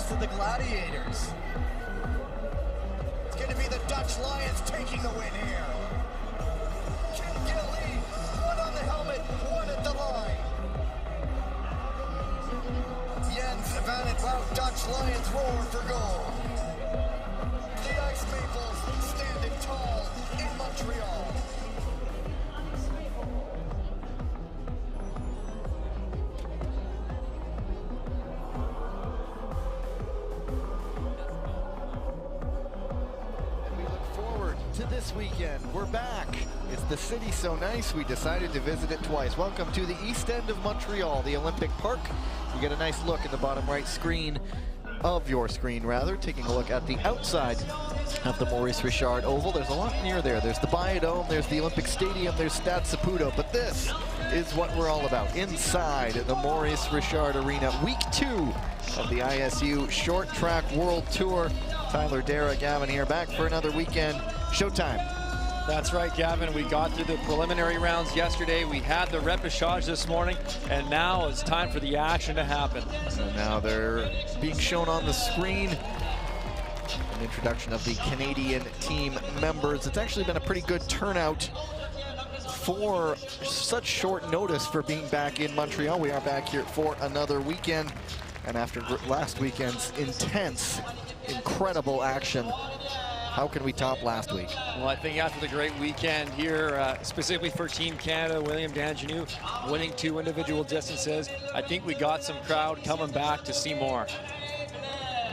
goes to the Gladiators. It's going to be the Dutch Lions taking the win here. Kim Gilly, one on the helmet, one at the line. Jens Van het Wout, Dutch Lions roar for goal. The Ice Maples standing tall in Montreal. To this weekend, we're back. It's the city so nice we decided to visit it twice. Welcome to the east end of Montreal, the Olympic Park. You get a nice look at the bottom right screen of your screen, rather. Taking a look at the outside of the Maurice Richard Oval. There's a lot near there. There's the Biodome, there's the Olympic Stadium, there's Stade Saputo. But this is what we're all about. Inside the Maurice Richard Arena, week 2 of the ISU Short Track World Tour. Tyler Dara, Gavin here, back for another weekend. Showtime. That's right, Gavin. We got through the preliminary rounds yesterday. We had the repechage this morning, and now it's time for the action to happen. And now they're being shown on the screen. An introduction of the Canadian team members. It's actually been a pretty good turnout for such short notice for being back in Montreal. We are back here for another weekend. And after last weekend's intense, incredible action, how can we top last week? Well, I think after the great weekend here, specifically for Team Canada, William Danjanu winning 2 individual distances, I think we got some crowd coming back to see more.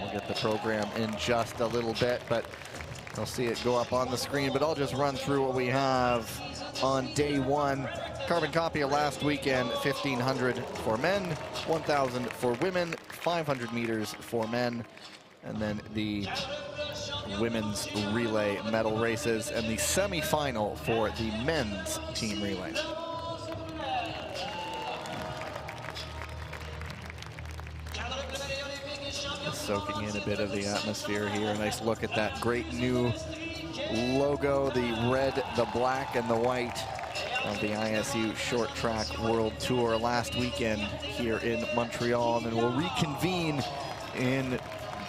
We'll get the program in just a little bit, but you'll see it go up on the screen. But I'll just run through what we have on day 1. Carbon copy of last weekend, 1,500 for men, 1,000 for women, 500 meters for men, and then the women's relay medal races and the semi-final for the men's team relay. Just soaking in a bit of the atmosphere here. A nice look at that great new logo, the red, the black, and the white of the ISU Short Track World Tour last weekend here in Montreal. And then we'll reconvene in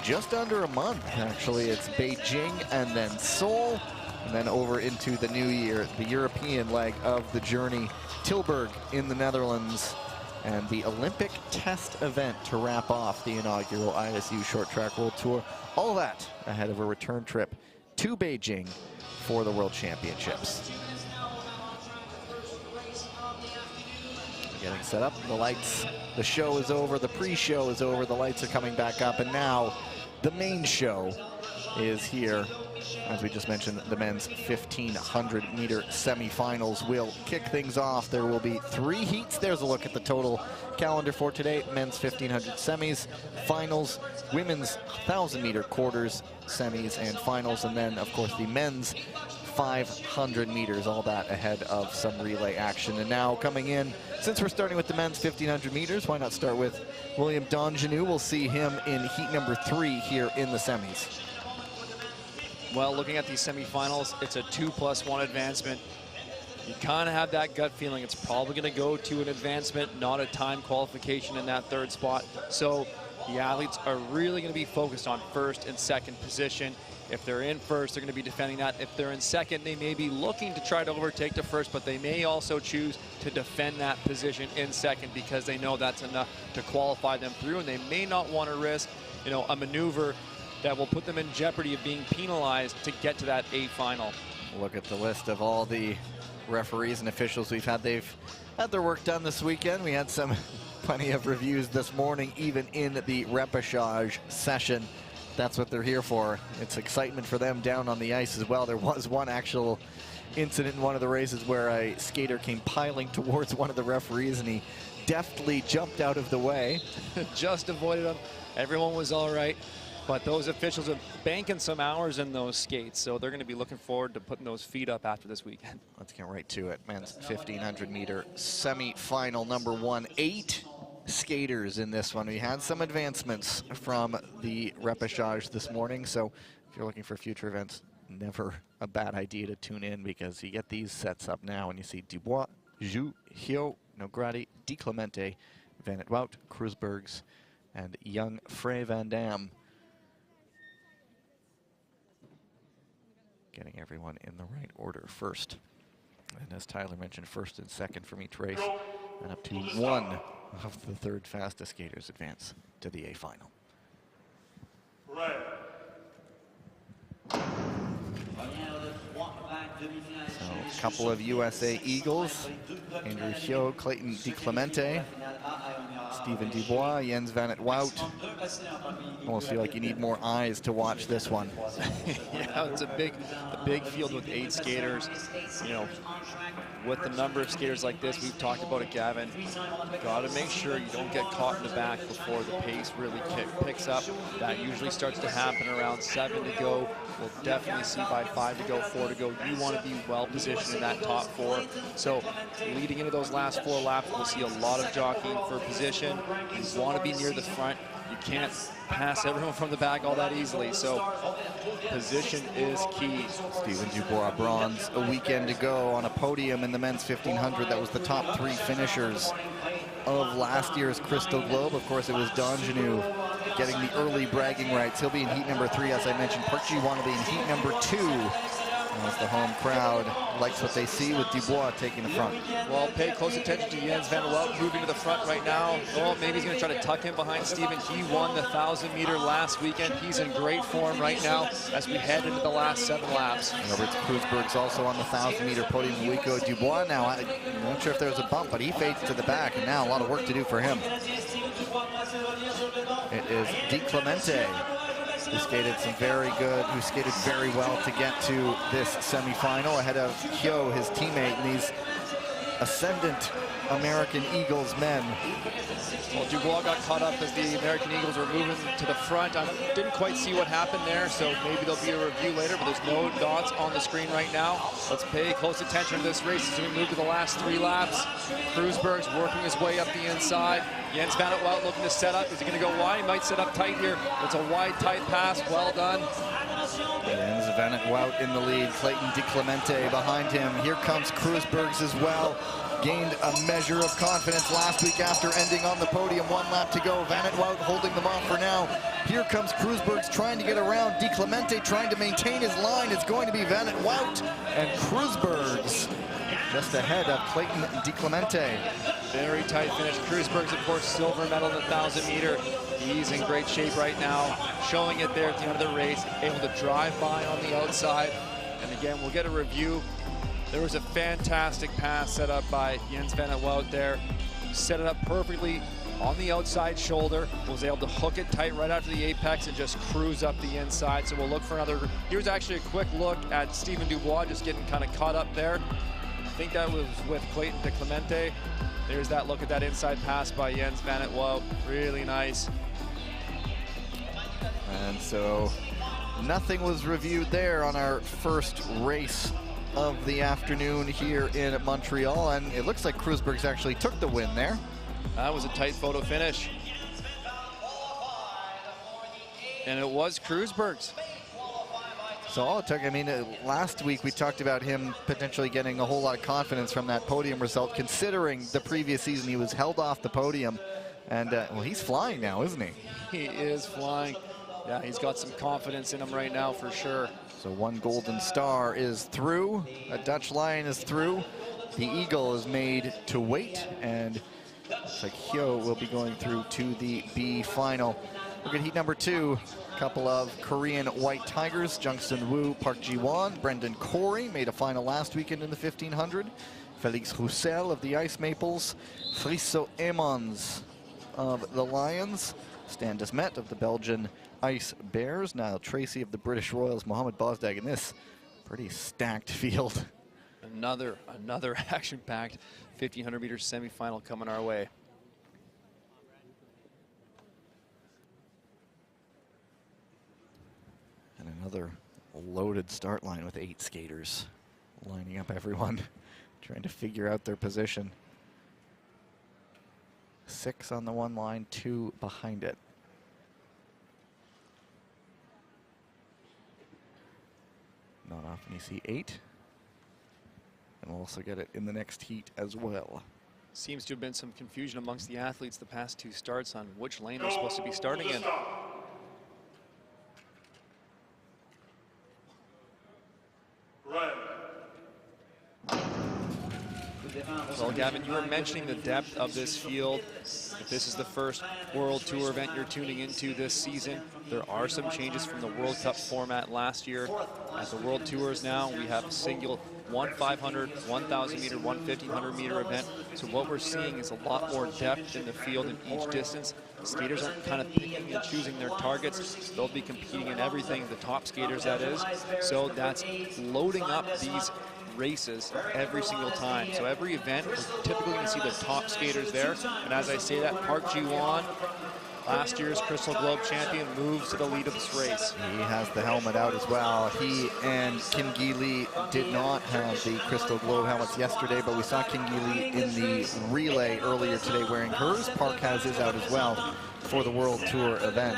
just under a month, actually. It's Beijing and then Seoul, and then over into the new year, the European leg of the journey, Tilburg in the Netherlands, and the Olympic test event to wrap off the inaugural ISU Short Track World Tour. All that ahead of a return trip to Beijing for the World Championships. Getting set up, the lights, the show is over, the pre-show is over, the lights are coming back up, and now the main show is here. As we just mentioned, the men's 1,500 meter semifinals will kick things off. There will be 3 heats. There's a look at the total calendar for today. Men's 1,500 semis, finals, women's 1,000 meter quarters, semis and finals, and then of course the men's 500 meters, all that ahead of some relay action. And now coming in, since we're starting with the men's 1,500 meters, why not start with William Danjanu? We'll see him in heat number 3 here in the semis. Well, looking at these semifinals, it's a 2+1 advancement. You kind of have that gut feeling it's probably going to go to an advancement, not a time qualification in that 3rd spot. So the athletes are really going to be focused on 1st and 2nd position. If they're in 1st, they're going to be defending that. If they're in 2nd, they may be looking to try to overtake the 1st, but they may also choose to defend that position in 2nd because they know that's enough to qualify them through, and they may not want to risk, a maneuver that will put them in jeopardy of being penalized to get to that A final. Look at the list of all the referees and officials we've had. They've had their work done this weekend. We had plenty of reviews this morning, even in the repechage session. That's what they're here for. It's excitement for them down on the ice as well. There was one actual incident in one of the races where a skater came piling towards one of the referees and he deftly jumped out of the way. Just avoided him. Everyone was all right. But those officials are banking some hours in those skates, so they're going to be looking forward to putting those feet up after this weekend. Let's get right to it. Men's 1,500 meter semi-final number 1. 8 skaters in this one. We had some advancements from the repechage this morning, so if you're looking for future events, never a bad idea to tune in because you get these sets up now and you see Dubois, Zhu, Hio, Nogradi, Di Clemente, Van het Wout, Kreuzbergs, and young Frey Van Dam. Getting everyone in the right order first. And as Tyler mentioned, first and second from each race. And up to one of the third fastest skaters advance to the A final. So a couple of USA Eagles, Andrew Hyo, Clayton DiClemente, Stephen Dubois, Jens Van 't Wout. Almost feel like you need more eyes to watch this one. Yeah, it's a big field with 8 skaters. You know, with the number of skaters like this, we've talked about it, Gavin. Got to make sure you don't get caught in the back before the pace really picks up. That usually starts to happen around 7 to go. We'll definitely see by 5 to go, 4 to go. You want to be well positioned in that top 4. So leading into those last 4 laps, we'll see a lot of jockeying for position. You want to be near the front. You can't pass everyone from the back all that easily. So position is key. Stephen Dubois, bronze a weekend ago on a podium in the men's 1500. That was the top 3 finishers of last year's Crystal Globe. Of course, it was Donjanu getting the early bragging rights. He'll be in heat number 3, as I mentioned. Park Ji-won will be in heat number 2. As the home crowd likes what they see with Dubois taking the front. Well, pay close attention to Jens Van 't Wout moving to the front right now. Well, maybe he's going to try to tuck him behind Steven. He won the 1,000-meter last weekend. He's in great form right now as we head into the last 7 laps. Robert Kruisberg's also on the 1,000-meter podium. Wico Dubois now, I'm not sure if there's a bump, but he fades to the back, and now a lot of work to do for him. It is DiClemente, who skated very well to get to this semifinal ahead of Hyo, his teammate, and these ascendant American Eagles men. Well, Dubois got caught up as the American Eagles were moving to the front. I didn't quite see what happened there, so maybe there'll be a review later, but there's no dots on the screen right now. Let's pay close attention to this race as we move to the last 3 laps. Kruisberg's working his way up the inside. Jens Van 't Wout looking to set up. Is he going to go wide? He might set up tight here. It's a wide, tight pass. Well done. Jens Van 't Wout in the lead. Clayton DiClemente behind him. Here comes Kruisberg's as well. Gained a measure of confidence last week after ending on the podium. 1 lap to go. Van 't Wout holding them off for now. Here comes Kruisberg's trying to get around. DiClemente trying to maintain his line. It's going to be Van 't Wout and Kruisberg's just ahead of Clayton DiClemente. Very tight finish. Kruisberg's, of course, silver medal in the 1,000-meter. He's in great shape right now, showing it there at the end of the race, able to drive by on the outside. And again, we'll get a review. There was a fantastic pass set up by Jens Van 't Wout there. Set it up perfectly on the outside shoulder, was able to hook it tight right after the apex and just cruise up the inside. So we'll look for another. Here's actually a quick look at Stephen Dubois just getting kind of caught up there. I think that was with Clayton DiClemente. There's that look at that inside pass by Jens Van 't Wout. Really nice. And so nothing was reviewed there on our first race of the afternoon here in Montreal, and it looks like Kruisberg's actually took the win there. That was a tight photo finish. And it was Kruisberg's. So all it took, I mean, last week we talked about him potentially getting a whole lot of confidence from that podium result, considering the previous season he was held off the podium. And, well, he's flying now, isn't he? He is flying. Yeah, he's got some confidence in him right now for sure. So 1 golden star is through. A Dutch Lion is through. The Eagle is made to wait, and looks like Hyo will be going through to the B final. Look at heat number 2. A couple of Korean White Tigers, Jungsung Woo, Park Ji-won, Brendan Corey made a final last weekend in the 1500. Felix Roussel of the Ice Maples, Friso Emons of the Lions, Stan Desmet of the Belgian Ice Bears, Niall Tracy of the British Royals, Mohamed Bozdag in this pretty stacked field. Another action-packed 1,500-meter semifinal coming our way. And another loaded start line with 8 skaters lining up everyone, trying to figure out their position. 6 on the one line, 2 behind it. Not often you see 8. And we'll also get it in the next heat as well. Seems to have been some confusion amongst the athletes the past 2 starts on which lane they're supposed to be starting in. Well, Gavin, you were mentioning the depth of this field. If this is the first World Tour event you're tuning into this season, there are some changes from the World Cup format last year. At the World Tours now, we have a single 1,500, 1,000 meter, 1,500 meter event. So what we're seeing is a lot more depth in the field in each distance. Skaters aren't kind of picking and choosing their targets. They'll be competing in everything, the top skaters that is. So that's loading up these races every single time. So every event, we're typically going to see the top skaters there. And as I say that, Park Ji-won, last year's Crystal Globe champion, moves to the lead of this race. He has the helmet out as well. He and Kim Gee-lee did not have the Crystal Globe helmets yesterday, but we saw Kim Gee-lee in the relay earlier today wearing hers. Park has his out as well for the World Tour event.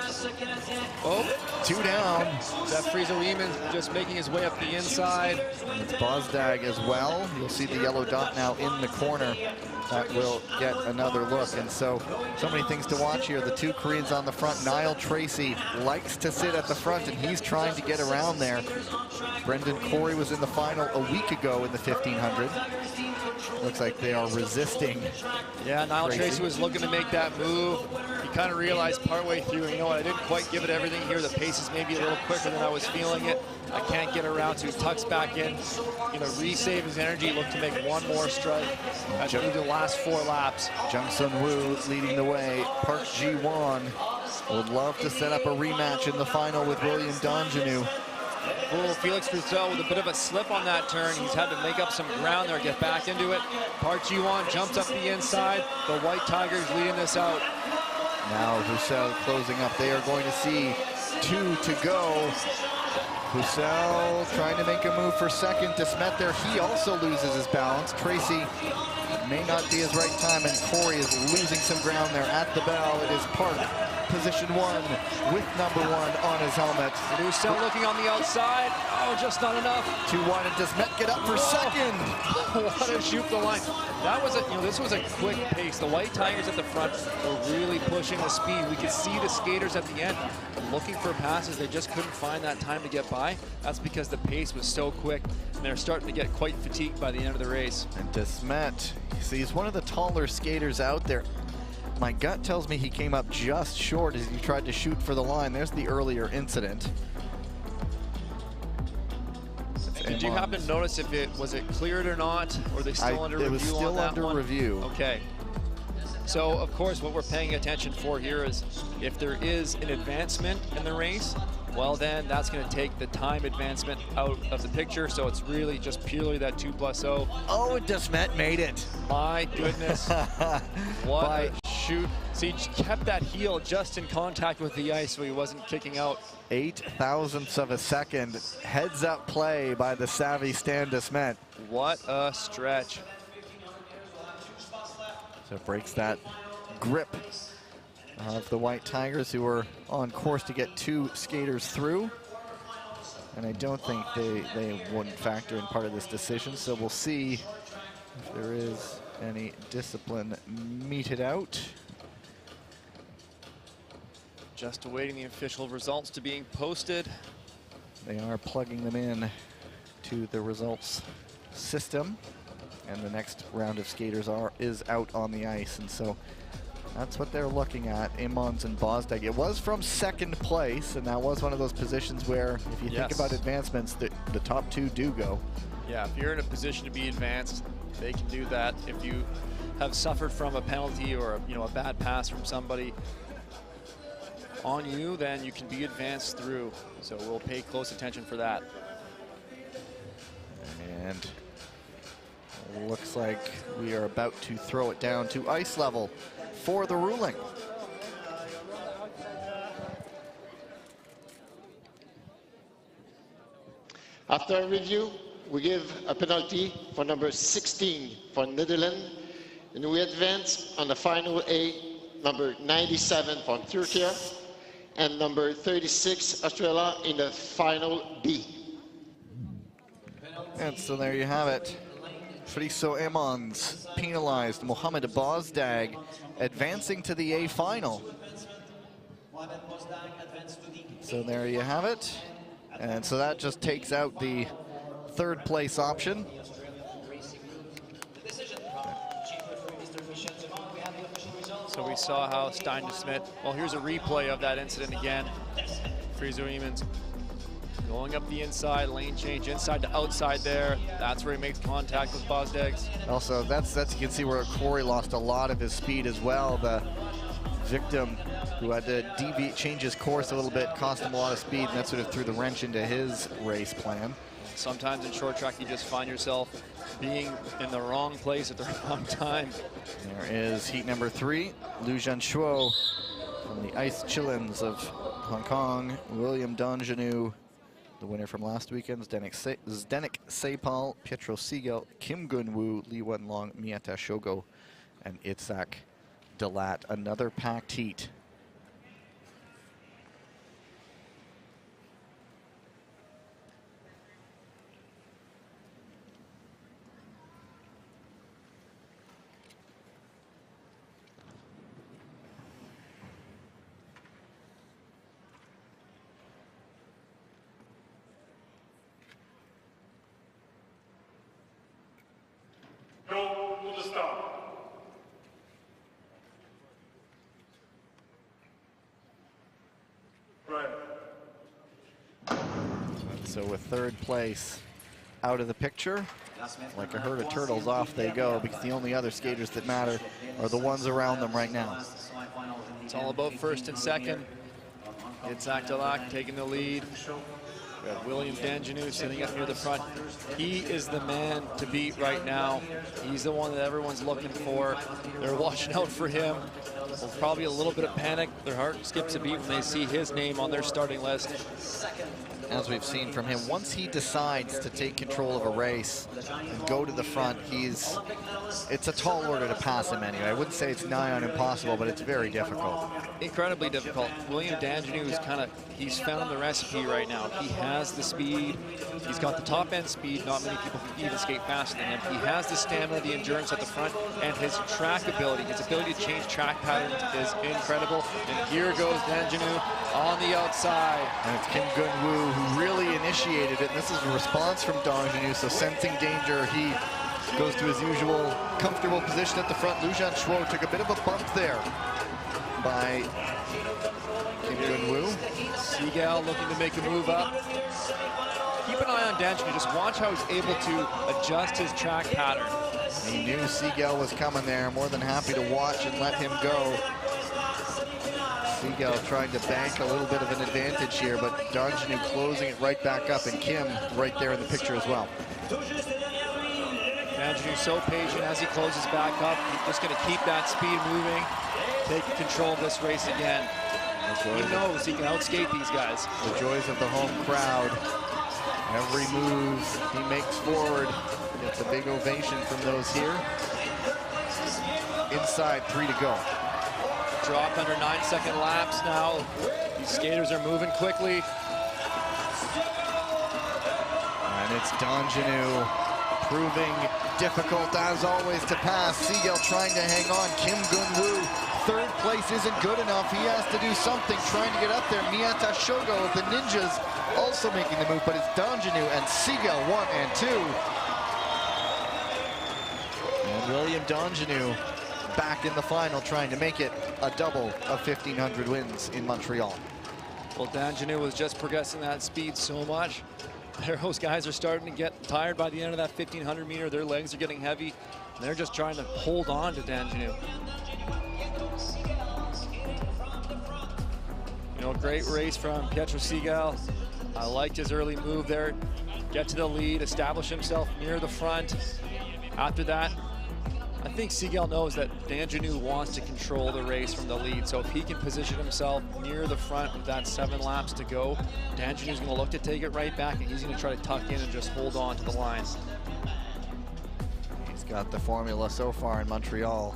Oh, 2 down. Seth Friese-Lehmann just making his way up the inside. It's Bozdag as well. You'll see the yellow dot now in the corner. That will get another look. And so many things to watch here. The 2 Koreans on the front. Niall Tracy likes to sit at the front, and he's trying to get around there. Brendan Corey was in the final a week ago in the 1500. Looks like they are resisting. Yeah, Niall Tracy was looking to make that move. He kind of realized partway through, you know what, I didn't quite give it everything here. The pace is maybe a little quicker than I was feeling it. I can't get around, so he tucks back in, resave his energy, look to make one more strike as he the last 4 laps. Jung Sun Woo leading the way. Park Ji-won would love to set up a rematch in the final with William Donjanu. Oh, Felix Broussel with a bit of a slip on that turn. He's had to make up some ground there, get back into it. Park Ji-won jumps up the inside. The White Tigers leading this out. Now Broussel closing up. They are going to see 2 to go. Broussel trying to make a move for second. DeSmet there, he also loses his balance. Tracy may not be his right time, and Corey is losing some ground there at the bell. It is Park, position 1 with number 1 on his helmet. Broussel looking on the outside. Oh, just not enough. 2 wide, and DeSmet get up for second. What a shoot the line. That was this was a quick pace. The White Tigers at the front were really pushing the speed. We could see the skaters at the end looking for passes. They just couldn't find that time to get by. That's because the pace was so quick, and they're starting to get quite fatigued by the end of the race. And DeSmet, see, he's one of the taller skaters out there. My gut tells me he came up just short as he tried to shoot for the line. There's the earlier incident. Did you happen to notice if it was cleared or not, or are they still under review on that one? It was still under review. Okay. So, of course, what we're paying attention for here is if there is an advancement in the race, well, then that's going to take the time advancement out of the picture. So it's really just purely that 2+0. Oh, DeSmet made it. My goodness. What a shoot. See, he kept that heel just in contact with the ice so he wasn't kicking out. 8 thousandths of a second. Heads up play by the savvy Stan DeSmet. What a stretch. So it breaks that grip of the White Tigers, who are on course to get 2 skaters through. And I don't think they wouldn't factor in part of this decision. So we'll see if there is any discipline meted out. Just awaiting the official results to being posted. They are plugging them in to the results system, and the next round of skaters is out on the ice, and so that's what they're looking at. Immons and Bozdag. It was from second place, and that was one of those positions where, if you think about advancements, the top 2 do go. Yeah, if you're in a position to be advanced, they can do that. If you have suffered from a penalty or a bad pass from somebody on you, then you can be advanced through. So we'll pay close attention for that. And looks like we are about to throw it down to ice level for the ruling. After a review, we give a penalty for number 16 for Netherlands, and we advance on the final A, number 97 from Turkey, and number 36 Australia in the final B. And so there you have it. Friso Emons penalized. Mohamed Bozdag advancing to the A final. So there you have it. And so that just takes out the third place option. So we saw how Stein de Smet, well, here's a replay of that incident again. Friso Emons going up the inside, lane change inside to outside there. That's where he makes contact with Bozdags. Also, that's you can see where Corey lost a lot of his speed as well. The victim who had to deviate, change his course a little bit, cost him a lot of speed, and that sort of threw the wrench into his race plan. Sometimes in short track, you just find yourself being in the wrong place at the wrong time. There is heat number 3, Lu Jianshuo from the Ice Chillins of Hong Kong, William Donjanu, the winner from last weekend, Zdenek Sepal, Pietro Siegel, Kim Gun-woo, Li Wenlong, Miyata Shogo, and Itzhak Dalat. Another packed heat. Go to the start. Right. So with third place out of the picture, like a herd of turtles, off they go, because the only other skaters that matter are the ones around them right now. It's all about first and second. Itzhak Dalat taking the lead. We have William Donjanu sitting up near the front. He is the man to beat right now. He's the one that everyone's looking for. They're watching out for him. There's probably a little bit of panic. Their heart skips a beat when they see his name on their starting list. As we've seen from him, once he decides to take control of a race and go to the front, it's a tall order to pass him anyway. I wouldn't say it's nigh on impossible, but it's very difficult. Incredibly difficult. William Donjanu is he's found the recipe right now. He has the speed. He's got the top end speed. Not many people can even skate faster than him. He has the stamina, the endurance at the front, and his track ability. His ability to change track patterns is incredible. And here goes Donjanu on the outside. And it's Kim Gun-woo who really initiated it. And this is a response from Donjanu, so sensing danger, he goes to his usual comfortable position at the front. Lu Jianshuo took a bit of a bump there by Kim Gun-woo. Siegel looking to make a move up. Keep an eye on Donjanu. Just watch how he's able to adjust his track pattern. He knew Siegel was coming there. More than happy to watch and let him go. Siegel trying to bank a little bit of an advantage here, but Donjanu closing it right back up, and Kim right there in the picture as well. Donjanu so patient as he closes back up. He's just going to keep that speed moving, taking control of this race again. He knows he can outskate these guys. The joys of the home crowd. Every move he makes forward gets a big ovation from those here. Inside, 3 to go. Drop under 9-second laps now. These skaters are moving quickly. And it's Donjanu proving difficult as always to pass. Siegel trying to hang on. Kim Gun-woo, third place isn't good enough. He has to do something, trying to get up there. Miyata Shogo of the Ninjas also making the move, but it's Donjanu and Siegel 1 and 2. And William Donjanu back in the final, trying to make it a double of 1,500 wins in Montreal. Well, Donjanu was just progressing that speed so much. Those guys are starting to get tired by the end of that 1,500 meter. Their legs are getting heavy. And they're just trying to hold on to Donjanu. You know, great race from Pietro Siegel. I liked his early move there. Get to the lead, establish himself near the front. After that, I think Siegel knows that Donjanu wants to control the race from the lead. So if he can position himself near the front with that 7 laps to go, Donjanu's going to look to take it right back, and he's going to try to tuck in and just hold on to the line. He's got the formula so far in Montreal.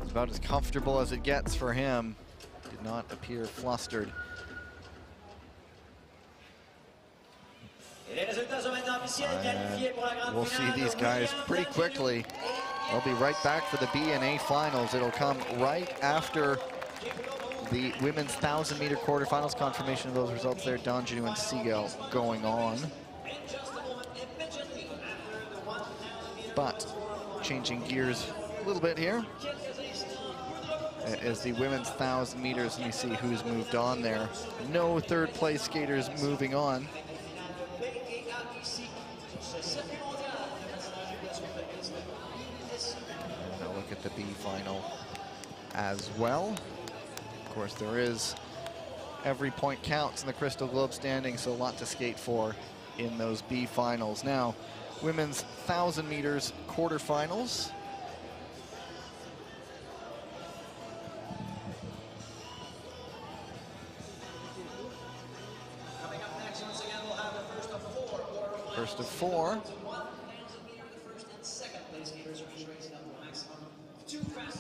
It's about as comfortable as it gets for him. Did not appear flustered. Et les résultats sont maintenant We'll see these guys pretty quickly. They'll be right back for the B and A finals. It'll come right after the women's 1,000-meter quarterfinals. Confirmation of those results there. Donjanu and Seagal going on. But changing gears a little bit here. As the women's 1,000 meters, let me see who's moved on there. No third place skaters moving on. Now look at the B final as well. Of course, there is every point counts in the Crystal Globe standing, so a lot to skate for in those B finals. Now, women's 1,000 meters quarterfinals. First of four.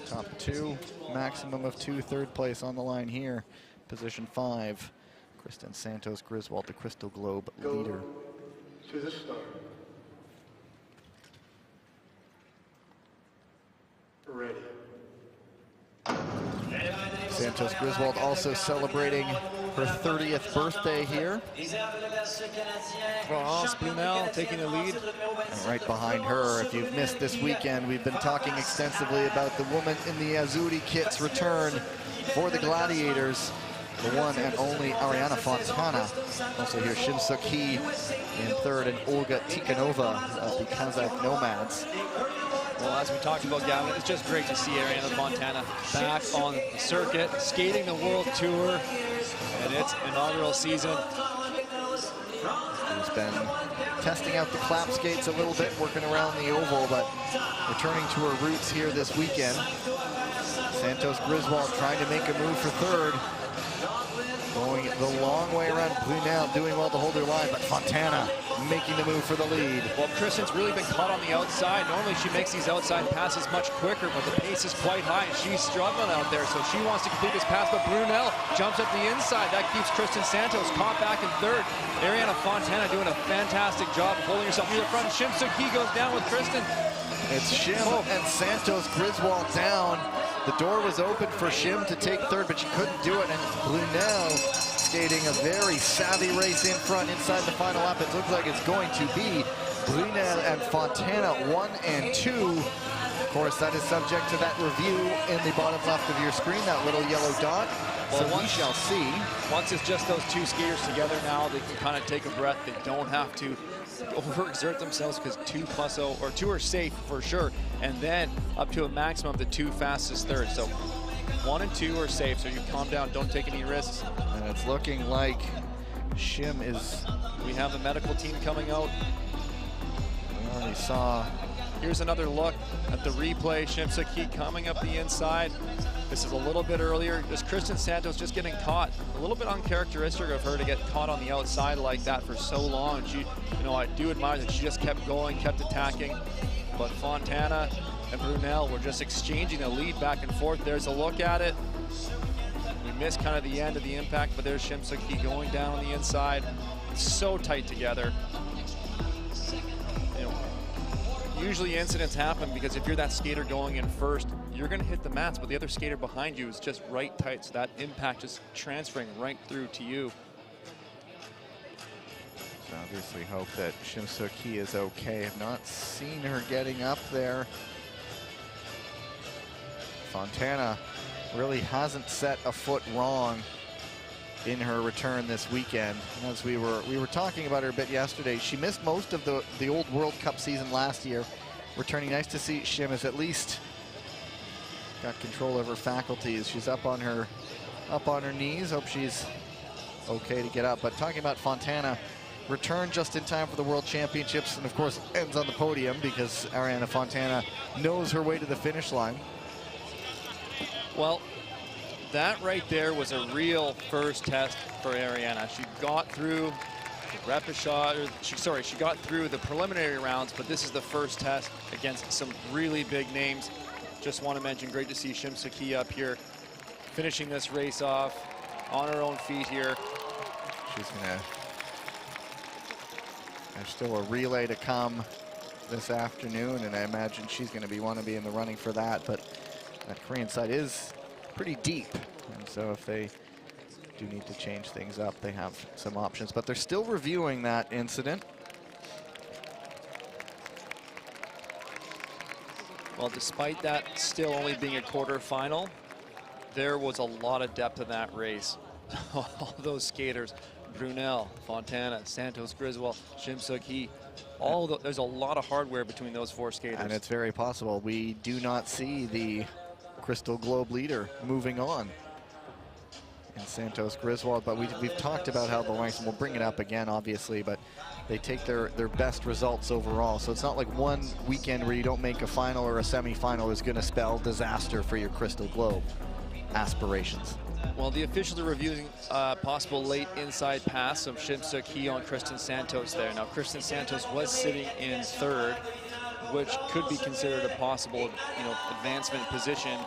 Top two, maximum of two, third place on the line here. Position 5, Kristen Santos Griswold, the Crystal Globe leader. To the start. Ready. Santos Griswold also celebrating her 30th birthday here. Florence Brunel taking the lead. And right behind her, if you've missed this weekend, we've been talking extensively about the woman in the Azzurri kit's return for the Gladiators. The one and only Ariana Fontana. Also here, Shim Suk-hee in third, and Olga Tikhanova of the Kazakh Nomads. Well, as we talked about, Gavin, it's just great to see Ariana Fontana back on the circuit, skating the World Tour, and its inaugural season. She's been testing out the clap skates a little bit, working around the oval, but returning to her roots here this weekend. Santos Griswold trying to make a move for third. Going the long way around. Brunel doing well to hold her line, but Fontana making the move for the lead. Well, Kristen's really been caught on the outside. Normally she makes these outside passes much quicker, but the pace is quite high, and she's struggling out there, so she wants to complete this pass, but Brunel jumps up the inside. That keeps Kristen Santos caught back in third. Ariana Fontana doing a fantastic job of holding herself near the front. Shim Suk-hee goes down with Kristen. It's Shim and Santos Griswold down. The door was open for Shim to take third, but she couldn't do it, and Brunel skating a very savvy race in front inside the final lap. It looks like it's going to be Brunel and Fontana 1 and 2. Of course, that is subject to that review in the bottom left of your screen, that little yellow dot. Well, So we shall see. Once it's just those two skaters together now, they can kind of take a breath. They don't have to overexert themselves, because 2+0, or 2 are safe for sure, and then up to a maximum of the 2 fastest thirds. So 1 and 2 are safe, so you calm down, don't take any risks. And it's looking like Shim is... We have the medical team coming out. We already saw... Here's another look at the replay. Shim Suk-hee coming up the inside. This is a little bit earlier. This Kristen Santos just getting caught. A little bit uncharacteristic of her to get caught on the outside like that for so long. She, you know, I do admire that she just kept going, kept attacking. But Fontana and Brunel were just exchanging the lead back and forth. There's a look at it. We missed kind of the end of the impact, but there's Shim Suk-hee going down on the inside. It's so tight together. You know, usually incidents happen because if you're that skater going in first, you're going to hit the mats, but the other skater behind you is just right tight, so that impact is transferring right through to you. So obviously hope that Shim Suk-hee is okay. I've not seen her getting up there. Fontana really hasn't set a foot wrong in her return this weekend. As we were talking about her a bit yesterday, she missed most of the old World Cup season last year. Returning, nice to see Shim is at least got control of her faculties. She's up on her knees. Hope she's okay to get up. But talking about Fontana, return just in time for the World Championships, and of course ends on the podium because Ariana Fontana knows her way to the finish line. Well, that right there was a real first test for Ariana. She got through the repechage, she got through the preliminary rounds, but this is the first test against some really big names. Just want to mention, great to see Shim Suk-hee up here, finishing this race off on her own feet here. She's gonna There's still a relay to come this afternoon, and I imagine she's going to want to be in the running for that. But that Korean side is pretty deep, and so if they do need to change things up, they have some options. But they're still reviewing that incident. Well, despite that still only being a quarterfinal, there was a lot of depth in that race. All those skaters, Brunel, Fontana, Santos Griswold, Shim Suk-hee, there's a lot of hardware between those 4 skaters. And it's very possible we do not see the Crystal Globe leader moving on in Santos Griswold, but we've talked about how the Lynx, and we'll bring it up again obviously, but they take their best results overall. So it's not like one weekend where you don't make a final or a semi-final is going to spell disaster for your Crystal Globe aspirations. Well, the officials are reviewing possible late inside pass of Shim Suk-hee on Kristen Santos there. Now, Kristen Santos was sitting in 3rd, which could be considered a possible, advancement position,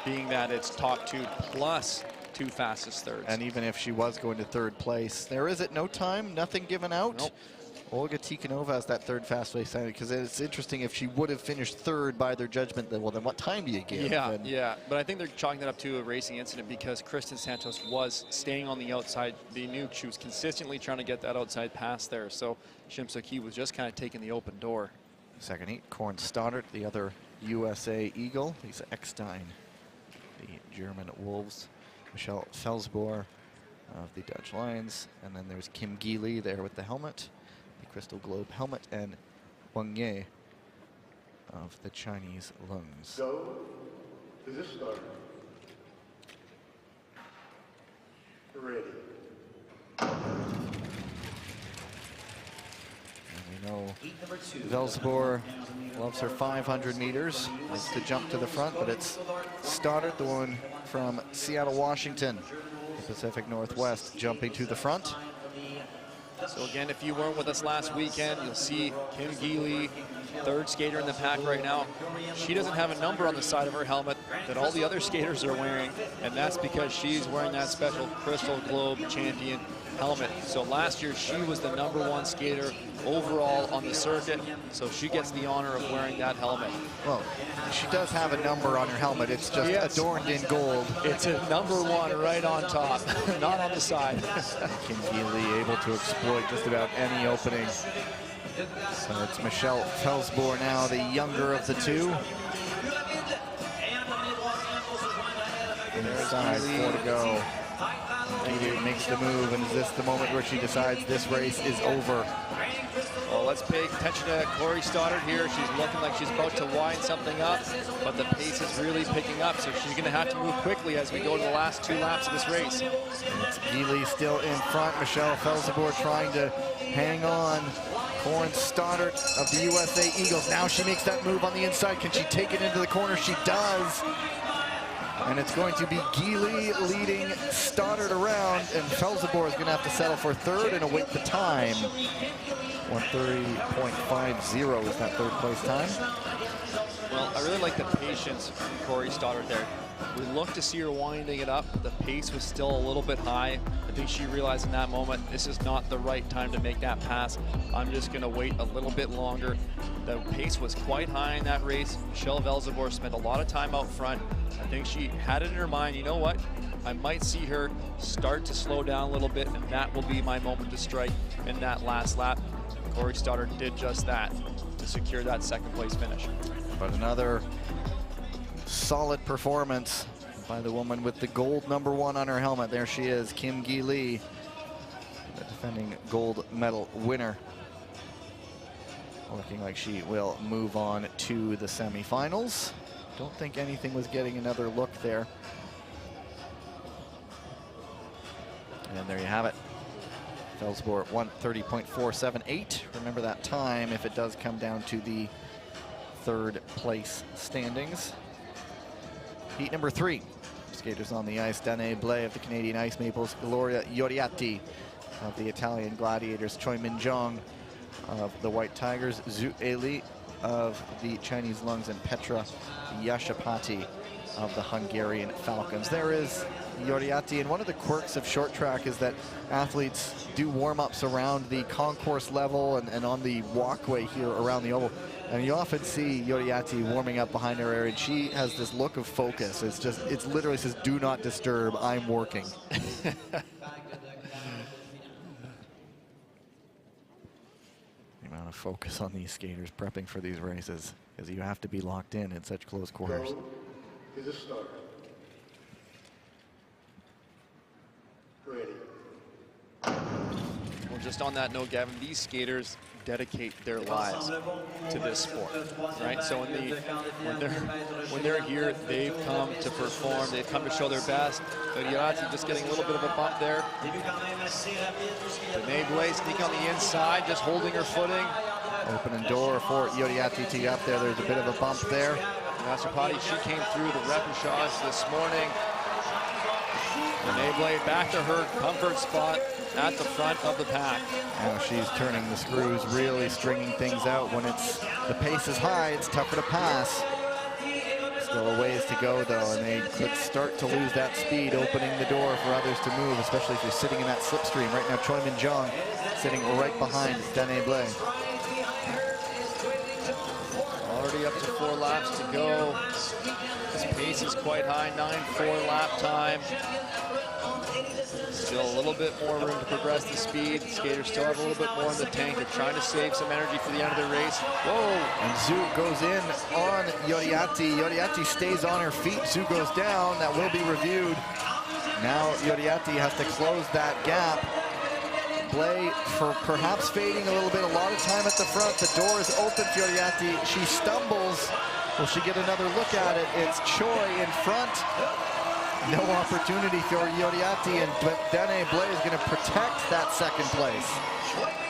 being that it's top 2 plus 2 fastest thirds. And even if she was going to 3rd place, there is at no time, nothing given out. Nope. Olga Tikhonova has that 3rd fast place, because it's interesting if she would have finished 3rd by their judgment, then, well, then what time do you give? Yeah, but I think they're chalking that up to a racing incident because Kristen Santos was staying on the outside. They knew she was consistently trying to get that outside pass there, so Shim Suk-hee was just kind of taking the open door. Second heat, Korn Stoddart, the other USA Eagle. Lisa Eckstein, the German Wolves. Michelle Felsbohr of the Dutch Lions, and then there's Kim Geely there with the helmet, the Crystal Globe helmet, and Wang Ye of the Chinese Lungs. Go. Does this start? Ready. And we know Felsbohr loves her 500 meters, likes to jump to the front, but it's Stoddart, the one from Seattle, Washington, the Pacific Northwest, jumping to the front. So again, if you weren't with us last weekend, you'll see Kim Geely, 3rd skater in the pack right now. She doesn't have a number on the side of her helmet that all the other skaters are wearing, and that's because she's wearing that special Crystal Globe champion helmet. So last year, she was the #1 skater overall on the circuit, so she gets the honor of wearing that helmet. Well, she does have a number on her helmet. It's just adorned in gold. It's a #1 right on top, not on the side. Kim Geely able to exploit just about any opening. So it's Michelle Felsbohr now, the younger of the 2. Inside, 4 to go. Geely makes the move, and is this the moment where she decides this race is over? Well, let's pay attention to Corey Stoddart here. She's looking like she's about to wind something up, but the pace is really picking up, so she's going to have to move quickly as we go to the last 2 laps of this race. And it's Geely still in front. Michelle Felsbohr trying to hang on. Korn Stoddart of the USA Eagles. Now she makes that move on the inside. Can she take it into the corner? She does. And it's going to be Geely leading Stoddart around, and Felsbohr is going to have to settle for 3rd and await the time. 1:30.50 is that 3rd place time. Well, I really like the patience from Corey Stoddart there. We looked to see her winding it up. The pace was still a little bit high. I think she realized in that moment, this is not the right time to make that pass. I'm just going to wait a little bit longer. The pace was quite high in that race. Michelle Felsbohr spent a lot of time out front. I think she had it in her mind, you know what? I might see her start to slow down a little bit, and that will be my moment to strike in that last lap. Corey Stoddart did just that to secure that 2nd place finish. But another solid performance by the woman with the gold #1 on her helmet. There she is, Kim Geely, the defending gold medal winner. Looking like she will move on to the semifinals. Don't think anything was getting another look there. And there you have it. Felsbohr 1:30.478. Remember that time if it does come down to the 3rd place standings. Heat number 3. Skaters on the ice. Danae Blais of the Canadian Ice Maples. Gloria Ioriatti of the Italian Gladiators. Choi Min-jong of the White Tigers. Zhu Eli of the Chinese Lungs, and Petra Yashapati of the Hungarian Falcons. There is Yoriati. And one of the quirks of short track is that athletes do warm-ups around the concourse level and on the walkway here around the oval. And you often see Yoriati warming up behind her area, and she has this look of focus. It's literally says, "Do not disturb, I'm working." The amount of focus on these skaters prepping for these races, because you have to be locked in such close quarters. Go to the start. Ready. Well, just on that note, Gavin, these skaters dedicate their lives to this sport, right? So when they're here, they've come to perform, they've come to show their best. Yoriati just getting a little bit of a bump there. Danae Blais sneaking on the inside, just holding her footing. Opening door for Yoriati to get up there. There's a bit of a bump there. Mastrapati, she came through the repechage this morning. Danae Blais back to her comfort spot at the front of the pack. Now she's turning the screws, really stringing things out. When the pace is high, it's tougher to pass. Still a ways to go though, and they could start to lose that speed, opening the door for others to move, especially if you're sitting in that slipstream. Right now, Choi Min-jong sitting right behind Danae Blais. Already up to 4 laps to go. This pace is quite high, 9.4 lap time. Still a little bit more room to progress the speed. The skaters still have a little bit more in the tank. They're trying to save some energy for the end of the race. Whoa! And Zhu goes in on Yoriati. Yoriati stays on her feet. Zhu goes down. That will be reviewed. Now Yoriati has to close that gap. Blais for perhaps fading a little bit. A lot of time at the front. The door is open for Yoriati. She stumbles. Will she get another look at it? It's Choi in front. No opportunity for Yoriati, but Danae Blais is going to protect that second place.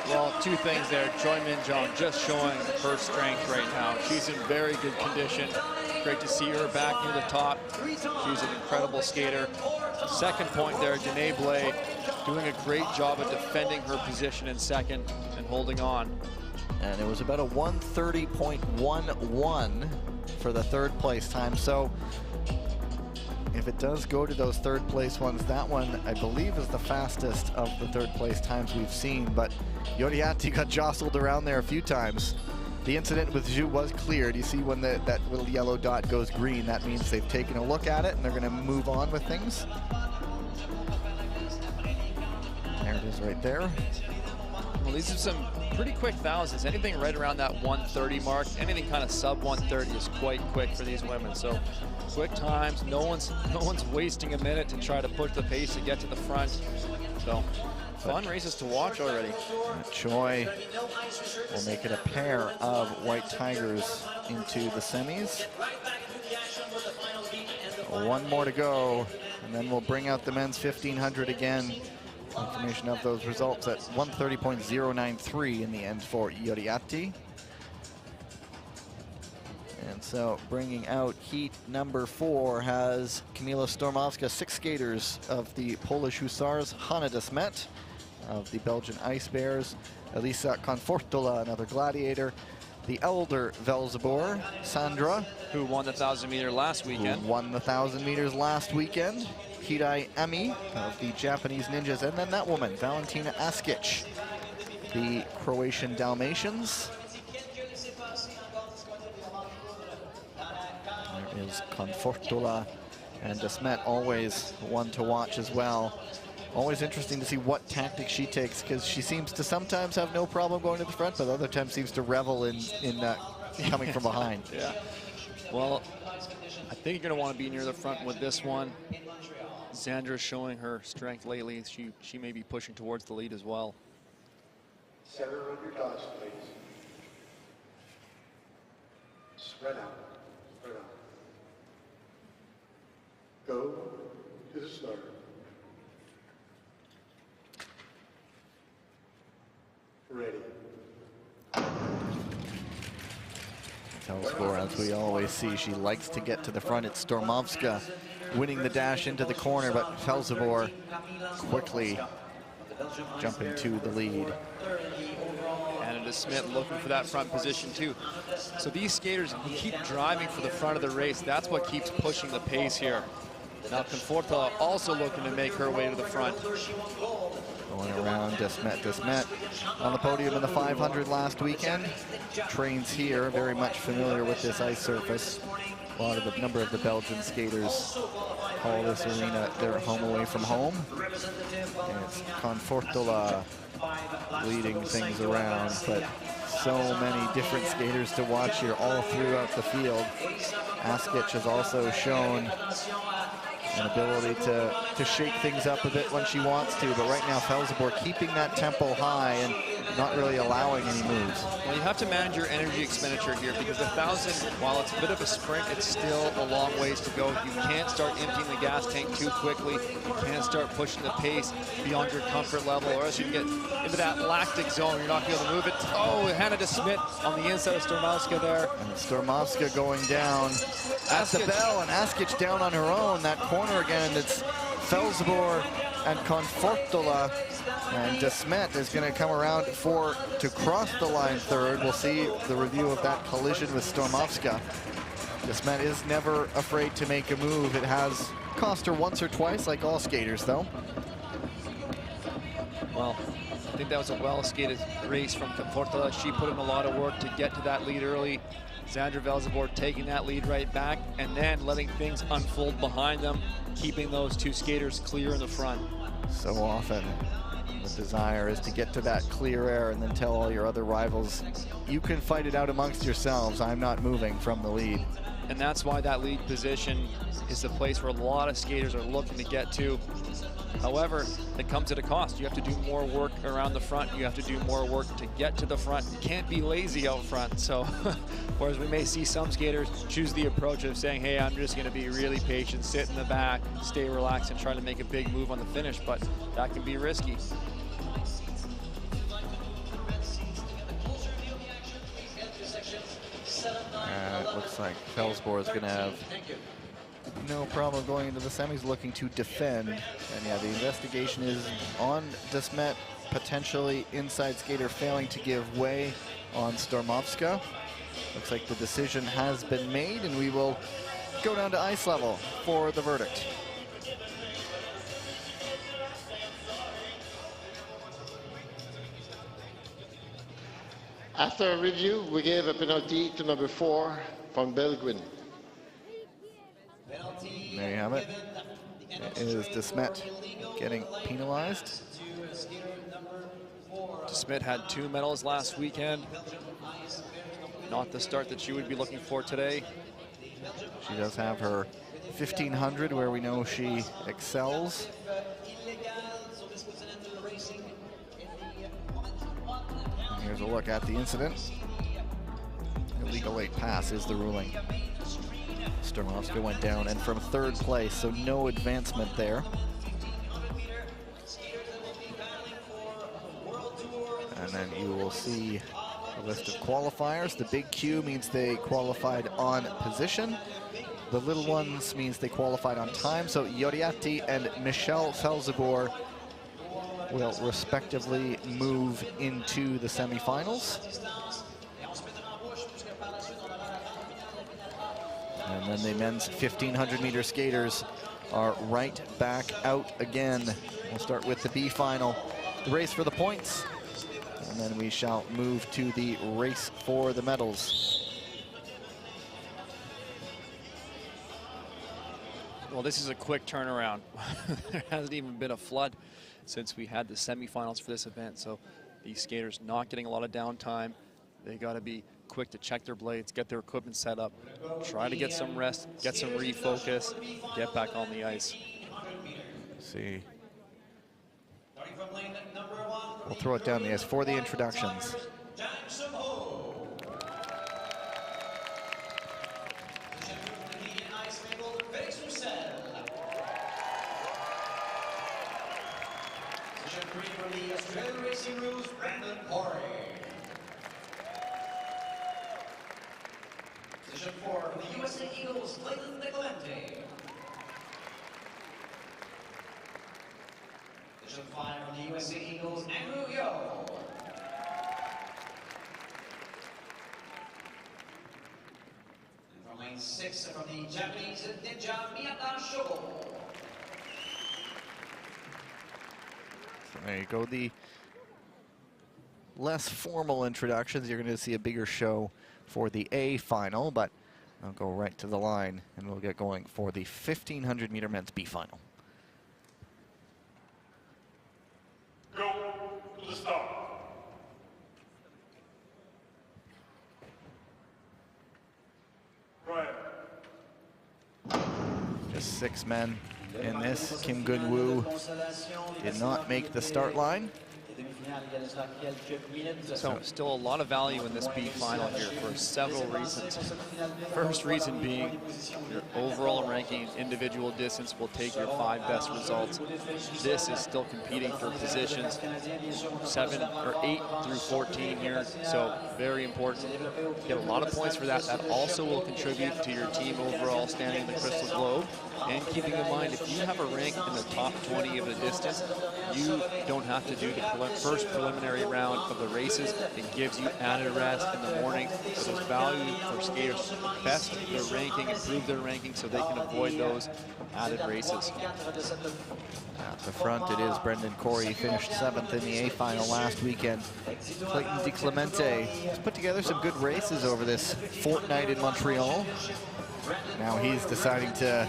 Well, 2 things there. Choi Min-jong just showing her strength right now. She's in very good condition. Great to see her back near the top. She's an incredible skater. Second point there, Danae Blais doing a great job of defending her position in second and holding on. And it was about a 1:30.11 for the third place time. So if it does go to those third place ones, that one I believe is the fastest of the third place times we've seen. But Yoriati got jostled around there a few times. The incident with Zhu was cleared. You see when that little yellow dot goes green, that means they've taken a look at it and they're going to move on with things. There it is right there. Well, these are some pretty quick thousands. Anything right around that 1:30 mark, anything kind of sub 1:30 is quite quick for these women. So quick times, no one's wasting a minute to try to push the pace to get to the front. So fun races to watch already. Choi will make it a pair of White Tigers into the semis. One more to go, and then we'll bring out the men's 1500 again. Confirmation of those results at 1:30.093 in the end for Yoriati. And so bringing out heat number 4 has Kamila Stormovska, 6 skaters of the Polish Hussars, Hanna de Smet of the Belgian Ice Bears, Elisa Confortola, another gladiator, the elder Velzebor, Sandra, who won the 1,000 meter last weekend. Who won the 1,000 meters last weekend. Hirai Emi of the Japanese Ninjas, and then that woman, Valentina Askic, the Croatian Dalmatians. There is Confortola and de Smet, always one to watch as well. Always interesting to see what tactic she takes, because she seems to sometimes have no problem going to the front, but other times seems to revel in coming from behind. Yeah. Well, I think you're going to want to be near the front with this one. Sandra's showing her strength lately. She may be pushing towards the lead as well. Center of your dots, please. Spread out. Spread out. Go to the start. Ready. Telspor, as we always see, she likes to get to the front. It's Stormovska winning the dash into the corner, but Velzebor quickly jumping to the lead. Anna de Smet looking for that front position too. So these skaters keep driving for the front of the race. That's what keeps pushing the pace here. Now Conforto also looking to make her way to the front. Going around Desmet on the podium in the 500 last weekend. Trains here, very much familiar with this ice surface. A lot of the number of the Belgian skaters call this arena their home away from home. And it's Confortola leading things around, but so many different skaters to watch here all throughout the field. Askic has also shown an ability to shake things up a bit when she wants to, but right now Felsborg keeping that tempo high and not really allowing any moves. Well, you have to manage your energy expenditure here because 1,000, while it's a bit of a sprint, it's still a long ways to go. You can't start emptying the gas tank too quickly. You can't start pushing the pace beyond your comfort level, or else you can get into that lactic zone. You're not going to be able to move it. Oh, Hannah DeSmet on the inside of Stormovska there. And Stormovska going down at the bell, and Askic down on her own. That corner again, it's Felsborg and Confortola, and DeSmet is going to come around to cross the line third. We'll see the review of that collision with Stormovska. DeSmet is never afraid to make a move. It has cost her once or twice, like all skaters, though. Well, I think that was a well-skated race from Confortola. She put in a lot of work to get to that lead early. Sandra Velzebor taking that lead right back and then letting things unfold behind them, keeping those two skaters clear in the front. So often the desire is to get to that clear air and then tell all your other rivals, you can fight it out amongst yourselves. I'm not moving from the lead. And that's why that lead position is the place where a lot of skaters are looking to get to. However, it comes at a cost. You have to do more work around the front. You have to do more work to get to the front. You can't be lazy out front. So, whereas we may see some skaters choose the approach of saying, hey, I'm just going to be really patient, sit in the back, stay relaxed, and try to make a big move on the finish. But that can be risky. It looks like Felsborg is going to have no problem going into the semis, looking to defend. And yeah, the investigation is on DeSmet, potentially inside skater failing to give way on Stormovska. Looks like the decision has been made, and we will go down to ice level for the verdict. After a review, we gave a penalty to number 4 from Belguin. There you have it. It is DeSmet getting penalized. DeSmet had 2 medals last weekend. Not the start that she would be looking for today. She does have her 1500 where we know she excels. And here's a look at the incident. Illegal late pass is the ruling. Stormovska went down, and from third place, so no advancement there. And then you will see a list of qualifiers. The big Q means they qualified on position. The little ones means they qualified on time. So Yoriati and Michelle Felsborg will respectively move into the semifinals. And then the men's 1500 meter skaters are right back out again. We'll start with the B final, the race for the points. And then we shall move to the race for the medals. Well, this is a quick turnaround. There hasn't even been a flood since we had the semifinals for this event. So these skaters not getting a lot of downtime. They got to be quick to check their blades, get their equipment set up, try to get some rest, get some refocus, get back on the ice. See. We'll throw it down the ice for the introductions. Position 4 from the USA Eagles, Clayton Nicolente. Position 5 from the USA Eagles, Andrew Yo. And from lane Line 6 from the Japanese Ninja Miyata Shogo. So there you go. The less formal introductions. You're going to see a bigger show for the A final, but I'll go right to the line and we'll get going for the 1500 meter men's B final. Go to the start. Right. Just 6 men in this. Kim Gun-woo did not make the start line. So still a lot of value in this B final here for several reasons. First reason being your overall ranking, individual distance will take your 5 best results. This is still competing for positions 7 or 8 through 14 here, so very important. Get a lot of points for that. That also will contribute to your team overall standing in the Crystal Globe. And keeping in mind, if you have a rank in the top 20 of the distance, you don't have to do the first preliminary round of the races. It gives you added rest in the morning. So there's value for skaters to best their ranking, improve their ranking so they can avoid those added races. At the front, it is Brendan Corey. He finished 7th in the A final last weekend. Clayton DiClemente has put together some good races over this fortnight in Montreal. Now he's deciding to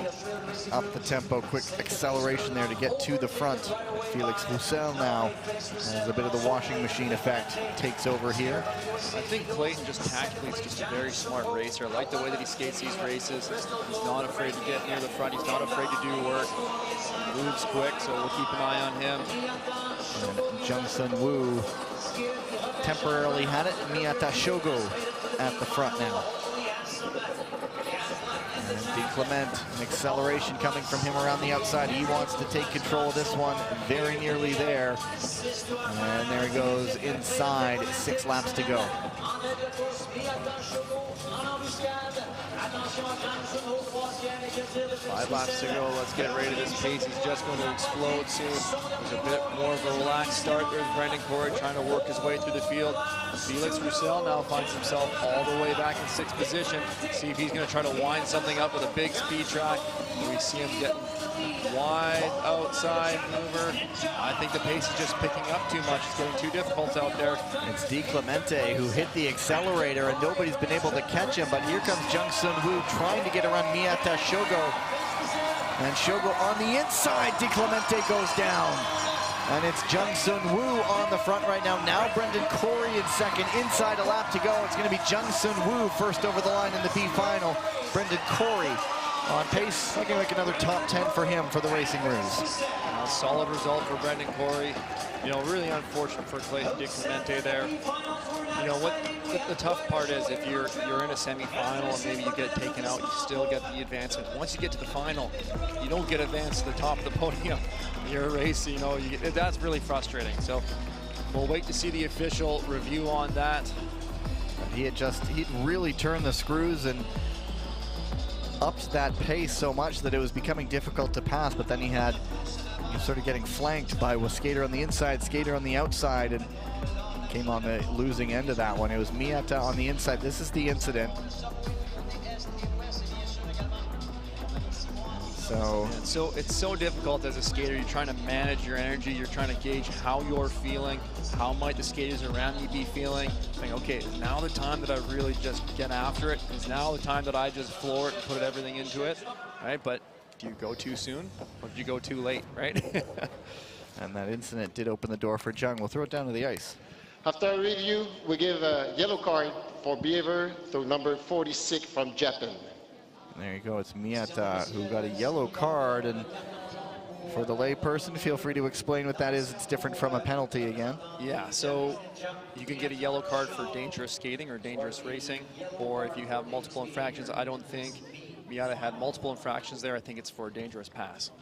up the tempo, quick acceleration there to get to the front. Felix Roussel now has a bit of the washing machine effect, takes over here. I think Clayton just tactically is just a very smart racer. I like the way that he skates these races. He's not afraid to get near the front. He's not afraid to do work. He moves quick, so we'll keep an eye on him. And Jungsun Woo temporarily had it. Miyata Shogo at the front now. And DiClement, an acceleration coming from him around the outside. He wants to take control of this one, very nearly there. And there he goes inside, 6 laps to go. 5 laps to go. Let's get ready to this pace. He's just going to explode soon. There's a bit more of a relaxed start. There's Brendan Corey trying to work his way through the field. Felix Roussel now finds himself all the way back in 6th position. See if he's going to try to wind something up with a big speed track. We see him getting wide outside mover. I think the pace is just picking up too much. It's getting too difficult out there. It's DiClemente who hit the accelerator and nobody's been able to catch him, but here comes Jungsun Woo trying to get around Miyata Shogo. And Shogo on the inside, DiClemente goes down. And it's Jungsun Woo on the front right now. Now Brendan Corey in second, inside a lap to go. It's going to be Jungsun Woo first over the line in the B final. Brendan Corey on pace, looking like another top 10 for him for the Racing Ruse. A solid result for Brendan Corey. You know, really unfortunate for Clayton DiClemente there. You know, what the tough part is, if you're in a semi-final and maybe you get taken out, you still get the advancement. Once you get to the final, you don't get advanced to the top of the podium. You're a race, you know, that's really frustrating. So we'll wait to see the official review on that. He'd really turned the screws and upped that pace so much that it was becoming difficult to pass, but then he was sort of getting flanked by a skater on the inside, skater on the outside, and came on the losing end of that one. It was Miyata on the inside. This is the incident. So it's so difficult as a skater. You're trying to manage your energy. You're trying to gauge how you're feeling. How might the skaters around you be feeling? Saying, okay, is now the time that I really just get after it? Is now the time that I just floor it and put everything into it? Right? But do you go too soon or did you go too late? Right? And that incident did open the door for Jung. We'll throw it down to the ice. After a review, we give a yellow card for behavior to number 46 from Japan. There you go. It's Miyata who got a yellow card, and for the layperson, feel free to explain what that is. It's different from a penalty again. Yeah, so you can get a yellow card for dangerous skating or dangerous racing, or if you have multiple infractions. I don't think Miyata had multiple infractions there. I think it's for a dangerous pass.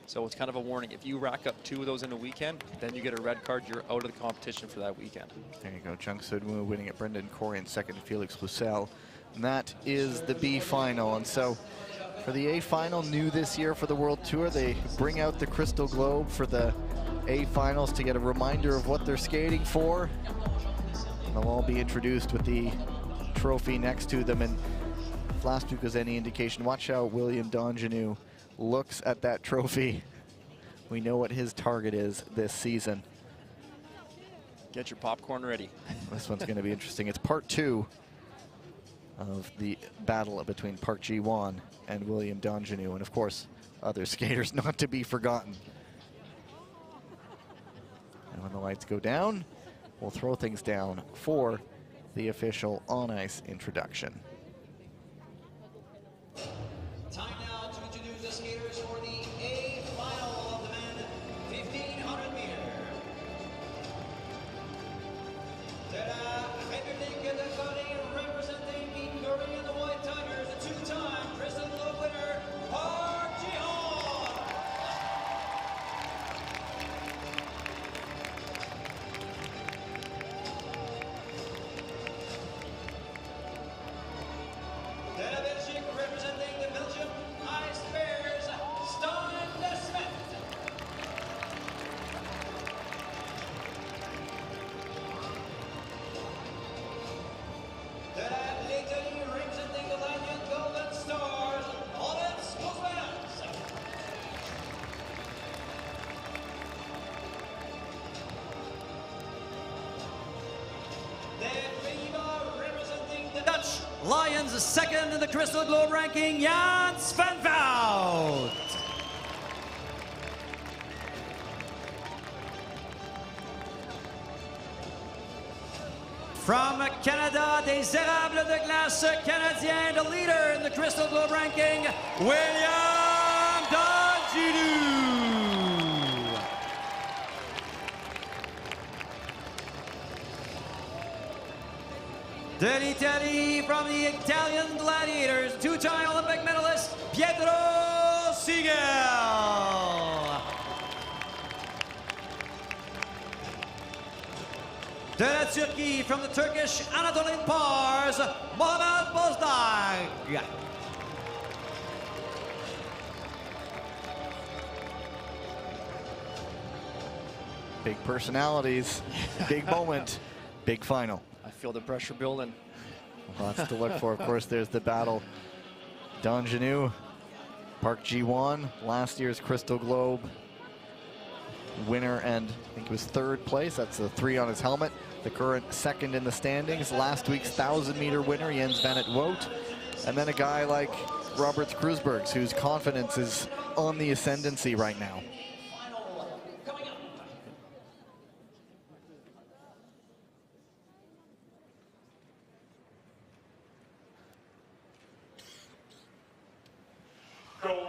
So it's kind of a warning. If you rack up 2 of those in a weekend, then you get a red card. You're out of the competition for that weekend. There you go. Jungsun Woo winning it. Brendan Corey in second. Felix Roussel. And that is the B final. And so for the A final, new this year for the World Tour, they bring out the Crystal Globe for the A finals to get a reminder of what they're skating for. And they'll all be introduced with the trophy next to them. And if last week was any indication, watch how William Dongenew looks at that trophy. We know what his target is this season. Get your popcorn ready. This one's going to be interesting. It's part 2 of the battle between Park Ji-won and William Dongenew, and of course, other skaters not to be forgotten. And when the lights go down, we'll throw things down for the official on-ice introduction. Time now to introduce the skaters for the A final of the men 1500 meter. De la République de Corée, representing the Korea and the White Tigers, the two-time Crystal Globe winner, Park Ji-won. De la Belgique, representing the Belgium Ice Bears, Stan de Smet. De la Lettonie, representing the Latvian Golden Stars, Olets Kuzmans. De Viva, representing the Dutch Lions, second in the Crystal Globe ranking, Jans van Vout. From Canada, des Érables de glace canadien, the leader in the Crystal Globe ranking, William Dongenew. De l'Italie, from the Italian Gladiators, two-time Olympic medalist, Pietro Siegel. De la Turkey, from the Turkish Anatolian Pars, Mohamed Bozdag. Big personalities, big moment, big final. I feel the pressure building. Lots to look for. Of course, there's the battle. Dongenew, Park Ji-won, last year's Crystal Globe winner, and I think it was 3rd place. That's the 3 on his helmet. The current 2nd in the standings. Last week's 1,000-meter winner, Jens van het Wout. And then a guy like Robert Kruisbergs, whose confidence is on the ascendancy right now. Go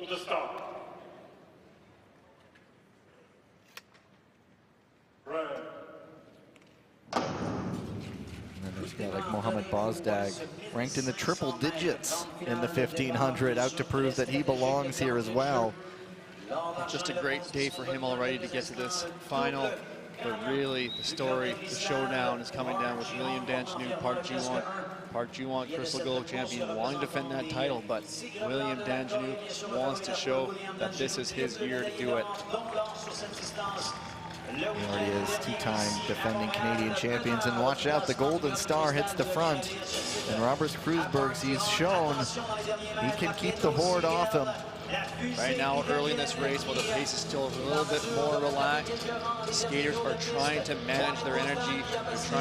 to the start. Red. And then there's a guy like Mohamed Bozdag, ranked in the triple digits in the 1500, out to prove that he belongs here as well. Just a great day for him already to get to this final. But really, the story, the showdown is coming down with William Dongenew, Park Ji-won. Park Ji-won, Crystal Globe champion, wanting to defend that title, but William Dongenew wants to show that this is his year to do it. He already is 2-time defending Canadian champions, and watch out, the Golden Star hits the front. And Robert Kruisbergs, he's shown he can keep the horde off him. Right now, early in this race, while the pace is still a little bit more relaxed, the skaters are trying to manage their energy.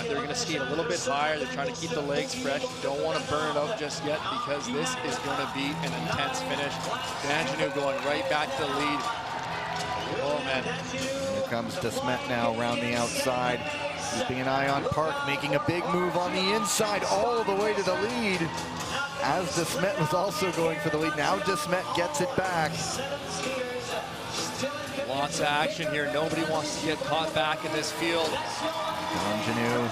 They're going to skate a little bit higher. They're trying to keep the legs fresh. Don't want to burn it out just yet, because this is going to be an intense finish. Dongenew going right back to the lead. Oh, man. Here comes de Smet now around the outside. Keeping an eye on Park, making a big move on the inside all the way to the lead. As de Smet was also going for the lead. Now de Smet gets it back. Lots of action here. Nobody wants to get caught back in this field. Dongenew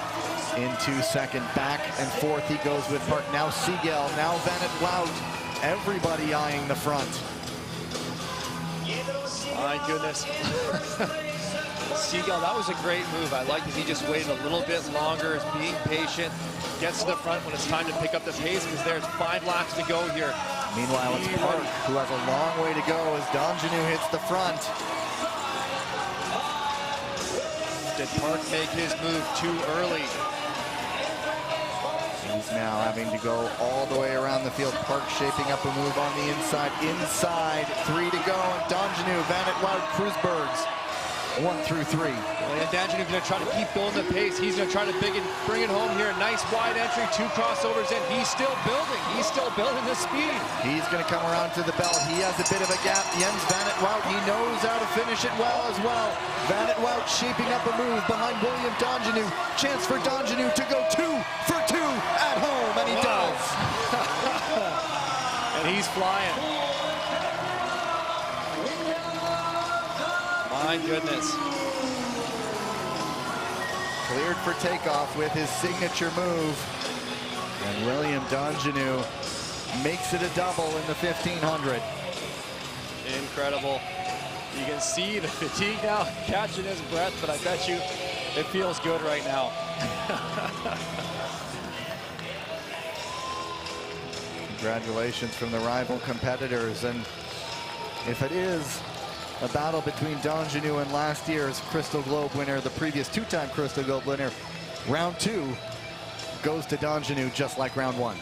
into second, back and forth he goes with Park. Now Siegel, now van het Wout. Everybody eyeing the front. My goodness. Siegel, that was a great move. I like that he just waited a little bit longer, is being patient, gets to the front when it's time to pick up the pace, because there's 5 laps to go here. Meanwhile, it's Park, who has a long way to go as Dongenew hits the front. Did Park make his move too early? He's now having to go all the way around the field. Park shaping up a move on the inside. Inside, 3 to go. And Donjanu, Vanet Wout, Kreuzbergs, 1 through 3. And Donjanu's going to try to keep building the pace. He's going to try to bring it home here. Nice wide entry, 2 crossovers in. He's still building. He's still building the speed. He's going to come around to the belt. He has a bit of a gap. Jens Vanet Wout, he knows how to finish it well as well. Vanet Wout shaping up a move behind William Donjanu. Chance for Donjanu to go 2 for 2 at home, and he does. And he's flying. My goodness. Cleared for takeoff with his signature move. And William Donjanu makes it a double in the 1500. Incredible. You can see the fatigue now catching his breath, but I bet you it feels good right now. Congratulations from the rival competitors. And if it is a battle between Donjanu and last year's Crystal Globe winner, the previous 2-time Crystal Globe winner, round 2 goes to Donjanu just like round 1.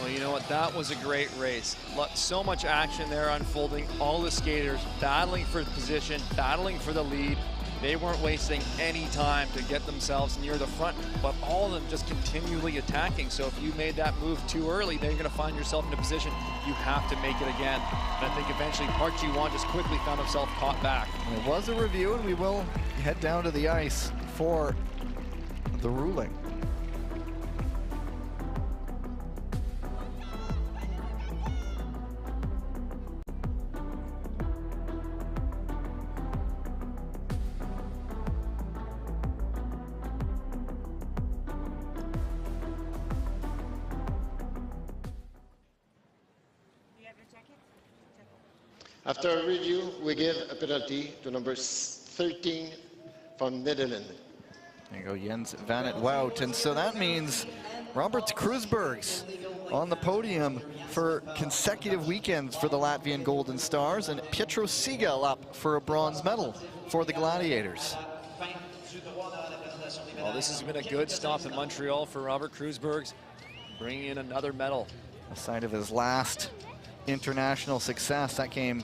Well, you know what? That was a great race. So much action there unfolding. All the skaters battling for position, battling for the lead. They weren't wasting any time to get themselves near the front, but all of them just continually attacking. So if you made that move too early, then you're going to find yourself in a position you have to make it again. And I think eventually Park Ji-won just quickly found himself caught back. It was a review, and we will head down to the ice for the ruling. After a review, we give a penalty to number 13 from Netherlands. There you go, Jens Vanet Wout. And so that means Robert Kreuzbergs on the podium for consecutive weekends for the Latvian Golden Stars, and Pietro Siegel up for a bronze medal for the Gladiators. Well, this has been a good stop in Montreal for Robert Kreuzbergs, bringing in another medal. A sign of his last international success. That came,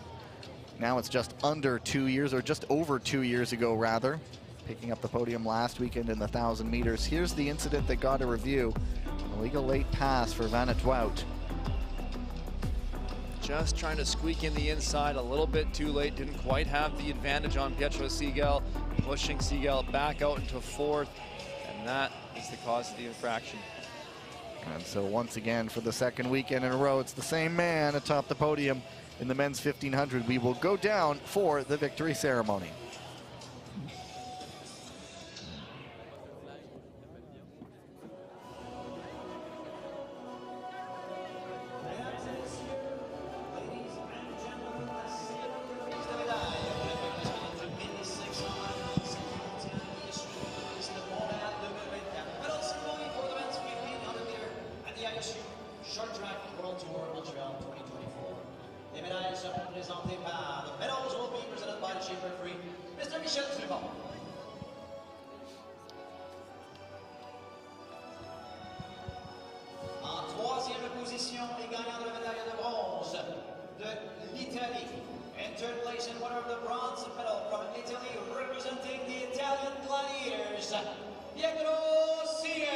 now it's just under 2 years, or just over 2 years ago rather, picking up the podium last weekend in the 1,000 meters. Here's the incident that got a review. An illegal late pass for Vanet Wout. Just trying to squeak in the inside a little bit too late. Didn't quite have the advantage on Pietro Siegel, pushing Siegel back out into 4th, and that is the cause of the infraction. And so once again, for the second weekend in a row, it's the same man atop the podium in the men's 1500. We will go down for the victory ceremony. Short Track World Tour Montreal 2024. Les médailles seront présentées par the medals will be presented by the chief referee, Mr. Michel Dumont. En troisième position, les gagnants de la médaille de bronze de l'Italie. In third place and winner of the bronze medal from Italy, representing the Italian Gladiators, Pietro Siegel.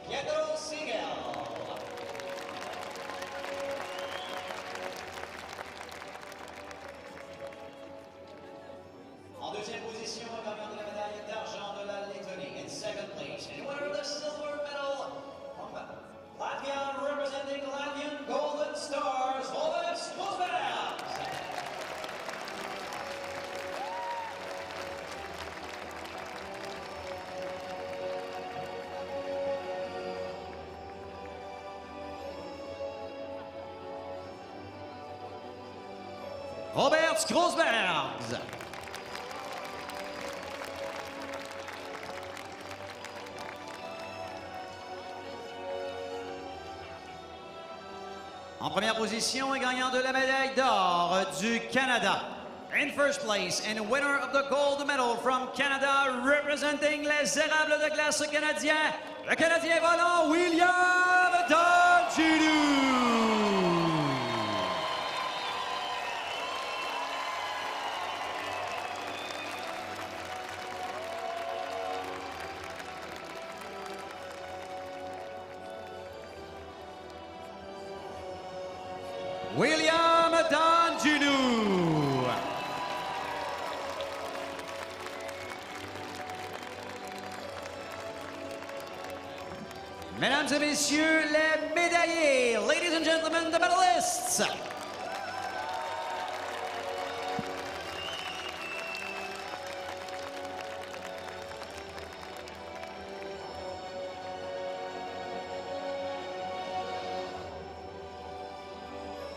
Pietro Siegel. En deuxième position, gagnant de la médaille d'argent de la Lettonie. In second place, and winner of the silver medal from Latvia, representing Latvian Golden Stars, Robert Kreuzbergs. Robert Kreuzbergs. En première position et gagnant de la médaille d'or du Canada. In first place and winner of the gold medal from Canada, representing les érables de glace canadiens, le Canadien volant William Danjidou. William Danjidou. Mesdames et messieurs, les médaillés, ladies and gentlemen, the medalists.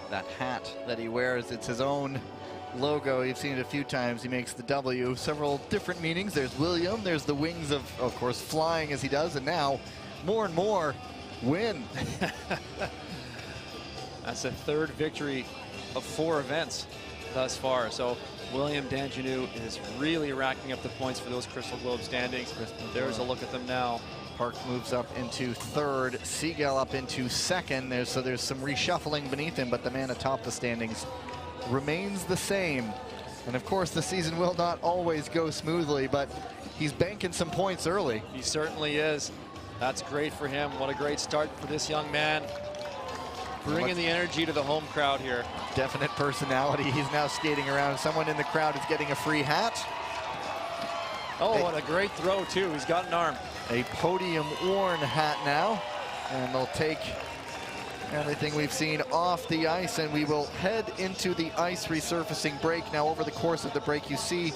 That hat that he wears, it's his own logo. You've seen it a few times. He makes the W several different meanings. There's William, there's the wings of course, flying as he does, and now more and more win. That's the third victory of 4 events thus far. So William Danjidou is really racking up the points for those Crystal Globe standings. There's a look at them now. Park moves up into 3rd, Seagal up into 2nd. There's some reshuffling beneath him, but the man atop the standings remains the same. And of course, the season will not always go smoothly, but he's banking some points early. He certainly is. That's great for him. What a great start for this young man. Bringing the energy to the home crowd here. Definite personality. He's now skating around. Someone in the crowd is getting a free hat. Oh, and a great throw, too. He's got an arm. A podium-worn hat now. And they'll take everything we've seen off the ice, and we will head into the ice resurfacing break. Now, over the course of the break, you see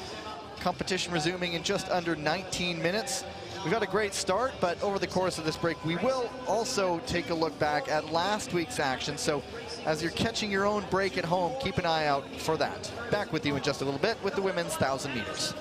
competition resuming in just under 19 minutes. We've got a great start, but over the course of this break, we will also take a look back at last week's action. So as you're catching your own break at home, keep an eye out for that. Back with you in just a little bit with the women's 1,000 meters.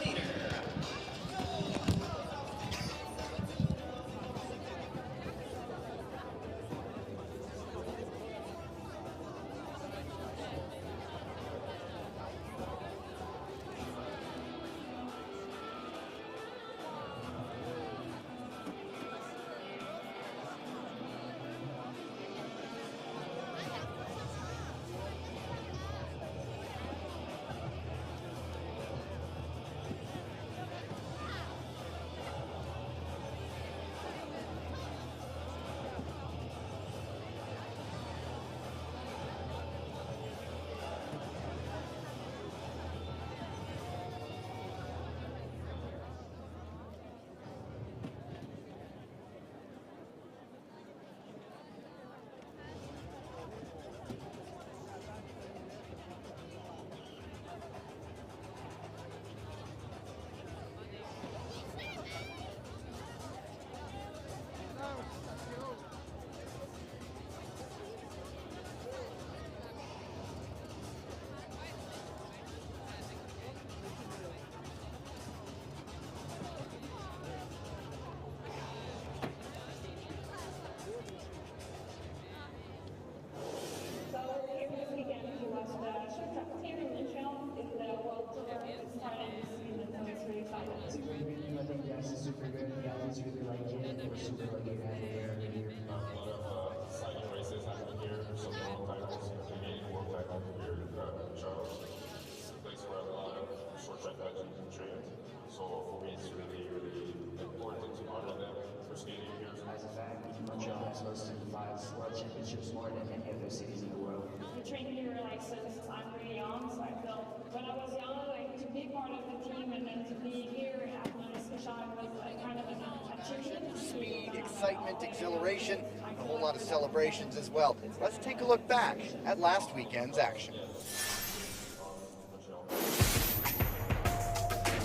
Montreal has hosted 5 World Championships more than any other cities in the world. We trained here like since I'm really young, so I felt when I was young, like to be part of the team and then to be here at Montreal was like kind of an catch. Speed, excitement, exhilaration, a whole lot of celebrations as well. Let's take a look back at last weekend's action.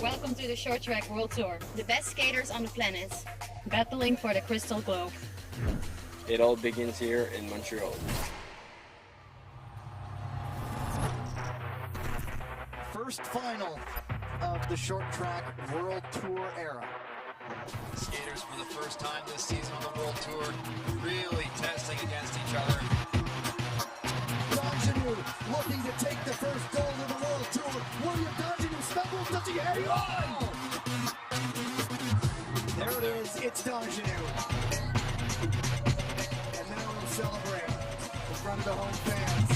Welcome to the Short Track World Tour. The best skaters on the planet, battling for the Crystal Globe. It all begins here in Montreal. First final of the Short Track World Tour era. Skaters for the first time this season on the World Tour really testing against each other. looking to take the first gold of the World Tour. William Donahue stumbles, does he hang on? There it is, it's Donahue. And now he'll celebrate in front of the home fans.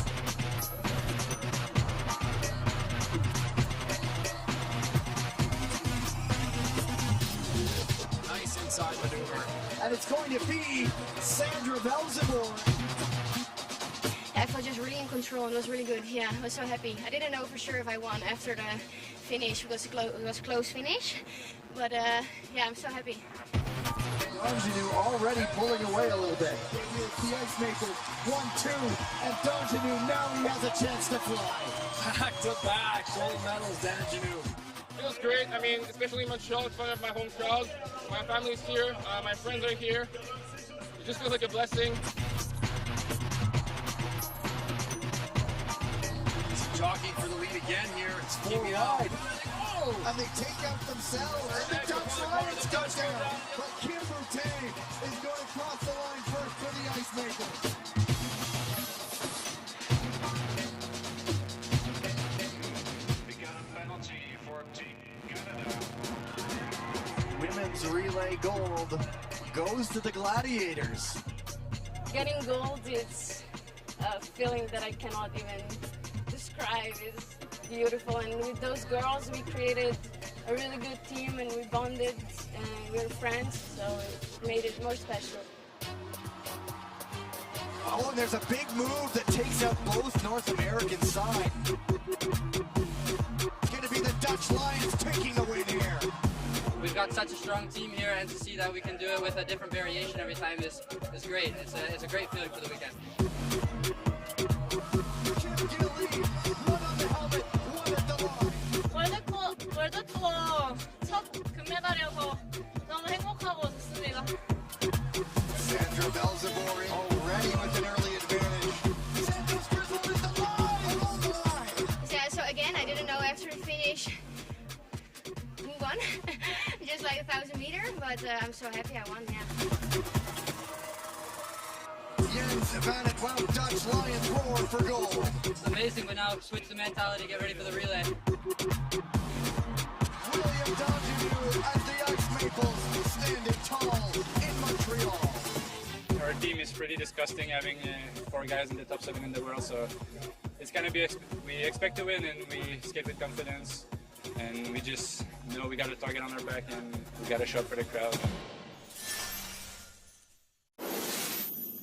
Nice inside maneuver. And it's going to be Sandra Velzebor. I felt just really in control and was really good. Yeah, I was so happy. I didn't know for sure if I won after the finish because it was a close finish. But yeah, I'm so happy. Donahue already pulling away a little bit. The Ice Maples 1-2, and Donahue now he has a chance to fly. Back to back gold medals, Donahue. Feels great. I mean, especially in Montreal, in front of my home crowd. My family's here. My friends are here. It just feels like a blessing. Jockeying for the lead again here. It's Four wide. Oh, and they take out themselves. And the Dutch Lions touchdown. But Kim Boutin is going to cross the line first for the Ice Maples. Women's relay gold goes to the Gladiators. Getting gold is a feeling that I cannot even describe. It's beautiful, and with those girls we created a really good team and we bonded and we were friends, so it made it more special. Oh, and there's a big move that takes out both North American side. It's going to be the Dutch Lions taking the win here. We've got such a strong team here, and to see that we can do it with a different variation every time is great. It's a great feeling for the weekend. 월드투어 첫 금메달이어서 너무 행복하고 좋습니다. Sandra Velzebor already with an early advantage. Sandra's Grizzle is the line along the line. Yeah, so again, I didn't know after the finish who won. Just like 1,000 meter, but I'm so happy I won, yeah. Jens Van het Wout, Dutch Lions roar for gold. It's amazing, but now switch the mentality, get ready for the relay. William Donahue and the Ice Maples standing tall in Montreal. Our team is pretty disgusting, having 4 guys in the top 7 in the world, so it's going to be, we expect to win and we skate with confidence, and we just know we got a target on our back and we got to show up for the crowd.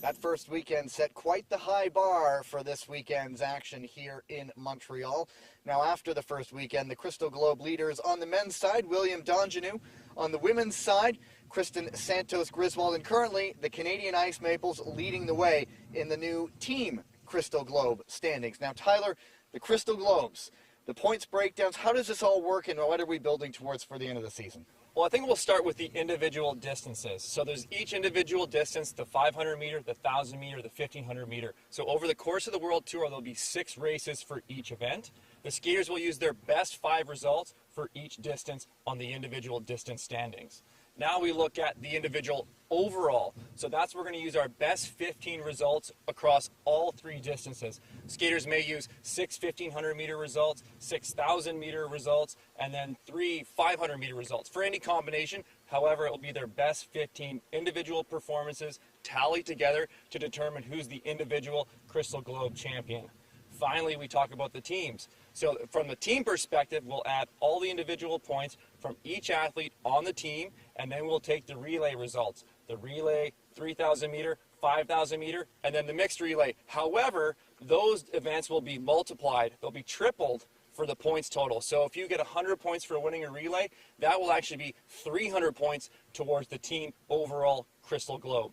That first weekend set quite the high bar for this weekend's action here in Montreal. Now, after the first weekend, the Crystal Globe leaders on the men's side, William Donahue. On the women's side, Kristen Santos Griswold. And currently, the Canadian Ice Maples leading the way in the new Team Crystal Globe standings. Now, Tyler, the Crystal Globes, the points breakdowns, how does this all work and what are we building towards for the end of the season? Well, I think we'll start with the individual distances. So there's each individual distance, the 500 meter, the 1,000 meter, the 1,500 meter. So over the course of the World Tour, there'll be 6 races for each event. The skaters will use their best 5 results for each distance on the individual distance standings. Now we look at the individual overall. So that's where we're going to use our best 15 results across all 3 distances. Skaters may use 6 1,500 meter results, 6,000 meter results, and then 3 500 meter results. For any combination, however, it will be their best 15 individual performances tallied together to determine who's the individual Crystal Globe champion. Finally, we talk about the teams. So from the team perspective, we'll add all the individual points from each athlete on the team, and then we'll take the relay results. The relay, 3,000 meter, 5,000 meter, and then the mixed relay. However, those events will be multiplied. They'll be tripled for the points total. So if you get 100 points for winning a relay, that will actually be 300 points towards the team overall Crystal Globe.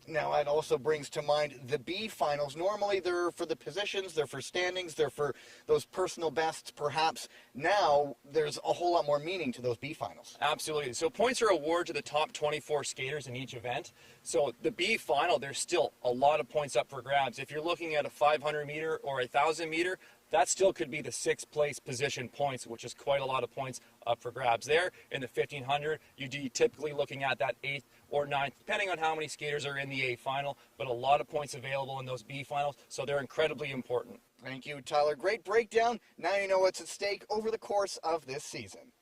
Now, that also brings to mind the B finals. Normally, they're for the positions, they're for standings, they're for those personal bests, perhaps. Now, there's a whole lot more meaning to those B finals. Absolutely. So points are awarded to the top 24 skaters in each event. So the B final, there's still a lot of points up for grabs. If you're looking at a 500 meter or a 1,000 meter, that still could be the 6th place position points, which is quite a lot of points up for grabs there. In the 1,500, you'd be typically looking at that 8th or 9th, depending on how many skaters are in the A final, but a lot of points available in those B finals, so they're incredibly important. Thank you, Tyler. Great breakdown. Now you know what's at stake over the course of this season.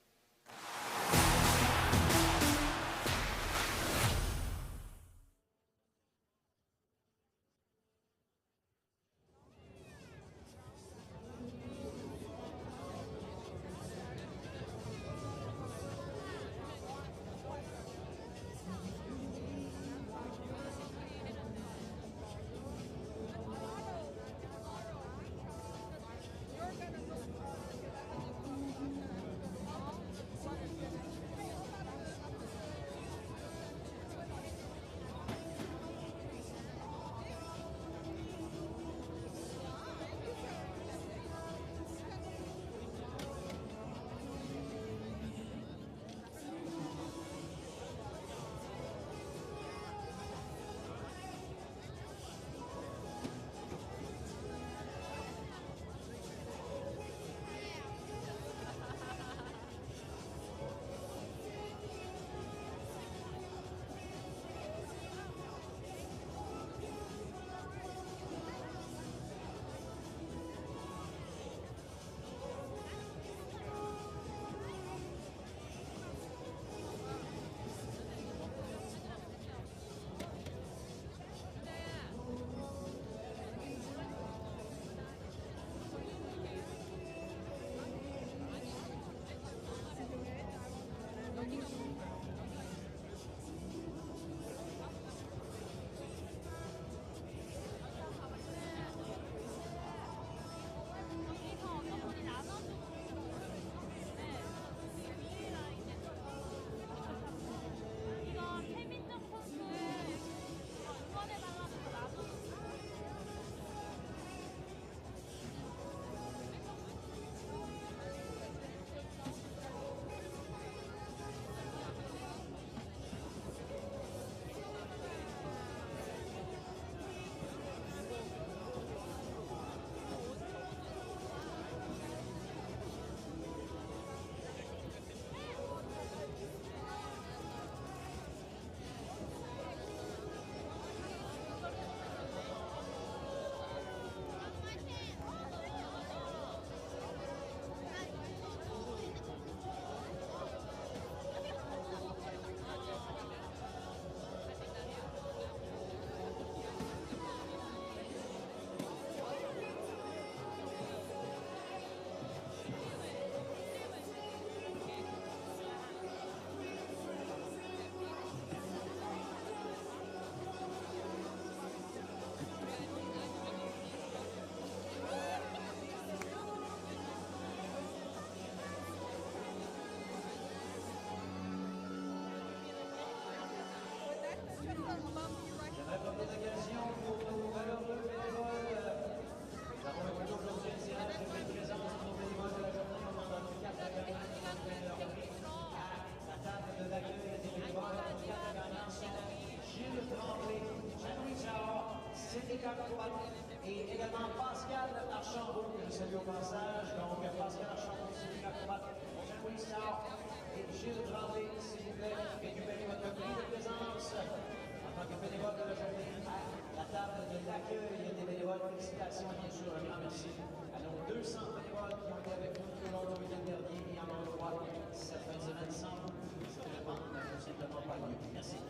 Et également Pascal Archambault, que je salue au passage. Donc Pascal Archambault, c'est l'acrobate, Jean-Louis Sarr et Gilles Tremblay, s'il vous plaît, récupérez votre prix de présence en tant que bénévole de la journée à la table de l'accueil des bénévoles. Félicitations, bien sûr, un grand merci à nos 200 bénévoles qui ont été avec nous tout au long du week-end dernier et en ont droit cette fin de semaine sans vous. Cette demande n'a tout simplement pas lieu. Merci.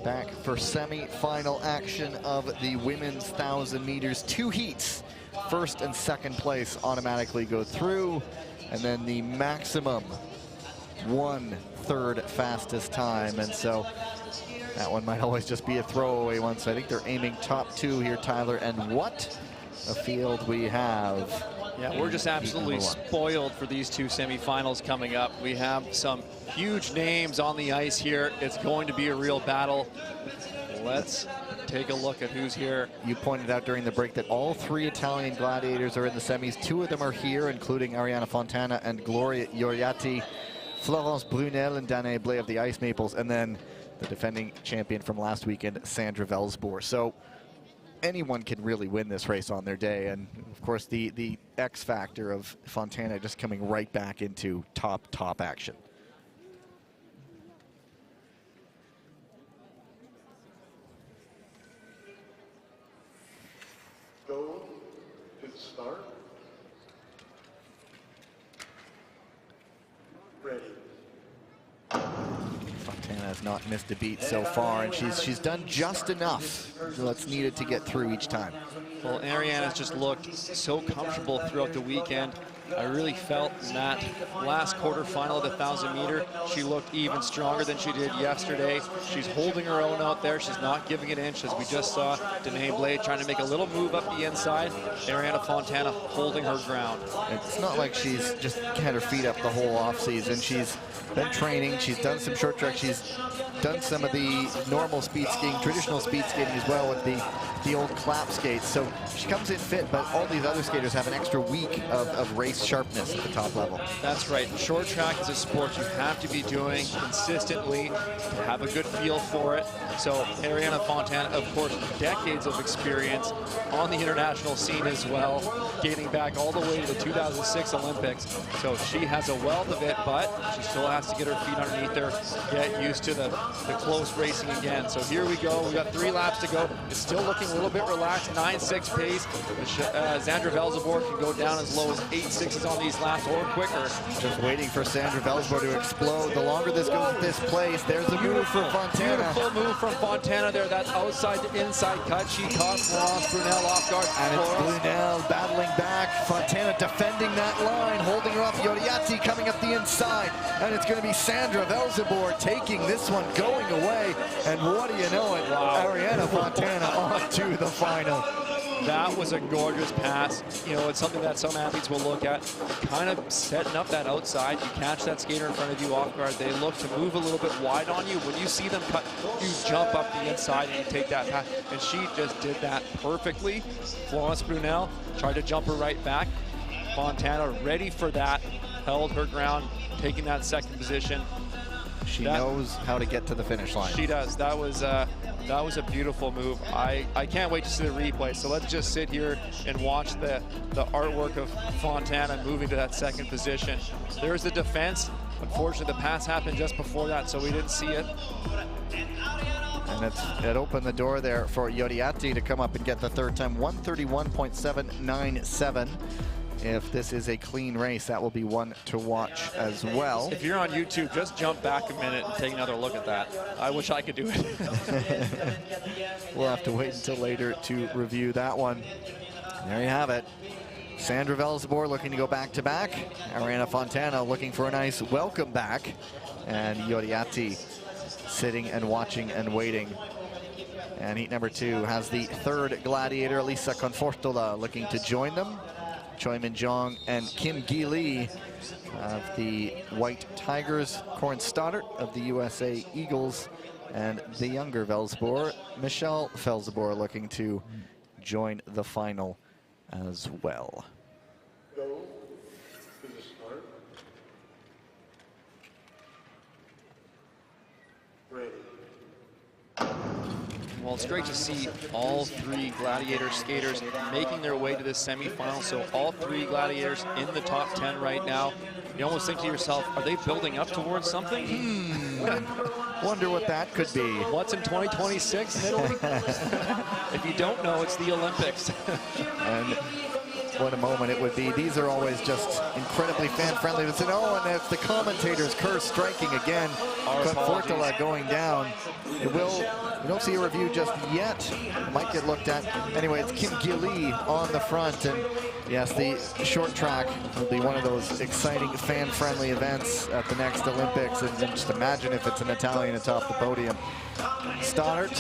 Back for semi-final action of the women's 1,000 meters. 2 heats. First and second place automatically go through, and then the maximum 1/3 fastest time. And so that one might always just be a throwaway one. So I think they're aiming top 2 here, Tyler. And what a field we have. Yeah, we're just absolutely spoiled for these 2 semifinals coming up. We have some huge names on the ice here. It's going to be a real battle. Let's take a look at who's here. You pointed out during the break that all 3 Italian gladiators are in the semis. 2 of them are here, including Arianna Fontana and Gloria Ioriatti, Florence Brunel and Danae Blais of the Ice Maples, and then the defending champion from last weekend, Sandra Velsboer. So anyone can really win this race on their day. And of course, the X factor of Fontana just coming right back into top action. Go to the start. Ready. Fontana has not missed a beat so far, and she's done just enough that's needed to get through each time. Well, Arianna's just looked so comfortable throughout the weekend. I really felt in that last quarterfinal of the 1,000 meter, she looked even stronger than she did yesterday. She's holding her own out there. She's not giving an inch, as we just saw Danae Blais trying to make a little move up the inside. Arianna Fontana holding her ground. It's not like she's just had her feet up the whole offseason. She's been training. She's done some short track. She's done some of the normal speed skiing, traditional speed skating as well with the old clap skates. So she comes in fit, but all these other skaters have an extra week of racing sharpness at the top level. That's right. Short track is a sport you have to be doing consistently to have a good feel for it. So Ariana Fontana, of course, decades of experience on the international scene as well, dating back all the way to the 2006 Olympics. So she has a wealth of it, but she still has to get her feet underneath her, get used to the close racing again. So here we go. We've got 3 laps to go. It's still looking a little bit relaxed, 9.6 pace. Sandra Velzebor can go down as low as 8.6s on these laps or quicker. Just waiting for Sandra Velzebor to explode. The longer this goes at this place, there's a move for Fontana. Beautiful move from Fontana there. That outside to inside cut. She caught Florence Brunel off guard. And it's Brunel battling back. Fontana defending that line, holding her off. Yoriati coming up the inside. And it's going to be Sandra Velzebor taking this one, going away. And what do you know it? Wow. Ariana Fontana on to the final. That was a gorgeous pass. You know, it's something that some athletes will look at. Kind of setting up that outside. You catch that skater in front of you off guard. They look to move a little bit wide on you. When you see them cut, you jump up the inside and you take that pass. And she just did that perfectly. Florence Brunel tried to jump her right back. Fontana ready for that. Held her ground, taking that second position. She knows how to get to the finish line. She does. That was a beautiful move. I can't wait to see the replay. So let's just sit here and watch the artwork of Fontana moving to that second position. There's the defense. Unfortunately, the pass happened just before that, so we didn't see it. And it opened the door there for Yoriati to come up and get the third time. 131.797. If this is a clean race, that will be one to watch as well. If you're on YouTube, just jump back a minute and take another look at that. I wish I could do it. We'll have to wait until later to review that one. There you have it. Sandra Velzebor looking to go back-to-back. Ariana Fontana looking for a nice welcome back. And Yoriati sitting and watching and waiting. And heat number 2 has the third gladiator, Lisa Confortola, looking to join them. Choi Min-jong and Kim Gi-lee of the White Tigers, Corin Stoddart of the USA Eagles, and the younger Velzebor, Michelle Velzebor, looking to join the final as well. Go to the start. Ready. Well, it's great to see all 3 gladiator skaters making their way to this semifinal. So all 3 gladiators in the top 10 right now. You almost think to yourself, are they building up towards something? Wonder what that could be. What's in 2026 in Italy? If you don't know, it's the Olympics. And what a moment it would be. These are always just incredibly fan-friendly. And it's the commentators' curse striking again. Confortola going down. We don't see a review just yet. Might get looked at. Anyway, it's Kim Gi-lee on the front. And yes, the short track will be one of those exciting fan-friendly events at the next Olympics. And just imagine if it's an Italian atop the podium. Stoddart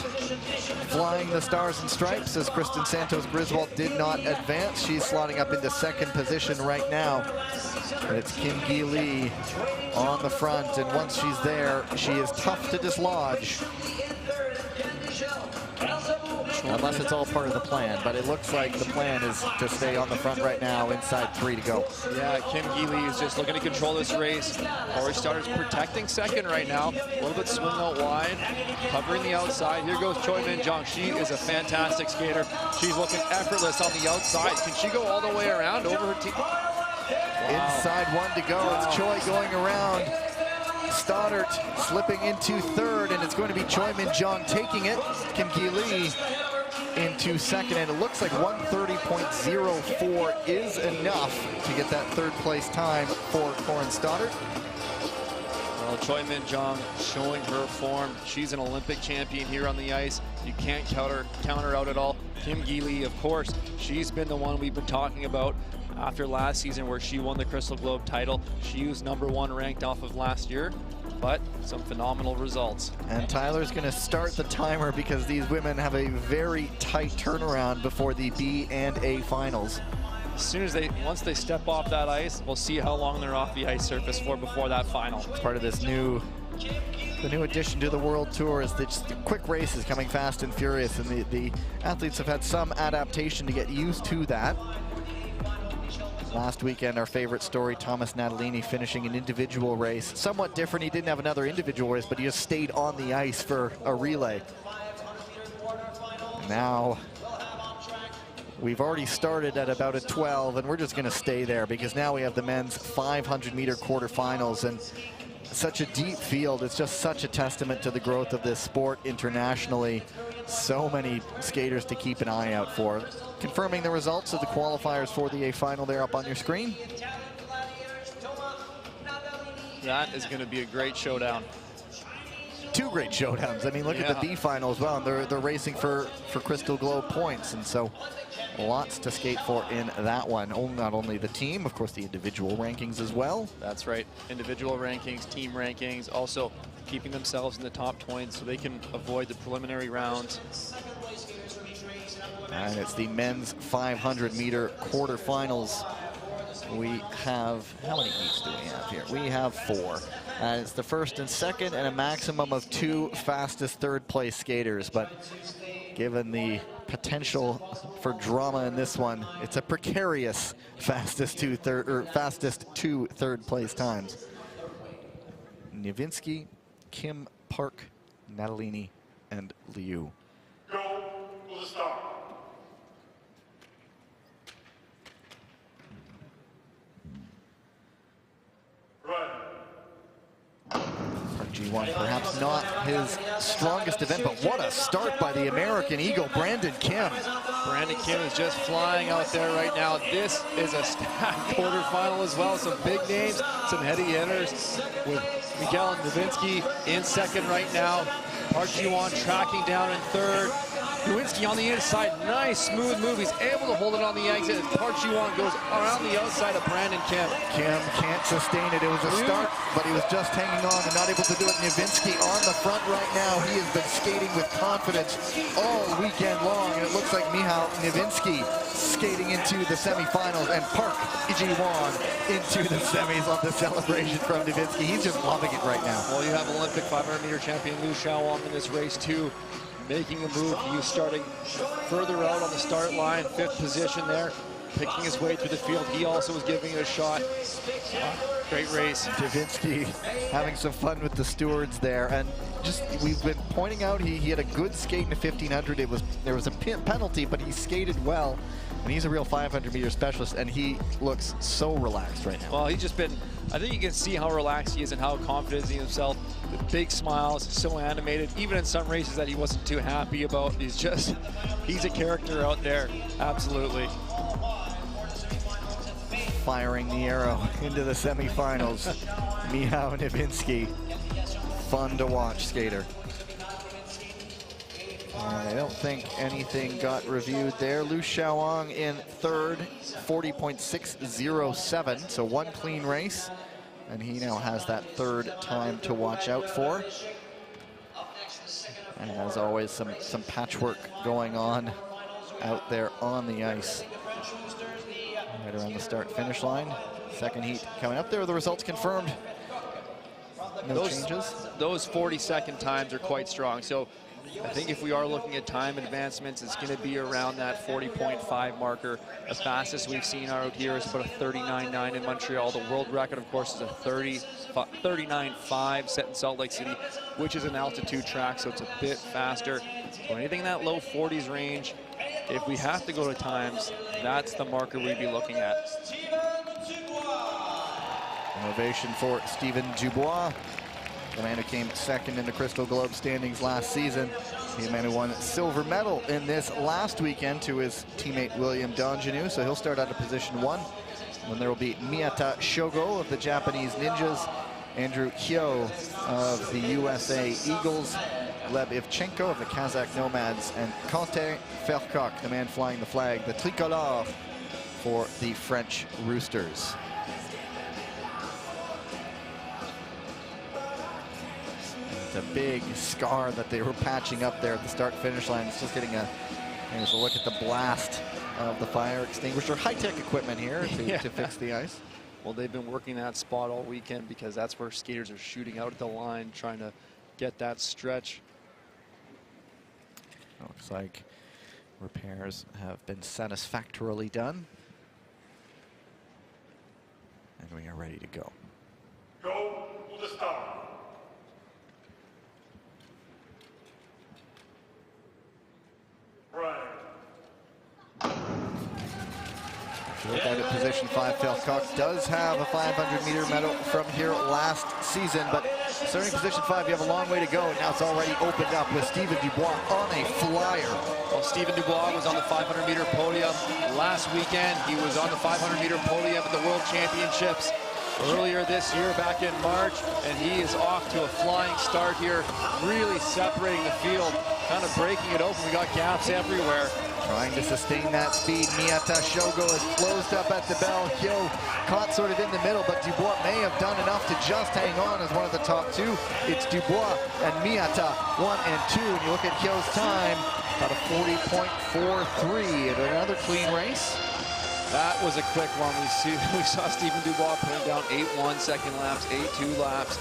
flying the stars and stripes as Kristen Santos Griswold did not advance. She's slotting up into second position right now. But it's Kim Gi-lee on the front, and once she's there, she is tough to dislodge. Unless it's all part of the plan, but it looks like the plan is to stay on the front right now, inside 3 to go. Yeah, Kim Gi-lee is just looking to control this race. Cory Stoddart's protecting second right now. A little bit swing out wide, covering the outside. Here goes Choi Min-jong. She is a fantastic skater. She's looking effortless on the outside. Can she go all the way around over her team? Wow. Inside 1 to go. Wow. It's Choi going around. Stoddart slipping into third, and it's going to be Choi Min-jong taking it. Kim Gi-lee into second, and it looks like 130.04 is enough to get that third place time for Corin Stoddart. Well, Choi Min-jong showing her form. She's an Olympic champion here on the ice. You can't count her out at all. Kim Gi-lee, of course, she's been the one we've been talking about after last season where she won the Crystal Globe title. She was #1 ranked off of last year, but some phenomenal results. And Tyler's going to start the timer because these women have a very tight turnaround before the B and A finals. As soon as once they step off that ice, we'll see how long they're off the ice surface for before that final. It's part of this the new addition to the World Tour is that just the quick races coming fast and furious, and the athletes have had some adaptation to get used to that. Last weekend, our favorite story, Thomas Natalini finishing an individual race. Somewhat different, he didn't have another individual race, but he just stayed on the ice for a relay. Now, we've already started at about a 12, and we're just gonna stay there because now we have the men's 500-meter quarterfinals, and such a deep field. It's just such a testament to the growth of this sport internationally. So many skaters to keep an eye out for. Confirming the results of the qualifiers for the A final there up on your screen. That is going to be a great showdown. Two great showdowns. I mean, look at the B final as well. And they're racing for Crystal Globe points, and so lots to skate for in that one. Not only the team, of course, the individual rankings as well. That's right. Individual rankings, team rankings, also keeping themselves in the top 20 so they can avoid the preliminary rounds. And it's the men's 500-meter quarterfinals. We have, how many heats do we have here? We have 4. And it's the first and second and a maximum of 2 fastest third-place skaters. But given the potential for drama in this one, it's a precarious fastest 2 third-place times. Niewinski, Kim, Park, Natalini, and Liu. Go to the start. G1, perhaps not his strongest event, but what a start by the American Eagle, Brandon Kim. Brandon Kim is just flying out there right now. This is a stacked quarterfinal as well. Some big names, some heady hitters with Miguel Niewinski in second right now. Park Ji-won tracking down in third. Niewinski on the inside, nice smooth move. He's able to hold it on the exit as Park Ji-won goes around the outside of Brandon Kim. Kim can't sustain it. It was a start, but he was just hanging on and not able to do it. Niewinski on the front right now. He has been skating with confidence all weekend long, and it looks like Michał Niewinski skating into the semifinals, and Park Ji-won into the semis on the celebration from Niewinski. He's just loving it right now. Well, you have Olympic 500-meter champion Liu Xiaowang in this race too, making a move. He's starting further out on the start line, 5th position there, picking his way through the field. He also was giving it a shot. Great race. Niewinski having some fun with the stewards there, and just we've been pointing out he had a good skate in the 1500. There was a penalty, but he skated well, and he's a real 500-meter specialist, and he looks so relaxed right now. Well, he's just been, I think you can see how relaxed he is and how confident he is in himself. With big smiles, so animated, even in some races that he wasn't too happy about. He's a character out there, absolutely. Firing the arrow into the semifinals. Michał Niewinski, fun to watch skater. I don't think anything got reviewed there. Liu Xiaowang in third, 40.607, so 1 clean race. And he now has that 3rd time to watch out for. And as always, some patchwork going on out there on the ice. Right around the start-finish line. 2nd heat coming up there. The results confirmed. No changes. Those 40-second times are quite strong. So I think if we are looking at time advancements, it's going to be around that 40.5 marker. The fastest we've seen out here is about a 39.9 in Montreal. The world record, of course, is a 39.5 set in Salt Lake City, which is an altitude track, so it's a bit faster. So anything in that low 40s range, if we have to go to times, that's the marker we'd be looking at. An ovation for Stephen Dubois, the man who came 2nd in the Crystal Globe standings last season. The man who won silver medal in this last weekend to his teammate William Donjanu, so he'll start out of position 1. And then there will be Miyata Shogo of the Japanese Ninjas, Andrew Hyo of the USA Eagles, Gleb Ivchenko of the Kazakh Nomads, and Quentin Fercoq, the man flying the flag, the tricolore, for the French Roosters. It's a big scar that they were patching up there at the start-finish line. It's just getting here's a look at the blast of the fire extinguisher. High-tech equipment here to fix the ice. Well, they've been working that spot all weekend because that's where skaters are shooting out at the line, trying to get that stretch. Looks like repairs have been satisfactorily done. And we are ready to go. Go to the start. Right. Look out at position 5, Falcock does have a 500-meter medal from here last season, but starting position 5, you have a long way to go. Now it's already opened up with Stephen Dubois on a flyer. Well, Stephen Dubois was on the 500-meter podium last weekend. He was on the 500-meter podium at the World Championships earlier this year, back in March, and he is off to a flying start here, really separating the field, kind of breaking it open. We got gaps everywhere. Trying to sustain that speed. Miyata Shogo is closed up at the bell. Hyo caught sort of in the middle, but Dubois may have done enough to just hang on as one of the top two. It's Dubois and Miyata, 1 and 2. And you look at Hyo's time, about a 40.43 and another clean race. That was a quick one. We saw Stephen Dubois putting down 8.1 second laps, 8.2 laps.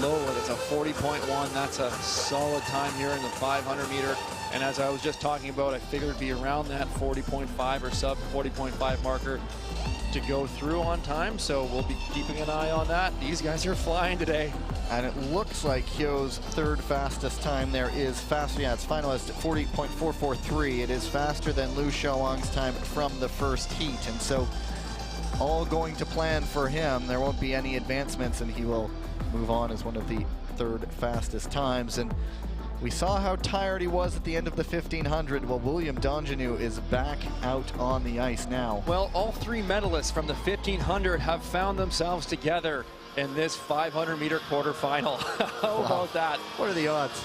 Lower, that's a 40.1. That's a solid time here in the 500 meter. And as I was just talking about, I figured it'd be around that 40.5 or sub 40.5 marker to go through on time. So we'll be keeping an eye on that. These guys are flying today. And it looks like Hyo's third fastest time there is faster. Yeah, it's finalized at 40.443. It is faster than Liu Xiaowang's time from the first heat. And so all going to plan for him. There won't be any advancements, and he will move on as one of the third fastest times. And we saw how tired he was at the end of the 1500. Well, William Dongenew is back out on the ice now. Well, all three medalists from the 1500 have found themselves together in this 500-meter quarterfinal. How about that? What are the odds?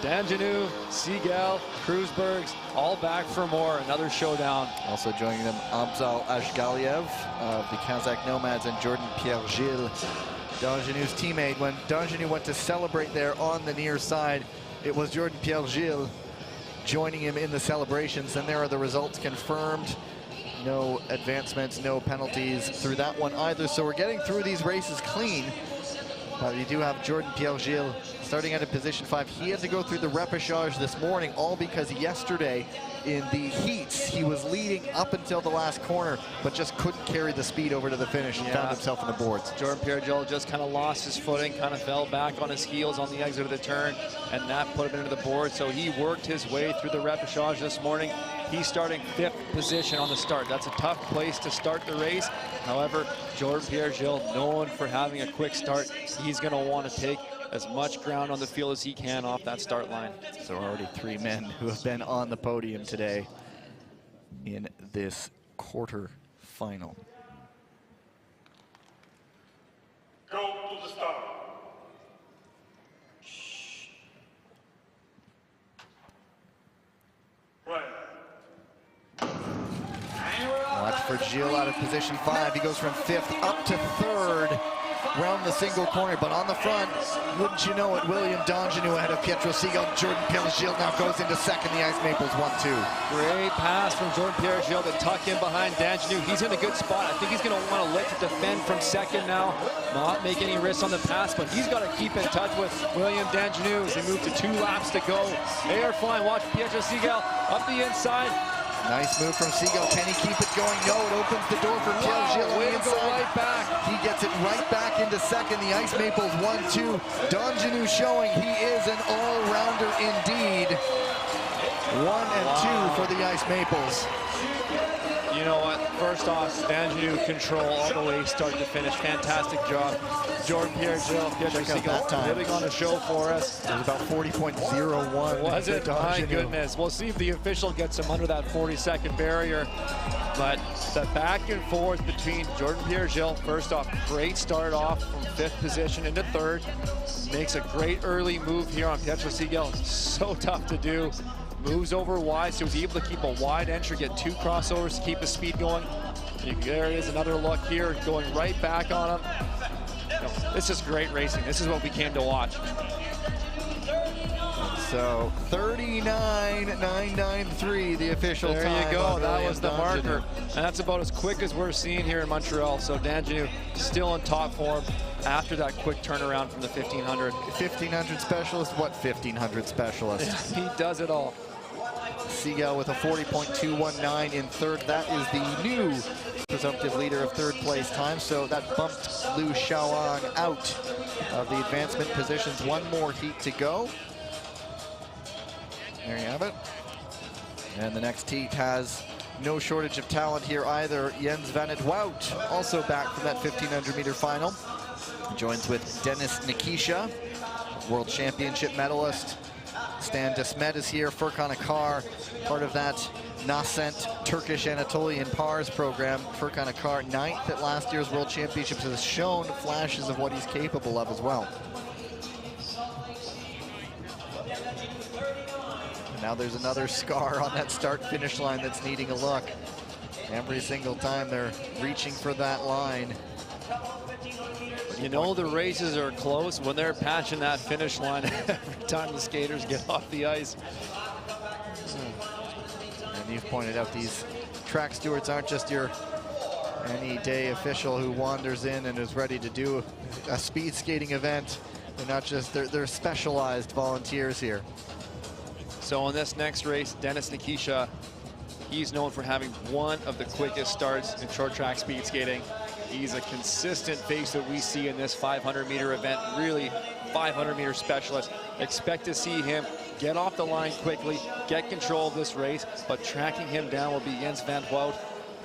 Dongenew, Seagal, Kreuzbergs, all back for more. Another showdown. Also joining them, Abzal Ashgaliev of the Kazakh Nomads and Jordan Pierre-Gilles, Dongenew's teammate. When Dongenew went to celebrate there on the near side, it was Jordan Pierre-Gilles joining him in the celebrations. And there are the results confirmed. No advancements, no penalties through that one either. So we're getting through these races clean. But you do have Jordan Pierre-Gilles starting out in position 5. He had to go through the repechage this morning, all because yesterday in the heats, he was leading up until the last corner, but just couldn't carry the speed over to the finish and found himself in the boards. Jordan Pierre-Gilles just kind of lost his footing, kind of fell back on his heels on the exit of the turn, and that put him into the board. So he worked his way through the repechage this morning. He's starting 5th position on the start. That's a tough place to start the race. However, Jordan Pierre-Gilles, known for having a quick start, he's going to want to take as much ground on the field as he can off that start line. So already 3 men who have been on the podium today in this quarter final. Go to the start. Right. Watch for Gilles out of position 5. He goes from 5th up to 3rd. Round the single corner, but on the front, wouldn't you know it, William Dongenew ahead of Pietro Segal. Jordan Pierre-Gilles now goes into 2nd, the Ice Maples 1-2. Great pass from Jordan Pierre-Gilles to tuck in behind Dongenew. He's in a good spot. I think he's going to want to let to defend from 2nd now, not make any risks on the pass, but he's got to keep in touch with William Dongenew as they move to 2 laps to go. They are flying. Watch Pietro Segal up the inside. Nice move from Segal. Can he keep it going? No, it opens the door for Pierre-Gilles. Way to go right back. He gets it right back into 2nd. The Ice Maples 1-2. Dongenew showing he is an all-rounder indeed. 1 and 2 for the Ice Maples. You know what? First off, Dongenew control all the way start to finish. Fantastic job. Jordan Pierre-Gilles, Pietro Segal putting on a show for us. It was about 40.01. Was it? My goodness. We'll see if the official gets him under that 40-second barrier. But the back and forth between Jordan Pierre-Gilles, first off, great start off from 5th position into 3rd. Makes a great early move here on Pietro Segal. So tough to do. Moves over wide, so he's able to keep a wide entry, get 2 crossovers to keep the speed going. There is another look here, going right back on him. This is great racing. This is what we came to watch. So 39.993, the official time. There you go. That was the marker. And that's about as quick as we're seeing here in Montreal. So Dongenew still in top form after that quick turnaround from the 1500. 1500 specialist? What 1500 specialist? He does it all. Seagal with a 40.219 in third. That is the new presumptive leader of third place time. So that bumped Liu Xiaoang out of the advancement positions. One more heat to go. There you have it. And the next heat has no shortage of talent here either. Jens van het Wout, also back from that 1500 meter final. Joins with Dennis Nikisha, World Championship medalist. Stan Desmet is here. Furkan Akar, part of that Nascent Turkish Anatolian Pars program. Furkan Akar, 9th at last year's World Championships, has shown flashes of what he's capable of as well. Now there's another scar on that start-finish line that's needing a look. Every single time they're reaching for that line. You know the races are close when they're patching that finish line every time the skaters get off the ice. And you've pointed out these track stewards aren't just your any day official who wanders in and is ready to do a speed skating event. They're not just, they're specialized volunteers here. So in this next race, Dennis Nikisha, he's known for having one of the quickest starts in short track speed skating. He's a consistent face that we see in this 500-meter event, really 500-meter specialist. Expect to see him get off the line quickly, get control of this race, but tracking him down will be Jens van 't Wout,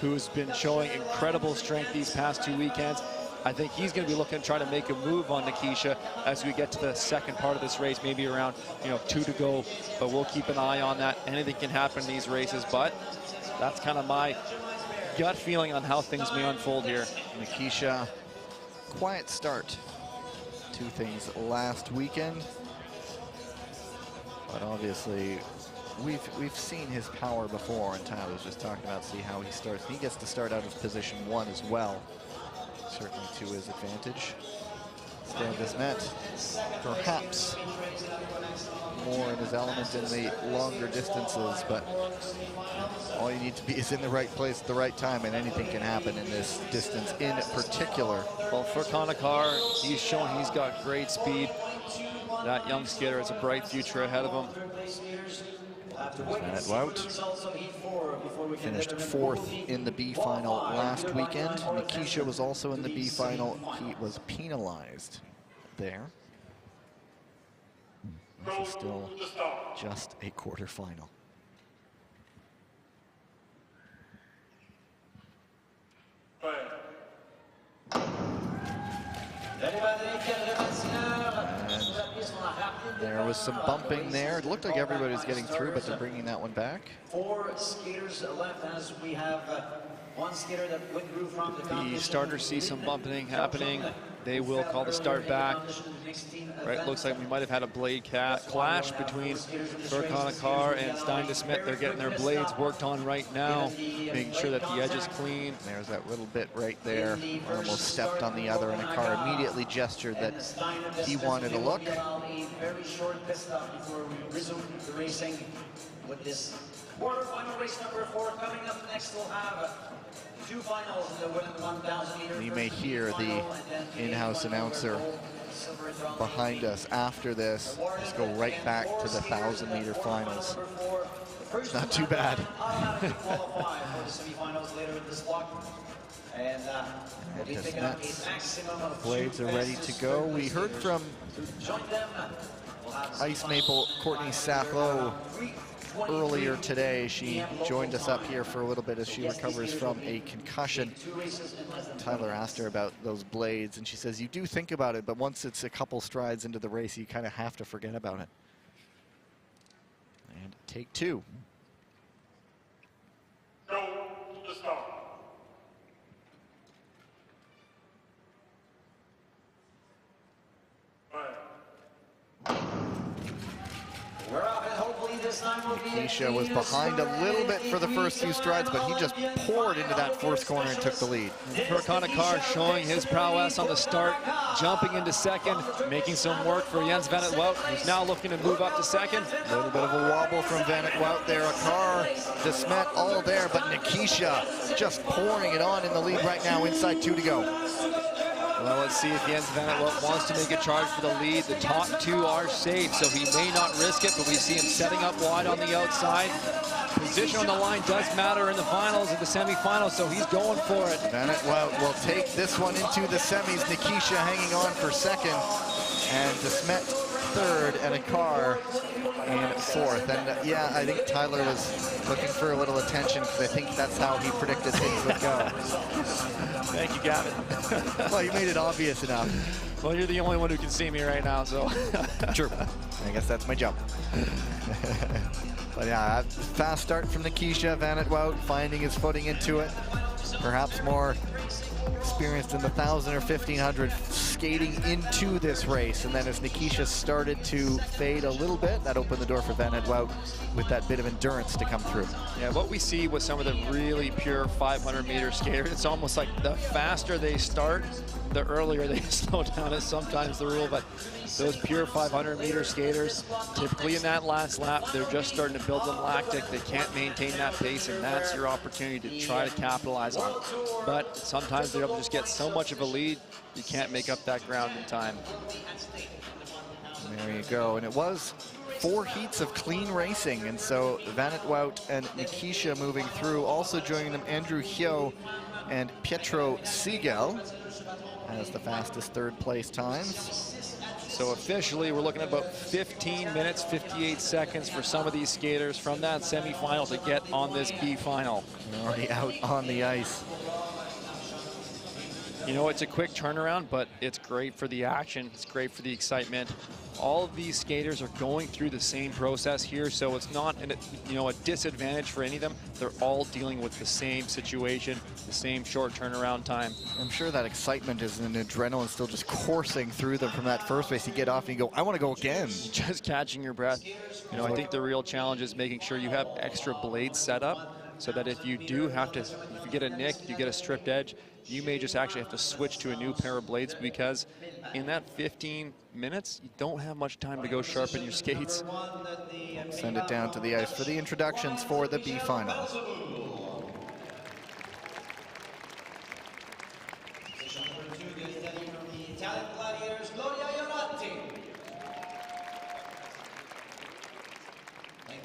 who's been showing incredible strength these past 2 weekends. I think he's going to be looking to try to make a move on Nikisha as we get to the second part of this race, maybe around 2 to go, but we'll keep an eye on that. Anything can happen in these races, but that's kind of my gut feeling on how things may unfold here. Nikisha, quiet start to things last weekend, but obviously we've seen his power before, and Tyler was just talking about see how he starts. He gets to start out of position 1 as well, certainly to his advantage. Stan Desmet, perhaps more in his element in the longer distances, but all you need to be is in the right place at the right time, and anything can happen in this distance in particular. Well, for Konakar, he's shown he's got great speed. That young skater has a bright future ahead of him. Van 't Wout finished 4th in the B final last weekend. Nikisha was also in the B final. He was penalized there. This is still just a quarterfinal. And there was some bumping there. It looked like everybody was getting through, but they're bringing that one back. 4 skaters left as we have one skater that withdrew from the competition. The starters see some bumping happening. They will call the start back. Right, looks like we might have had a blade clash between Furkan Akar and Stein Desmet. They're getting their blades worked on right now, making sure that the edge is clean. There's that little bit right there. Almost stepped on the other, and Akar immediately gestured that he wanted a look. Very short pit stop before we resume the racing with this quarterfinal race number 4 coming up next. We'll have 2 finals in the 1,000 meter. You may hear the in-house announcer behind us after this. Let's go right back to the 1,000-meter finals. Not too bad. Blades are ready to go. We heard from Ice Maple Courtney Sarro earlier today. She joined us up here for a little bit as she recovers from a concussion. Tyler asked her about those blades, and she says, you do think about it, but once it's a couple strides into the race, you kind of have to forget about it. And take 2. Go to the start. Nikisha was behind a little bit for the first few strides, but he just poured into that first corner and took the lead. Furkan Akar showing his prowess on the start, jumping into second, making some work for Jens van 't Wout, who's now looking to move up to second. A little bit of a wobble from Van 't Wout there. Akar, Desmet all there, but Nikisha just pouring it on in the lead right now, inside 2 to go. Well, let's see if Jens Van Aert wants to make a charge for the lead. The top two are safe, so he may not risk it, but we see him setting up wide on the outside. Position on the line does matter in the finals and the semifinals, so he's going for it. Van Aert will take this one into the semis. Nikisha hanging on for second, and DeSmet third, and a car in fourth. And yeah, I think Tyler was looking for a little attention because I think that's how he predicted things would go. Thank you, Gavin. Well, you made it obvious enough. Well, you're the only one who can see me right now, so. True. I guess that's my job. But yeah, fast start from Nikisha. Van Aert finding his footing into it. Perhaps more experienced in the 1,000 or 1,500 skating into this race. And then as Nikisha started to fade a little bit, that opened the door for Van Aert with that bit of endurance to come through. Yeah, what we see with some of the really pure 500-meter skaters, it's almost like the faster they start, the earlier they slow down is sometimes the rule. But those pure 500-meter skaters, typically in that last lap, they're just starting to build the lactic. They can't maintain that pace, and that's your opportunity to try to capitalize on it. But sometimes they're able to just get so much of a lead, you can't make up that ground in time. There you go. And it was 4 heats of clean racing, and so Van Aert and Nikisha moving through. Also joining them, Andrew Hyo and Pietro Siegel as the fastest third place times. So officially, we're looking at about 15 minutes, 58 seconds for some of these skaters from that semifinal to get on this B final. They're already out on the ice. You know, it's a quick turnaround, but it's great for the action. It's great for the excitement. All of these skaters are going through the same process here, so it's not a disadvantage for any of them. They're all dealing with the same situation, the same short turnaround time. I'm sure that excitement is an adrenaline still just coursing through them from that first race. You get off and you go, I want to go again. Just catching your breath. You know, I think the real challenge is making sure you have extra blades set up so that if you do have to, if you get a nick, you get a stripped edge, you may just actually have to switch to a new pair of blades, because in that 15 minutes, you don't have much time to go sharpen your skates. Send it down to the ice for the introductions for the B final.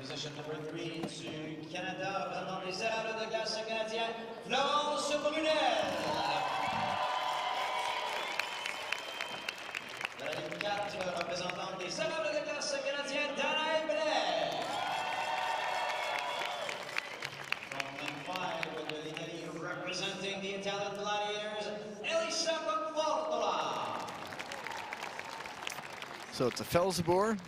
Position number 3 to Canada, représentant les erreurs de glace canadien, Florence Brunel. De la ligne 4, représentant les erreurs de glace canadien, Danae Blais. From lane 5 de l'Italie, representing the Italian Gladiators, Elisa Confortola. So it's a Felzebor,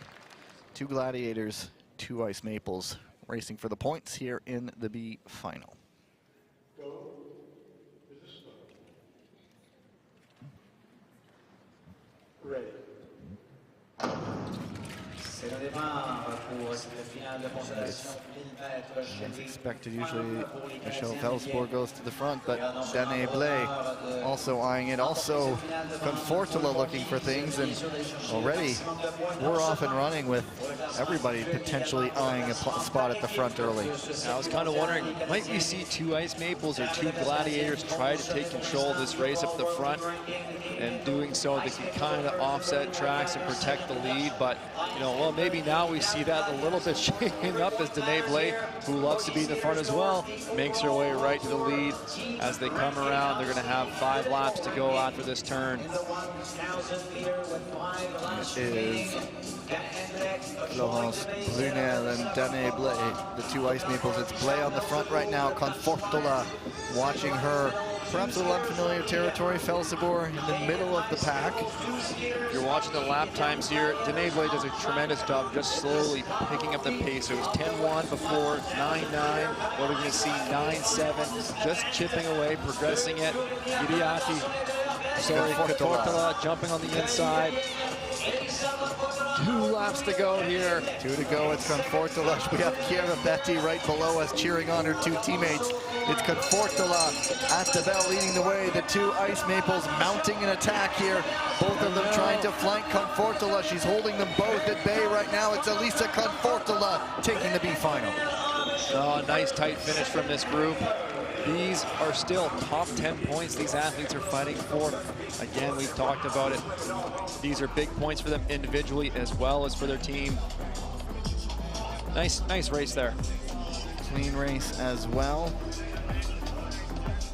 2 Gladiators, 2 Ice Maples racing for the points here in the B final. Ready. C'est le démarre pour cette finale de consolation 1000 mètres. As expected, usually Michel Felzebor goes to the front, but Danae Blais also eyeing it. Also Confortola looking for things, and already we're off and running with everybody potentially eyeing a spot at the front early. I was kind of wondering, might we see 2 Ice Maples or 2 Gladiators try to take control of this race up the front? And doing so, they can kind of offset tracks and protect the lead. But, you know, well, maybe now we see that a little bit shaking up as Danae Blais, who loves to be in the front as well, makes her way right to the lead. As they come around, they're going to have 5 laps to go after this turn. It is Florence Brunel and Danae Blais, the 2 Ice Maples. It's Blais on the front right now. Confortola watching her. Perhaps a little unfamiliar territory. Felzebor in the middle of the pack. If you're watching the lap times here, Danae Blais does a tremendous job just slowly picking up the pace. It was 10-1 before, 9-9. What are we going to see? 9-7. Just chipping away, progressing it. Confortola jumping on the inside. 2 laps to go here. 2 to go. It's Confortola. We have Chiara Betti right below us cheering on her 2 teammates. It's Confortola at the bell leading the way. The 2 Ice Maples mounting an attack here. Both of them trying to flank Confortola. She's holding them both at bay right now. It's Elisa Confortola taking the B final. Oh, nice tight finish from this group. These are still top 10 points these athletes are fighting for. Again, we've talked about it. These are big points for them individually as well as for their team. Nice race there. Clean race as well.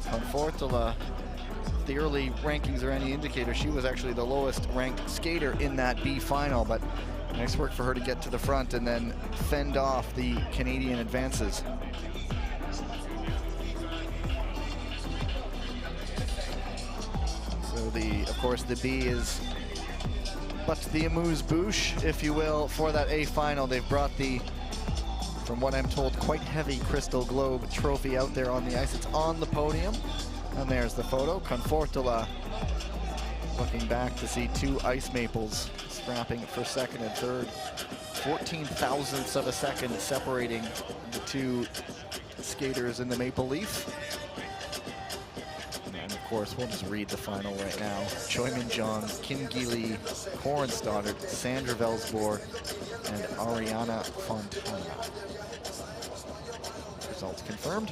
Confortola, if the early rankings are any indicator, she was actually the lowest ranked skater in that B final, but nice work for her to get to the front and then fend off the Canadian advances. So of course, the B is but the amuse-bouche, if you will, for that A final. They've brought the, from what I'm told, quite heavy Crystal Globe trophy out there on the ice. It's on the podium, and there's the photo. Confortola looking back to see two Ice Maples scrapping for second and third. 14 thousandths of a second separating the two skaters in the Maple Leaf. And of course, we'll just read the final right now. Choi Min-jong, Kim Gi-lee, Corin Stoddard, Sandra Velsboer, and Ariana Fontana. Results confirmed.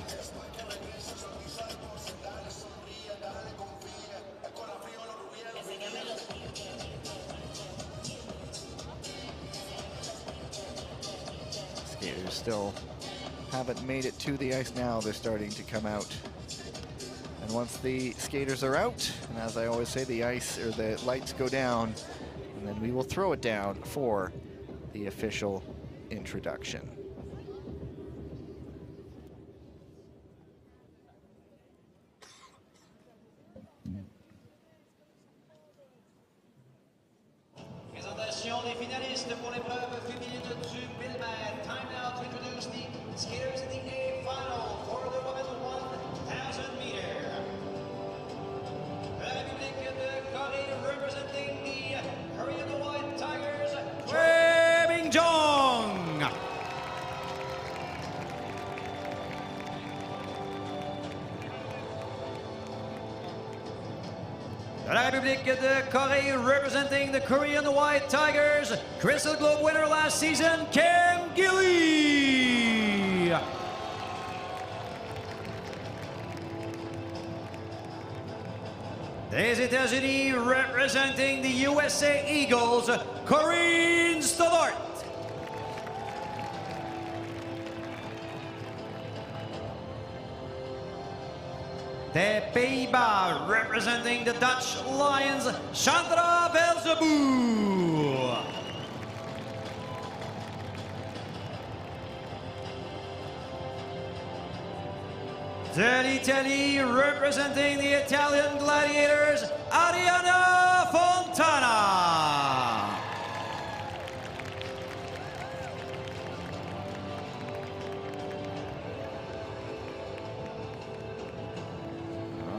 Skaters still haven't made it to the ice now. They're starting to come out. And once the skaters are out, and as I always say, the ice or the lights go down, and then we will throw it down for the official introduction. Présentation des finalistes pour l'épreuve féminine du 1000 mètres. Time now to introduce the skaters in the A final for the women 1,000 meter. La République de Corée representing the Korean White Tigers, Choi Min-jong. La République de Corée representing the Korean White Tigers, Crystal Globe winner last season, Kim Gi-lee. Des États-Unis representing the USA Eagles, Corinne Stoddart. Des Pays-Bas representing the Dutch Lions, Sandra Velsboer. De l'Italy representing the Italian Gladiators, Ariana Fontana.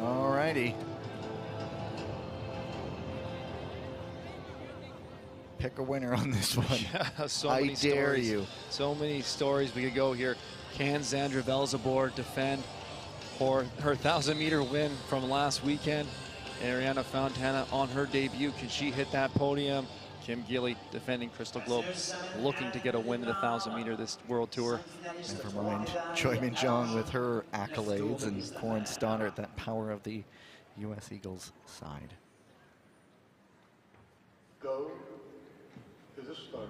Alrighty. Pick a winner on this one. Yeah, so I many dare stories. you. So many stories we could go here. Can Sandra Velsboer defend for her 1,000-meter win from last weekend? Ariana Fontana on her debut. Can she hit that podium? Kim Gi-lee defending Crystal Globe, looking to get a win in the 1,000-meter this World Tour. Never mind Choi Min-jong with her accolades and Corin Stoddart, that power of the U.S. Eagles side. Go to the start.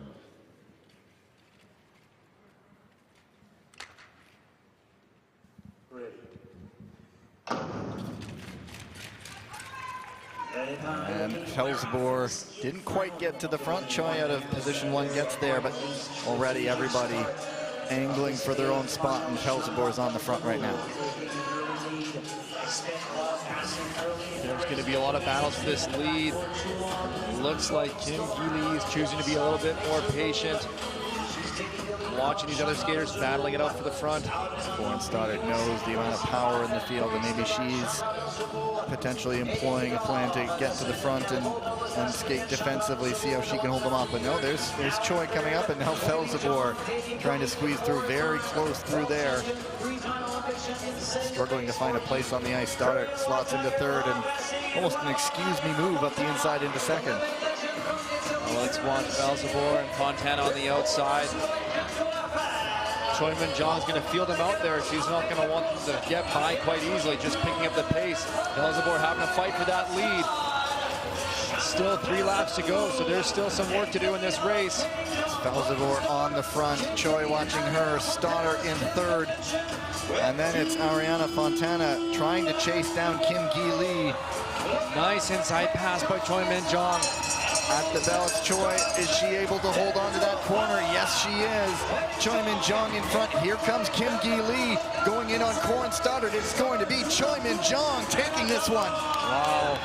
Ready. And Velsboer didn't quite get to the front. Choi out of position one gets there, but already everybody angling for their own spot, and Velsboer is on the front right now. There's going to be a lot of battles for this lead. Looks like Kim Gi-lee is choosing to be a little bit more patient. Watching these other skaters battling it out for the front. Corin Stoddart knows the amount of power in the field, and maybe she's potentially employing a plan to get to the front and skate defensively, see how she can hold them off. But no, there's Choi coming up, and now Velsboer trying to squeeze through, very close through there. Struggling to find a place on the ice. Stoddart slots into third, and almost an excuse-me move up the inside into second. Well, let's watch Velsboer and Fontana on the outside. Choi Min-jong's going to feel them out there. She's not going to want them to get by quite easily, just picking up the pace. Velzeboer having to fight for that lead. Still 3 laps to go, so there's still some work to do in this race. Velzeboer on the front, Choi watching her, Stoddard in third. And then it's Ariana Fontana trying to chase down Kim Gi-lee. Nice inside pass by Choi Min-jong. At the bell, it's Choi. Is she able to hold on to that corner? Yes, she is. Choi Min-jong in front. Here comes Kim Gi-lee going in on Corin Stoddard. It's going to be Choi Min-jong taking this one. Wow.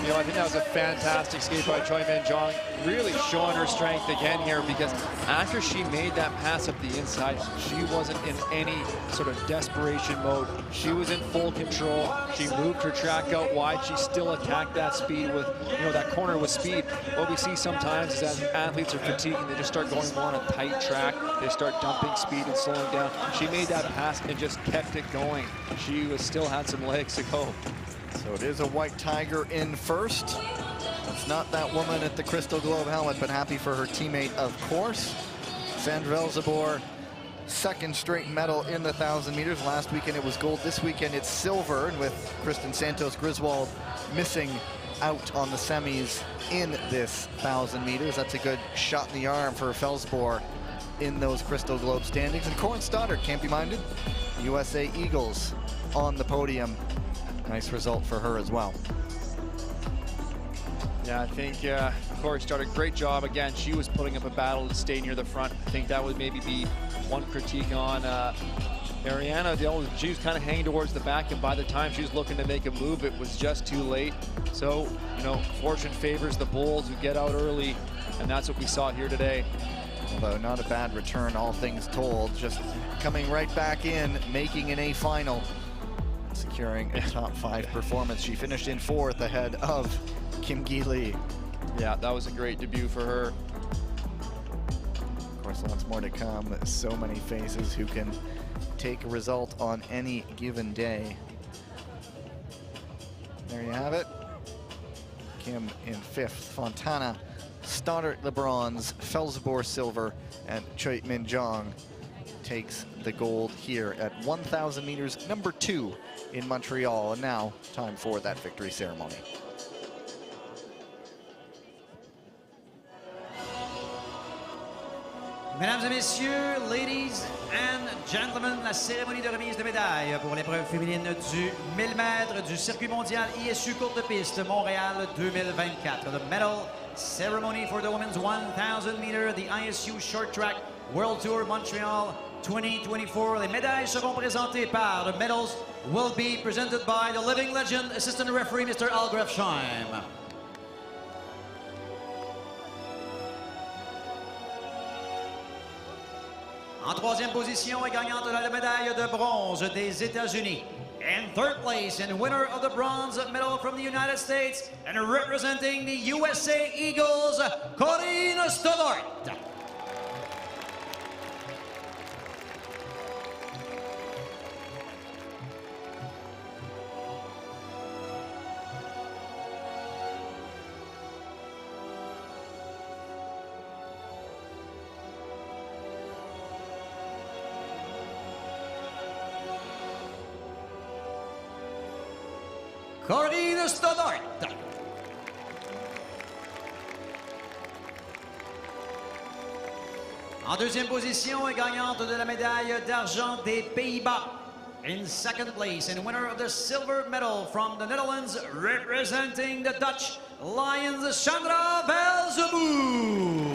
You know, I think that was a fantastic skate by Choi Min-jong, really showing her strength again here, because after she made that pass up the inside, she wasn't in any sort of desperation mode. She was in full control. She moved her track out wide. She still attacked that speed with, you know, that corner with speed. What we see sometimes is as athletes are fatiguing, they just start going more on a tight track. They start dumping speed and slowing down. She made that pass and just kept it going. She still had some legs to go. So it is a white tiger in first. It's not that woman at the Crystal Globe helmet, but happy for her teammate, of course. Sandra Velzeboer, second straight medal in the 1,000 meters. Last weekend it was gold. This weekend it's silver, and with Kristen Santos Griswold missing out on the semis in this 1,000 meters. That's a good shot in the arm for Velzeboer in those Crystal Globe standings. And Corin Stoddard, can't be minded. USA Eagles on the podium. Nice result for her as well. Yeah, I think Corin Stoddard, great job. Again, she was putting up a battle to stay near the front. I think that would maybe be one critique on Ariana. She was kind of hanging towards the back, and by the time she was looking to make a move, it was just too late. So, you know, fortune favors the bulls who get out early, and that's what we saw here today. Although not a bad return, all things told. Just coming right back in, making an A final. Securing a top 5 performance. She finished in 4th ahead of Kim Gi-lee. Yeah, that was a great debut for her. Of course, lots more to come. So many faces who can take a result on any given day. There you have it. Kim in 5th, Fontana, Stoddard the bronze, Velzeboer silver, and Choi Min-jong takes the gold here at 1,000 meters, number 2 in Montreal. And now, time for that victory ceremony. Mesdames et messieurs, ladies and gentlemen, la cérémonie de remise de médailles pour l'épreuve féminine du 1000 mètres du circuit mondial ISU courte piste Montréal 2024. The medal ceremony for the women's 1,000 meter, the ISU short track World Tour Montreal 2024. Les médailles seront présentées par, the medals will be presented by the living legend, assistant referee Mr. Al Grefsheim. En troisième position et gagnante de la médaille de bronze des États-Unis. In third place and winner of the bronze medal from the United States and representing the USA Eagles, Corin Stoddard. Corin Stoddard. En deuxième position et gagnante de la médaille d'argent des Pays-Bas. In second place and winner of the silver medal from the Netherlands, representing the Dutch Lions, Sandra Velzeboer.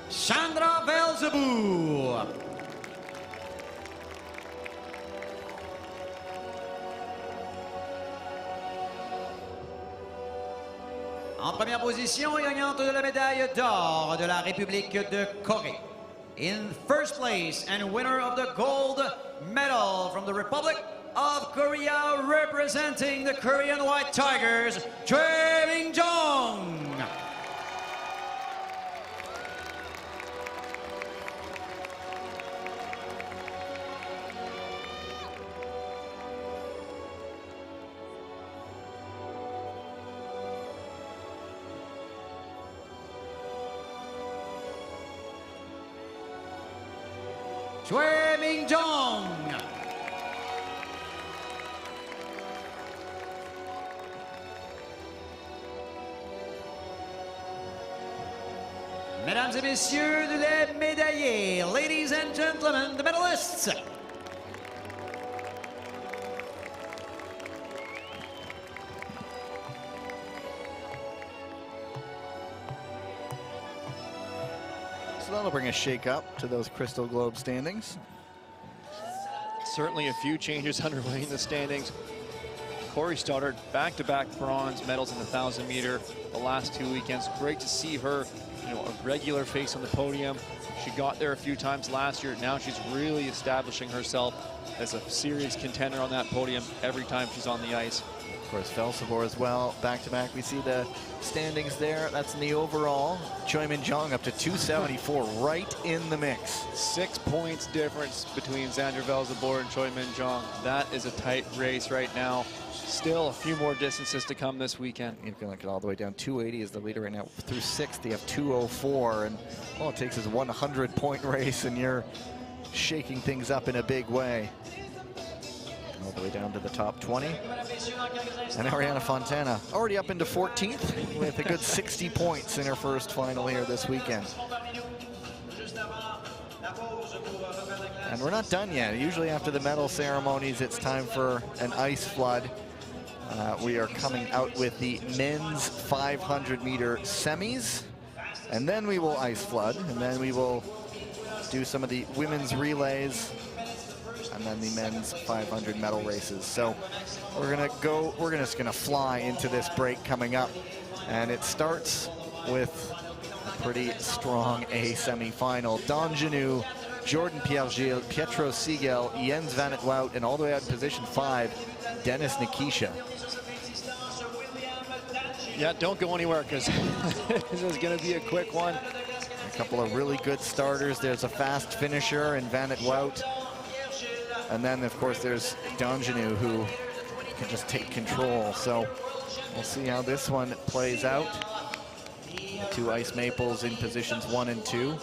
Sandra Velzeboer. En première position, gagnante de la médaille d'or de la République de Corée. In first place and winner of the gold medal from the Republic of Korea, representing the Korean White Tigers, Choi Min-jong. Shui Mingjong. Mesdames et messieurs, les médaillés, ladies and gentlemen, the medalists. So that'll bring a shake up to those Crystal Globe standings. Certainly a few changes underway in the standings. Corey Stoddard, back-to-back bronze medals in the 1,000 meter the last 2 weekends. Great to see her, you know, a regular face on the podium. She got there a few times last year. Now she's really establishing herself as a serious contender on that podium every time she's on the ice. Of course, Felsivor as well, back-to-back. We see the standings there. That's in the overall. Choi Min-jong up to 274, right in the mix. 6 points difference between Xander Velzebor and Choi Min-jong. That is a tight race right now. Still a few more distances to come this weekend. You can look at all the way down. 280 is the leader right now. Through 6th, they have 204, and all it takes is a 100-point race, and you're shaking things up in a big way. All the way down to the top 20. And Ariana Fontana already up into 14th with a good 60 points in her first final here this weekend. And we're not done yet. Usually after the medal ceremonies, it's time for an ice flood. We are coming out with the men's 500-meter semis, and then we will ice flood, and then we will do some of the women's relays, and then the men's 500 medal races. So we're just gonna fly into this break coming up, and it starts with a pretty strong A semifinal. Donjanu, Jordan Pierre-Gilles, Pietro Siegel, Jens van het Wout, and all the way out in position 5, Dennis Nikisha. Yeah, don't go anywhere, because this is going to be a quick one. A couple of really good starters. There's a fast finisher in Van het Wout. And then, of course, there's Donjanu, who can just take control. So we'll see how this one plays out. The two Ice Maples in positions 1 and 2.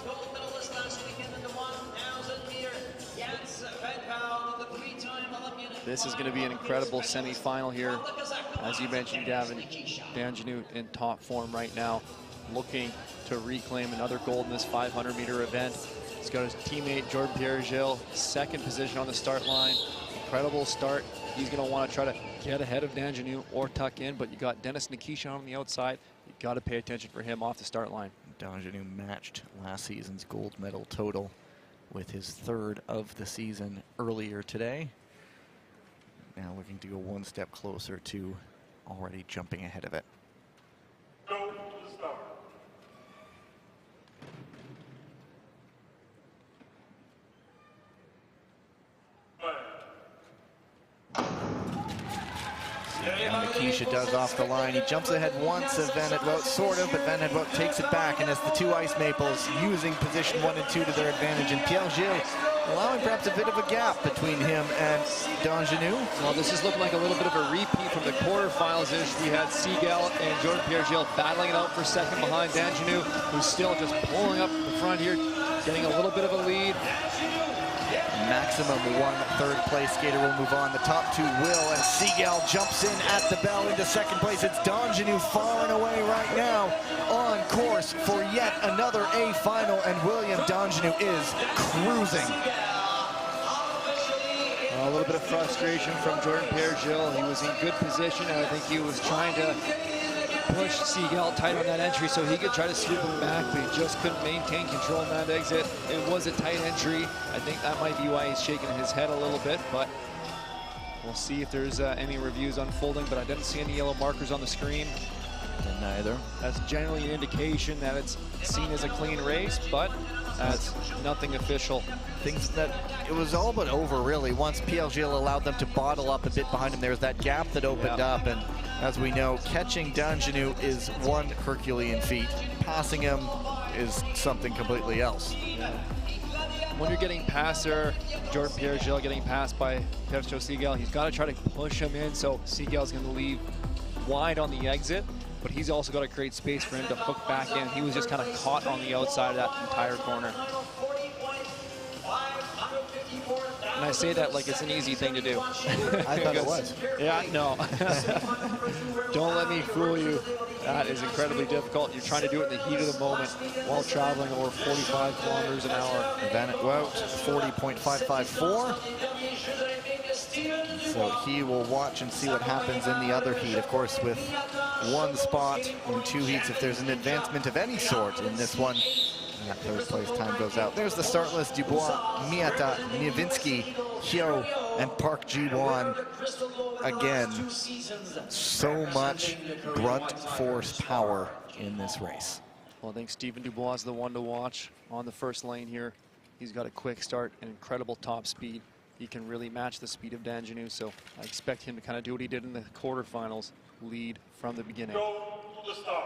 This is going to be an incredible semifinal here. As you mentioned, Gavin, Donjanu in top form right now, looking to reclaim another gold in this 500-meter event. He's got his teammate Jordan Pierre-Gilles, second position on the start line. Incredible start. He's going to want to try to get ahead of Donjanu or tuck in, but you got Dennis Nikisha on the outside. You got to pay attention for him off the start line. Donjanu matched last season's gold medal total with his 3rd of the season earlier today. Now looking to go one step closer to already jumping ahead of it. Go to the start. And Nikisha does off the line. He jumps ahead once of Van het Wout, sort of, but Van het Wout takes it back, and it's the two Ice Maples using position 1 and 2 to their advantage, and Pierre-Gilles allowing perhaps a bit of a gap between him and Donjanu. Well, this is looking like a little bit of a repeat from the quarterfinals-ish. We had Siegel and Jordan Pierre-Gilles battling it out for second behind Donjanu, who's still just pulling up the front here, getting a little bit of a lead. Maximum 1 third-place skater will move on. The top 2 will, and Siegel jumps in at the bell into second place. It's Donjanu far and away right now on course for yet another A final, and William Donjanu is cruising. A little bit of frustration from Jordan Pierre-Gilles. He was in good position, and I think he was trying to push Siegel tight on that entry so he could try to sweep him back, but he just couldn't maintain control on that exit. It was a tight entry. I think that might be why he's shaking his head a little bit, but we'll see if there's any reviews unfolding, but I didn't see any yellow markers on the screen. And neither. That's generally an indication that it's seen as a clean race, but that's nothing official. Things that it was all but over, really. Once Pierre-Gilles allowed them to bottle up a bit behind him, there was that gap that opened up, and as we know, catching Donjanu is one Herculean feat. Passing him is something completely else. Yeah. When you're getting past there, Jordan Pierre-Gilles getting passed by Pietro Siegel, he's got to try to push him in, so Siegel's going to leave wide on the exit, but he's also got to create space for him to hook back in. He was just kind of caught on the outside of that entire corner. And I say that like it's an easy thing to do. I thought it was. Yeah, no. Don't let me fool you. That is incredibly difficult. You're trying to do it in the heat of the moment while traveling over 45 kilometers an hour. Van het Wout, 40.554. So he will watch and see what happens in the other heat. Of course, with one spot in 2 heats, if there's an advancement of any sort in this one, that third place time goes out. There's the start list: Dubois, Miata, Niewinski, Hyo, and Park Ji-won. Again, so much brunt force power in this race. Well, I think Stephen Dubois is the one to watch on the first lane here. He's got a quick start and incredible top speed. He can really match the speed of Danjanu, so I expect him to kind of do what he did in the quarterfinals, lead from the beginning. Go to the start.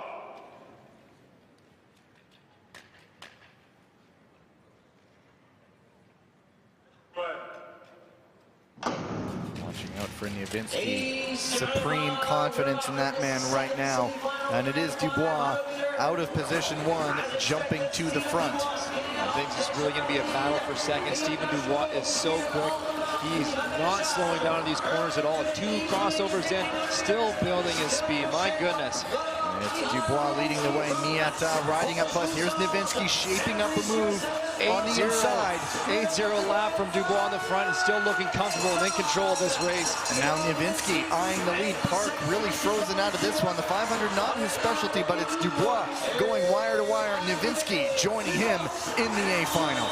Watching out for Niewinski. Supreme confidence in that man right now. And it is Dubois out of position 1, jumping to the front. I think this is really going to be a battle for second. Stephen Dubois is so quick. He's not slowing down in these corners at all. 2 crossovers in, still building his speed. My goodness. It's Dubois leading the way. Miata riding up plus. Here's Niewinski shaping up a move on the inside. 8-0 lap from Dubois on the front and still looking comfortable and in control of this race. And now Niewinski eyeing the lead. Park really frozen out of this one. The 500 not his specialty, but it's Dubois going wire to wire. Niewinski joining him in the A final.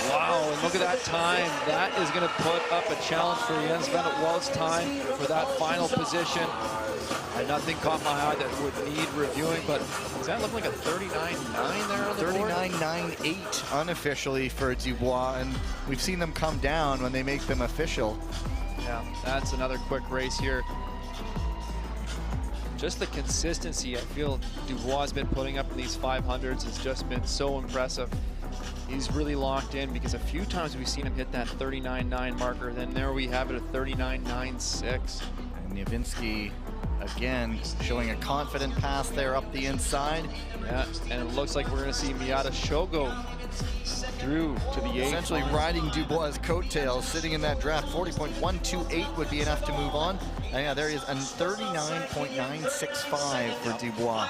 Wow, and look at that time. That is going to put up a challenge for Jens Van het Wout's time for that final position. And nothing caught my eye that would need reviewing, but does that look like a 39.9 there on the board? 39.98 unofficially for Dubois, and we've seen them come down when they make them official. Yeah, that's another quick race here. Just the consistency I feel Dubois has been putting up in these 500s has just been so impressive. He's really locked in because a few times we've seen him hit that 39.9 marker. Then there we have it, a 39.96. And Niewinski, again, showing a confident pass there up the inside. Yeah, and it looks like we're going to see Miata Shogo through to the 8th. Essentially riding Dubois' coattails, sitting in that draft. 40.128 would be enough to move on. And yeah, there is a 39.965 for Dubois.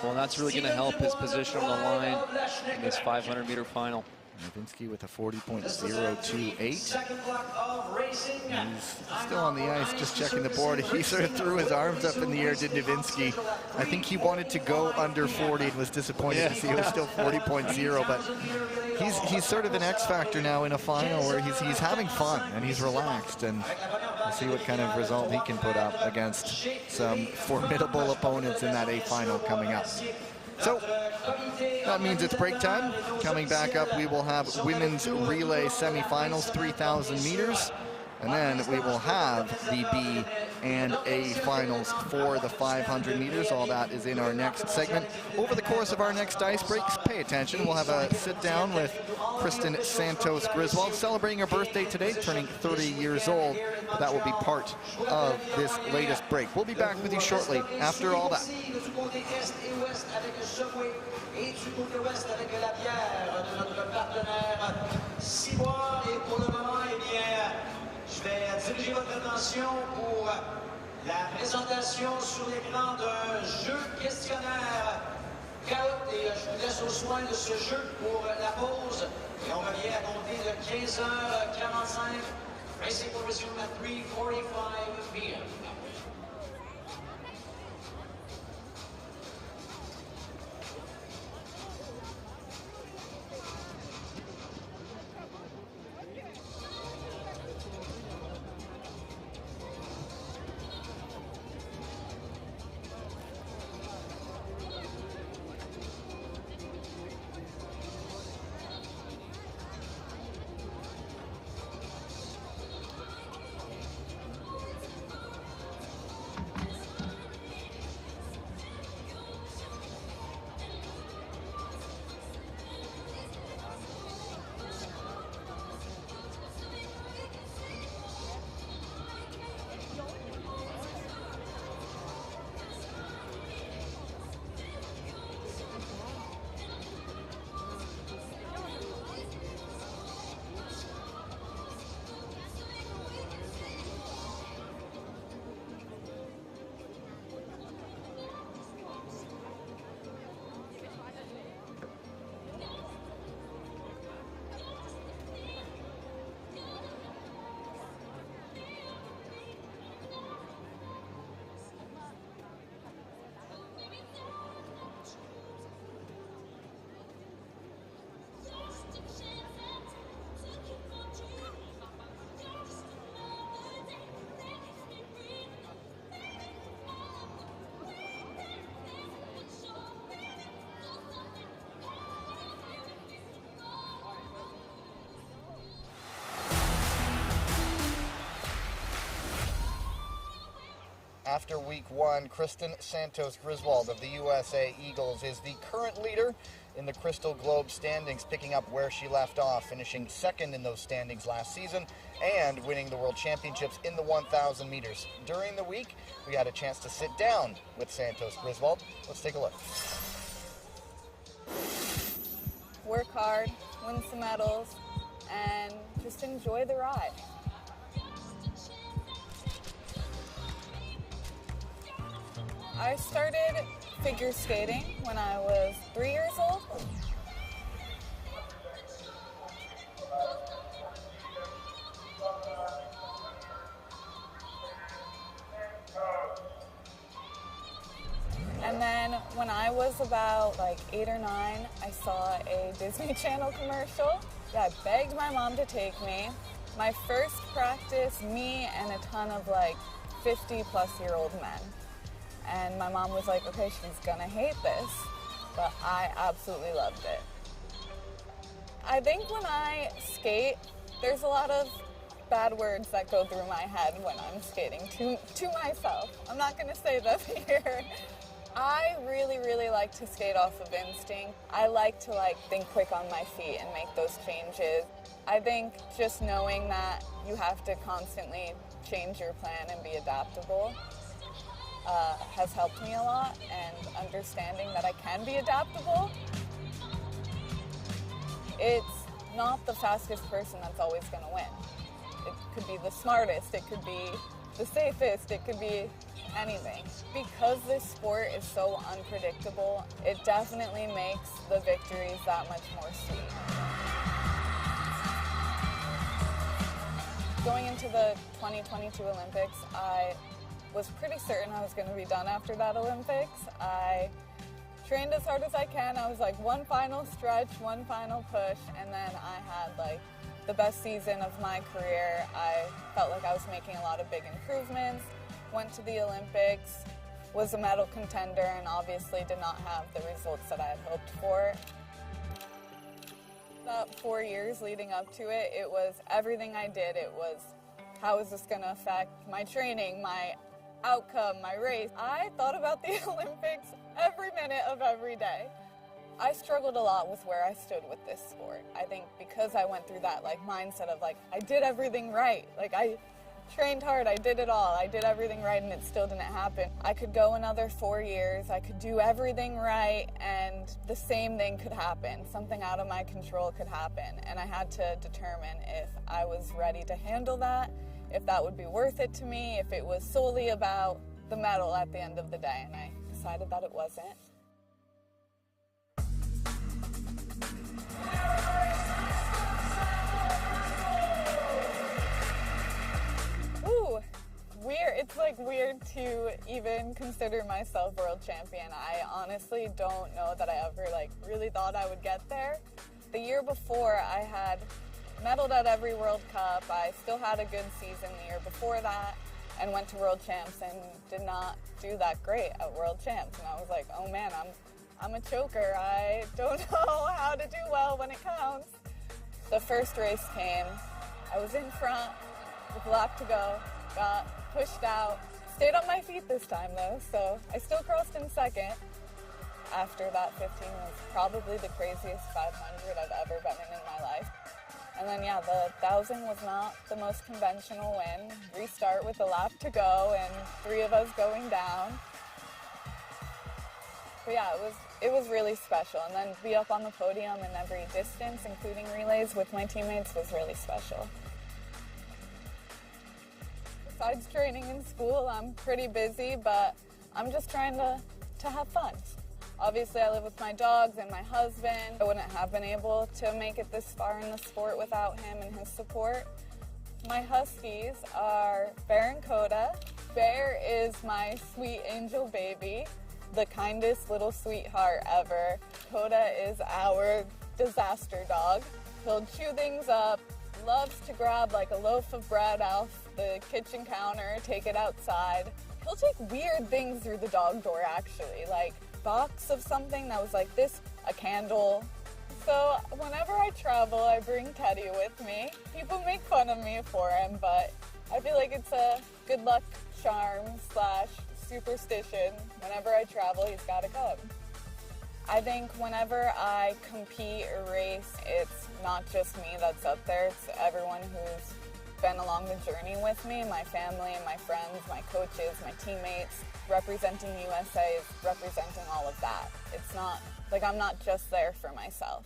Well, that's really going to help his position on the line in this 500-meter final. Niewinski with a 40.028. He's still on the ice, just checking the board. He sort of threw his arms up in the air, did Niewinski. I think he wanted to go under 40 and was disappointed to see it was still 40.0, but he's sort of an X factor now in a final where he's having fun and he's relaxed, and we'll see what kind of result he can put up against some formidable opponents in that A final coming up. So that means it's break time. Coming back up, we will have women's relay semifinals, 3,000 meters. And then we will have the B and A finals for the 500 meters. All that is in our next segment. Over the course of our next ice breaks, pay attention. We'll have a sit down with Kristen Santos Griswold, celebrating her birthday today, turning 30 years old. But that will be part of this latest break. We'll be back with you shortly after all that. Je vais diriger votre attention pour la présentation sur l'écran d'un jeu questionnaire. Et je vous laisse au soin de ce jeu pour la pause. Et on revient à compter de 15h45. Racing will resume at 3:45 p.m. after week one. Kristen Santos-Griswold of the USA Eagles is the current leader in the Crystal Globe standings, picking up where she left off, finishing second in those standings last season and winning the World Championships in the 1,000 meters. During the week, we had a chance to sit down with Santos-Griswold. Let's take a look. Work hard, win some medals, and just enjoy the ride. I started figure skating when I was 3 years old. And then when I was about like 8 or 9, I saw a Disney Channel commercial. Yeah, I begged my mom to take me. My first practice, me and a ton of like 50-plus-year-old men. And my mom was like, okay, she's gonna hate this, but I absolutely loved it. I think when I skate, there's a lot of bad words that go through my head when I'm skating to myself. I'm not gonna say them here. I really, really like to skate off of instinct. I like to think quick on my feet and make those changes. I think just knowing that you have to constantly change your plan and be adaptable has helped me a lot, and understanding that I can be adaptable. It's not the fastest person that's always going to win. It could be the smartest, it could be the safest, it could be anything. Because this sport is so unpredictable, it definitely makes the victories that much more sweet. Going into the 2022 Olympics, I was pretty certain I was going to be done after that Olympics. I trained as hard as I can. I was like one final stretch, one final push, and then I had the best season of my career. I felt like I was making a lot of big improvements. Went to the Olympics, was a medal contender, and obviously did not have the results that I had hoped for. That 4 years leading up to it, it was everything I did. It was, how is this going to affect my training, my outcome, my race? I thought about the Olympics every minute of every day. I struggled a lot with where I stood with this sport. I think because I went through that mindset of I did everything right. I trained hard, I did it all. I did everything right and it still didn't happen. I could go another 4 years, I could do everything right, and the same thing could happen. Something out of my control could happen. And I had to determine if I was ready to handle that, if that would be worth it to me, if it was solely about the medal at the end of the day. And I decided that it wasn't. Ooh, weird. It's weird to even consider myself world champion. I honestly don't know that I ever really thought I would get there. The year before, I had medaled at every World Cup. I still had a good season the year before that and went to World Champs and did not do that great at World Champs. And I was like, oh man, I'm a choker. I don't know how to do well when it counts. The first race came. I was in front with a lap to go, got pushed out. Stayed on my feet this time though, so I still crossed in second. After that 15 was probably the craziest 500 I've ever been in my life. And then yeah, the 1,000 was not the most conventional win. Restart with a lap to go and 3 of us going down. But yeah, it was really special. And then be up on the podium in every distance, including relays with my teammates, was really special. Besides training in school, I'm pretty busy, but I'm just trying to have fun. Obviously, I live with my dogs and my husband. I wouldn't have been able to make it this far in the sport without him and his support. My Huskies are Bear and Coda. Bear is my sweet angel baby, the kindest little sweetheart ever. Coda is our disaster dog. He'll chew things up, loves to grab a loaf of bread off the kitchen counter, take it outside. He'll take weird things through the dog door, actually, box of something that was like this, a candle. So whenever I travel, I bring Teddy with me. People make fun of me for him, but I feel like it's a good luck charm / superstition. Whenever I travel, he's got to come. I think whenever I compete or race, it's not just me that's up there, it's everyone who's been along the journey with me, my family, my friends, my coaches, my teammates. Representing USA is representing all of that. It's not, like I'm not just there for myself.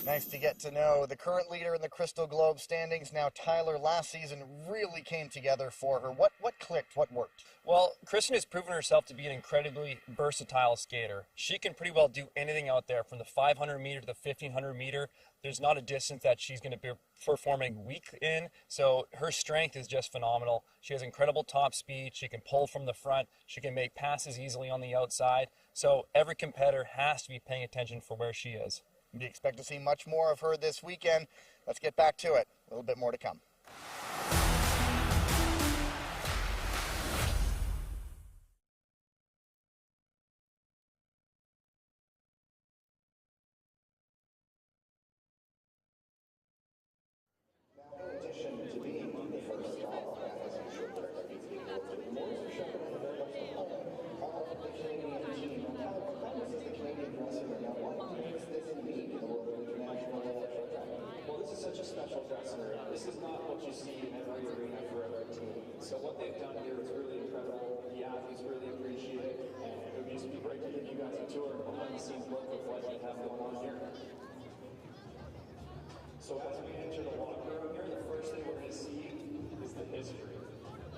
Nice to get to know the current leader in the Crystal Globe standings. Now, Tyler, last season really came together for her. What clicked? What worked? Well, Kristen has proven herself to be an incredibly versatile skater. She can pretty well do anything out there, from the 500 meter to the 1500 meter. There's not a distance that she's going to be performing weak in, so her strength is just phenomenal. She has incredible top speed. She can pull from the front. She can make passes easily on the outside. So every competitor has to be paying attention for where she is. We expect to see much more of her this weekend. Let's get back to it. A little bit more to come. This is not what you see in every arena for every team. So what they've done here is really incredible. The athletes really appreciate it. And it would just be great to give you guys a tour behind the scenes look of what we have going on here. So as we enter the locker room here, the first thing we're going to see is the history.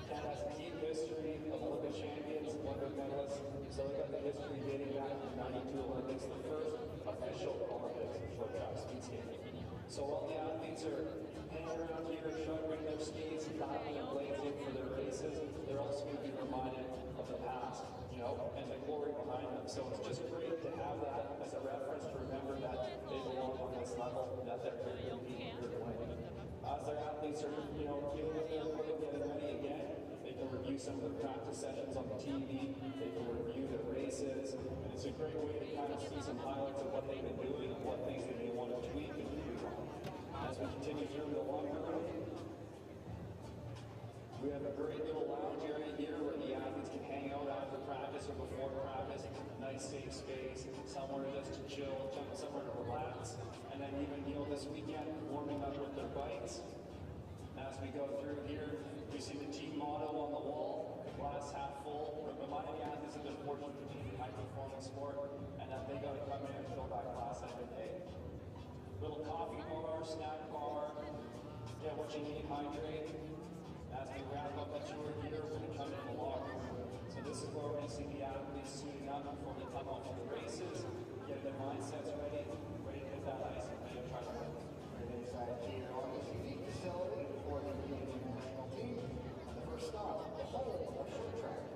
Canada has a deep history of Olympic champions, Olympic medalists. So they've got the history dating back to the 92 Olympics, the first official Olympics for track speed skating. So while the athletes are hanging around here, shuttering their skates, dialing their blades in for their races, they're also going to be reminded of the past, you know, and the glory behind them. So it's just great to have that as a reference to remember that they belong on this level, that they're going to compete here tonight. As their athletes are, you know, getting up there, getting ready again, they can review some of the practice sessions on the TV, they can review their races, and it's a great way to kind of see some highlights of what they've been doing and what things they may want to tweak and improve on. As we continue through the locker room, we have a great little lounge area here where the athletes can hang out after practice or before practice. A nice safe space, somewhere just to chill, somewhere to relax, and then even, you know, this weekend warming up with their bikes. As we go through here, we see the team motto on the wall, glass half full, reminding the athletes that they're fortunate to be in high performance sport and that they got to come in and fill that glass every day. Little coffee bar, snack bar, get what you need, hydrate. As we wrap up the tour here, we're going to come in the locker room. So this is where we're going to see the athletes suiting up before they come out for the races, get their mindsets ready to hit that ice and ready to try to win. Right inside here on this unique facility for the Canadian national team. The first stop, the home of short track.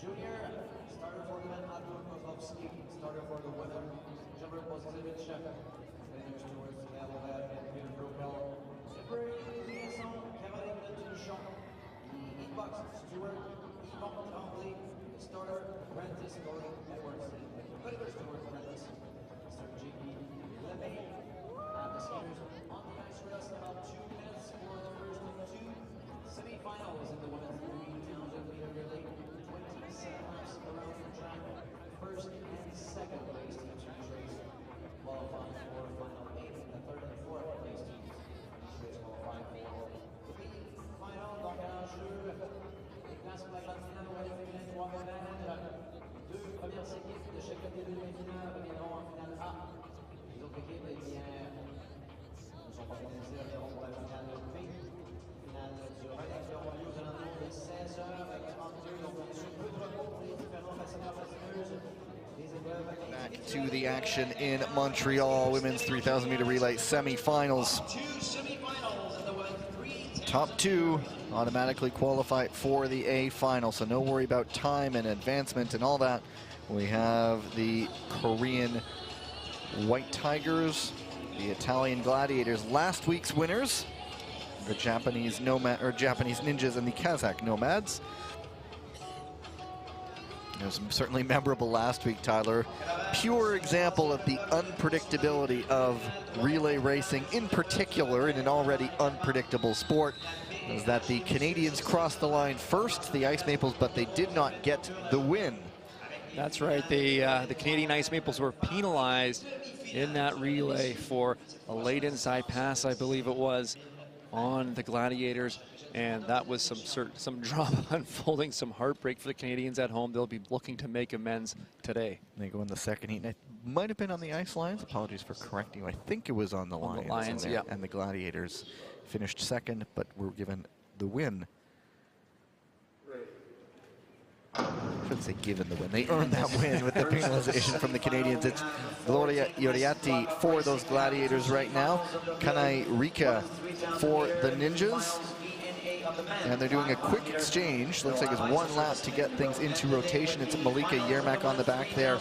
Junior, starter for the men, Artur Kozlovsky, starter for the women, Jumper Bozilevich, trainers towards Galvin and Peter Brockel, temporary liaison, Caroline Tuchon, Hitbox, Stewart, Yvon Tremblay, starter, Prentice, Gordon Edwards, competitors towards Prentice, Mr. JP Levy, the skaters on the ice with us about 2 minutes for the first of two semi-finals in the women's 3,000 meter relay. 27 laps around the track. First and second place teams for each race qualifying for final 8. The third and fourth place teams each race qualifying for the final. Donc en jeu, les places pour la grande finale au relais féminin 3 mètres. Deux premières équipes de chacune des deux demi-finales reviendront en finale A. Les autres équipes, eh bien, ne sont pas organisées, reviendront pour la finale B. Finale du relais qui aura lieu aux alentours de 16h42. Donc bien sûr, peu de repos pour les différents patineurs patineuses. Back to the action in Montreal, women's 3,000 meter relay semifinals. Top two automatically qualify for the A final, so no worry about time and advancement and all that. We have the Korean White Tigers, the Italian Gladiators, last week's winners, the Japanese Japanese Ninjas and the Kazakh Nomads. It was certainly memorable last week, Tyler. Pure example of the unpredictability of relay racing, in particular in an already unpredictable sport, is that the Canadians crossed the line first, the Ice Maples, but they did not get the win. That's right. The Canadian Ice Maples were penalized in that relay for a late inside pass, I believe it was, on the Gladiators. And that was some drama unfolding, some heartbreak for the Canadians at home. They'll be looking to make amends today. They go in the second heat. And it might have been on the Ice Lions. Apologies for correcting you. I think it was on the Lions. The Lions, yeah. And the Gladiators finished second, but were given the win. I shouldn't say given the win. They earned that win with the penalization from the Canadians. It's Gloria Ioriati for those Gladiators right now. Kanai Rika for the Ninjas. And they're doing a quick exchange. Looks like it's 1 lap to get things into rotation. It's Malika Yermak on the back there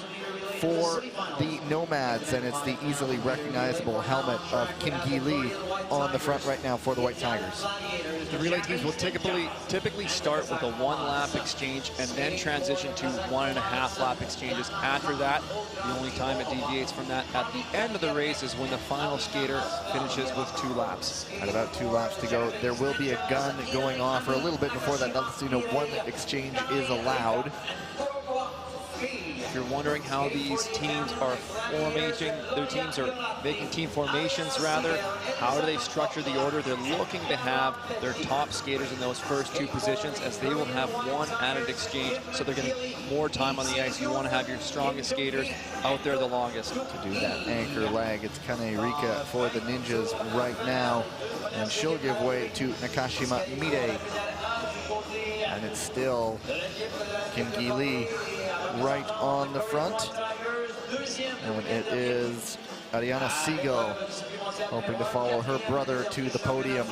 for the Nomads, and it's the easily recognizable helmet of Kim Gi Lee on the front right now for the White Tigers. The relay teams will typically start with a 1-lap exchange and then transition to 1.5 lap exchanges. After that, the only time it deviates from that at the end of the race is when the final skater finishes with 2 laps. At about 2 laps to go, there will be a gun going off, or a little bit before that. That's, you know, 1 exchange is allowed. If you're wondering how these teams are making team formations rather, how do they structure the order? They're looking to have their top skaters in those first 2 positions, as they will have 1 added exchange, so they're getting more time on the ice. You want to have your strongest skaters out there the longest. To do that anchor leg, it's Kane Rika for the Ninjas right now, and she'll give way to Nakashima Mide. And it's still Kim Gi Lee right on the front. And it is Ariana Siegel hoping to follow her brother to the podium.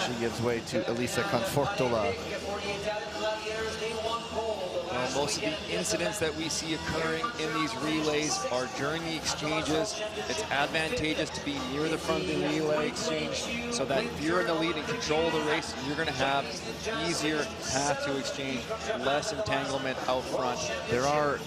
She gives way to Elisa Confortola. Well, most of the incidents that we see occurring in these relays are during the exchanges. It's advantageous to be near the front of the relay exchange, so that if you're in the lead and control the race, you're going to have easier path to exchange, less entanglement out front. There are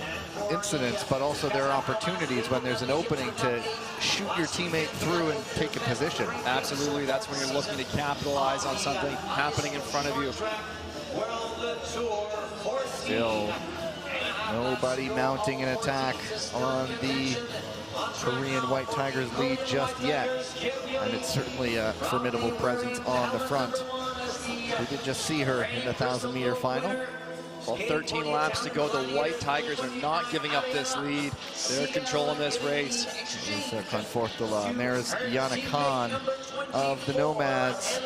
incidents, but also there are opportunities when there's an opening to shoot your teammate through and take a position. Absolutely, that's when you're looking to capitalize on something happening in front of you. Still nobody mounting an attack on the Korean White Tigers lead just yet. And it's certainly a formidable presence on the front. We did just see her in the 1,000-meter final. Well, 13 laps to go. The White Tigers are not giving up this lead. They're controlling this race. Confortola. And there's Yana Khan of the Nomads.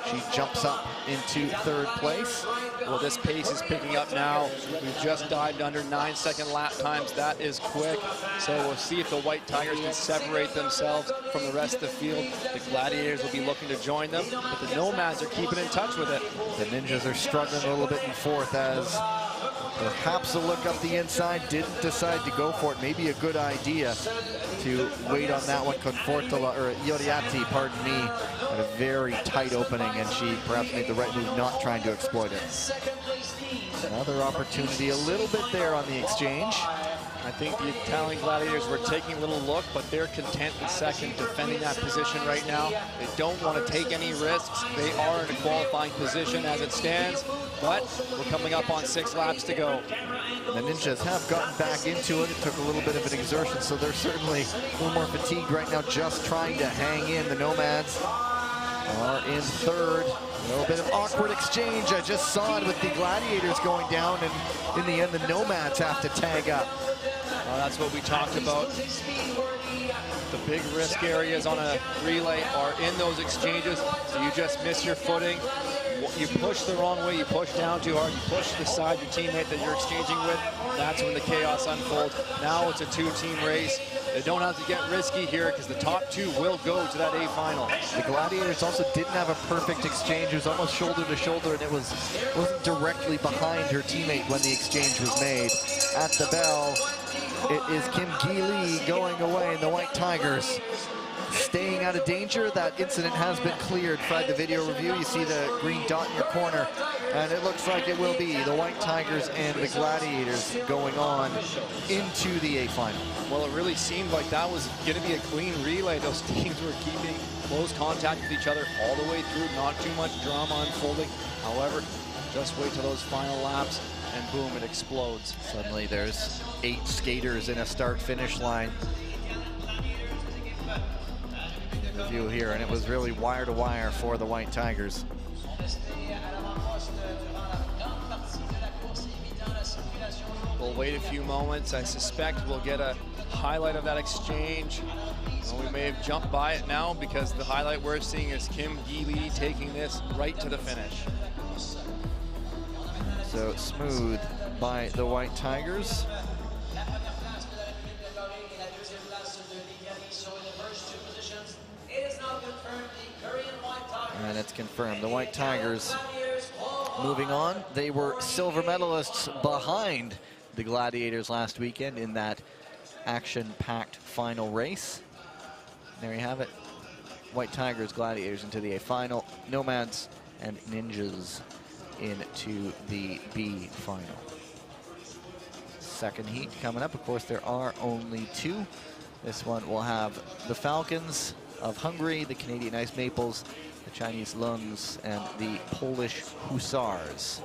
She jumps up into 3rd place. Well, this pace is picking up now. We've just dived under 9-second lap times. That is quick. So we'll see if the White Tigers can separate themselves from the rest of the field. The Gladiators will be looking to join them, but the Nomads are keeping in touch with it. The Ninjas are struggling a little bit in fourth as perhaps a look up the inside, didn't decide to go for it. Maybe a good idea to wait on that one. Confortola, or Yoriati, pardon me, had a very tight opening, and she perhaps made the right move not trying to exploit it. Another opportunity a little bit there on the exchange. I think the Italian Gladiators were taking a little look, but they're content in second, defending that position right now. They don't want to take any risks. They are in a qualifying position as it stands, but we're coming up on 6 laps to go. The Ninjas have gotten back into it. It took a little bit of an exertion, so they're certainly a little more fatigued right now, just trying to hang in. The Nomads are in third. A little bit of awkward exchange. I just saw it with the Gladiators going down, and in the end, the Nomads have to tag up. Well, that's what we talked about. The big risk areas on a relay are in those exchanges, so you just miss your footing. You push the wrong way, you push down too hard, you push beside your teammate that you're exchanging with. That's when the chaos unfolds. Now it's a 2-team race. They don't have to get risky here because the top 2 will go to that A final. The Gladiators also didn't have a perfect exchange. It was almost shoulder to shoulder, and it wasn't directly behind her teammate when the exchange was made. At the bell, it is Kim Gi-lee going away, and the White Tigers staying out of danger. That incident has been cleared. Fred, the video review, you see the green dot in your corner, and it looks like it will be the White Tigers and the Gladiators going on into the A final. Well, it really seemed like that was going to be a clean relay. Those teams were keeping close contact with each other all the way through. Not too much drama unfolding. However, just wait till those final laps, and boom, it explodes. Suddenly there's 8 skaters in a start-finish line. Review here, and it was really wire to wire for the White Tigers. We'll wait a few moments. I suspect we'll get a highlight of that exchange. Well, we may have jumped by it now because the highlight we're seeing is Kim Gi-lee taking this right to the finish. So smooth by the White Tigers. And it's confirmed. The White Tigers moving on. They were silver medalists behind the Gladiators last weekend in that action-packed final race. There you have it. White Tigers, Gladiators into the A final. Nomads and Ninjas into the B final. Second heat coming up. Of course, there are only 2. This one will have the Falcons of Hungary, the Canadian Ice Maples, the Chinese Lungs, and the Polish Hussars.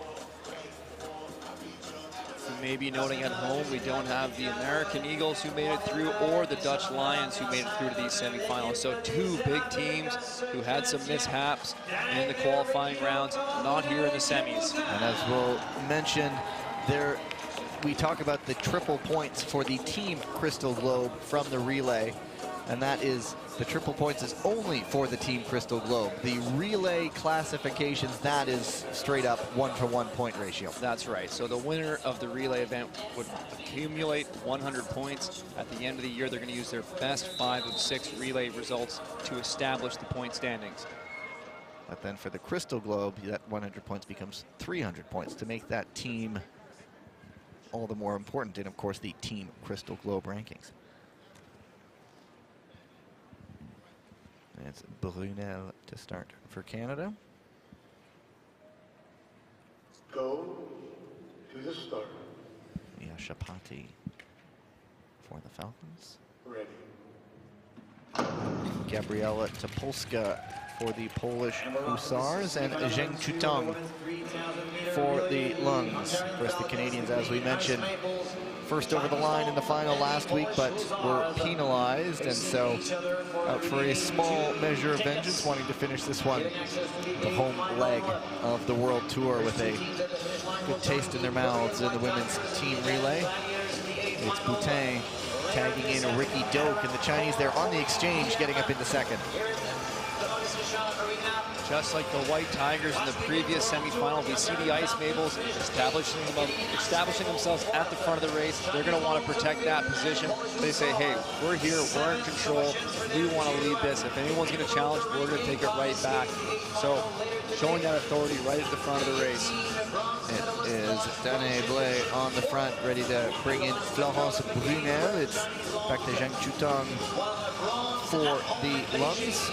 You may be noting at home, we don't have the American Eagles who made it through or the Dutch Lions who made it through to these semifinals. So 2 big teams who had some mishaps in the qualifying rounds, not here in the semis. And as we'll mention, we talk about the triple points for the Team Crystal Globe from the relay, and that is the triple points is only for the Team Crystal Globe. The relay classifications, that is straight up 1-for-1 point ratio. That's right. So the winner of the relay event would accumulate 100 points. At the end of the year, they're going to use their best 5 of 6 relay results to establish the point standings. But then for the Crystal Globe, that 100 points becomes 300 points to make that team all the more important in, of course, the Team Crystal Globe rankings. It's Brunel to start for Canada. Go to the start. Yashapati for the Falcons. Ready. Gabriela Topolska for the Polish Hussars, and Zheng Tutong for the Lungs. Of course, the Canadians, as we mentioned, first over the line in the final last week, but were penalized, and so out for a small measure of vengeance, wanting to finish this one, the home leg of the World Tour, with a good taste in their mouths in the women's team relay. It's Boutin tagging in Ricky Doak, and the Chinese there on the exchange getting up into second. just like the White Tigers in the previous semifinal, we see the Ice Maples establishing themselves at the front of the race. They're going to want to protect that position. They say, hey, we're here, we're in control, we want to lead this. If anyone's going to challenge, we're going to take it right back. So showing that authority right at the front of the race. It is Danae Blais on the front, ready to bring in Florence Brunel. It's back to Zhang Chutong for the lungs.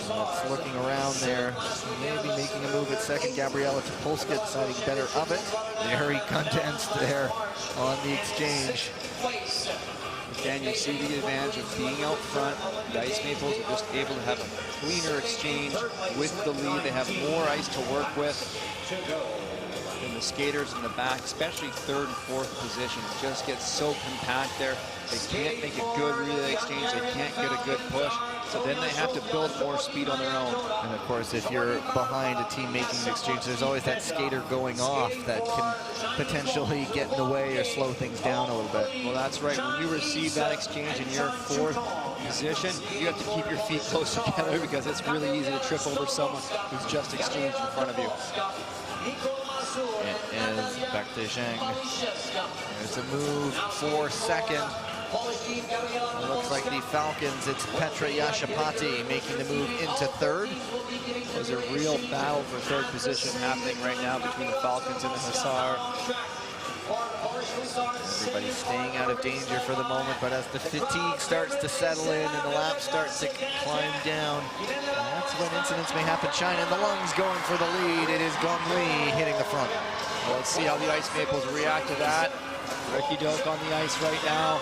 It's looking around there, maybe making a move at second. Gabriela Topolska deciding better of it. Very condensed there on the exchange. Again, you see the advantage of being out front. The Ice Maples are just able to have a cleaner exchange with the lead. They have more ice to work with than the skaters in the back, especially third and fourth position. It just gets so compact there. They can't make a good relay exchange. They can't get a good push. So then they have to build more speed on their own. And of course, if you're behind a team making an exchange, there's always that skater going off that can potentially get in the way or slow things down a little bit. Well, that's right. When you receive that exchange in your fourth position, you have to keep your feet close together because it's really easy to trip over someone who's just exchanged in front of you. It is back to Zhang. There's a move for second. It looks like the Falcons, it's Petra Yashapati making the move into third. There's a real battle for third position happening right now between the Falcons and the Hussar. Everybody's staying out of danger for the moment, but as the fatigue starts to settle in and the lap starts to climb down, that's when incidents may happen. China in the lungs going for the lead. It is Gong Li hitting the front. Well, let's see how the Ice Maples react to that. Ricky Doak on the ice right now.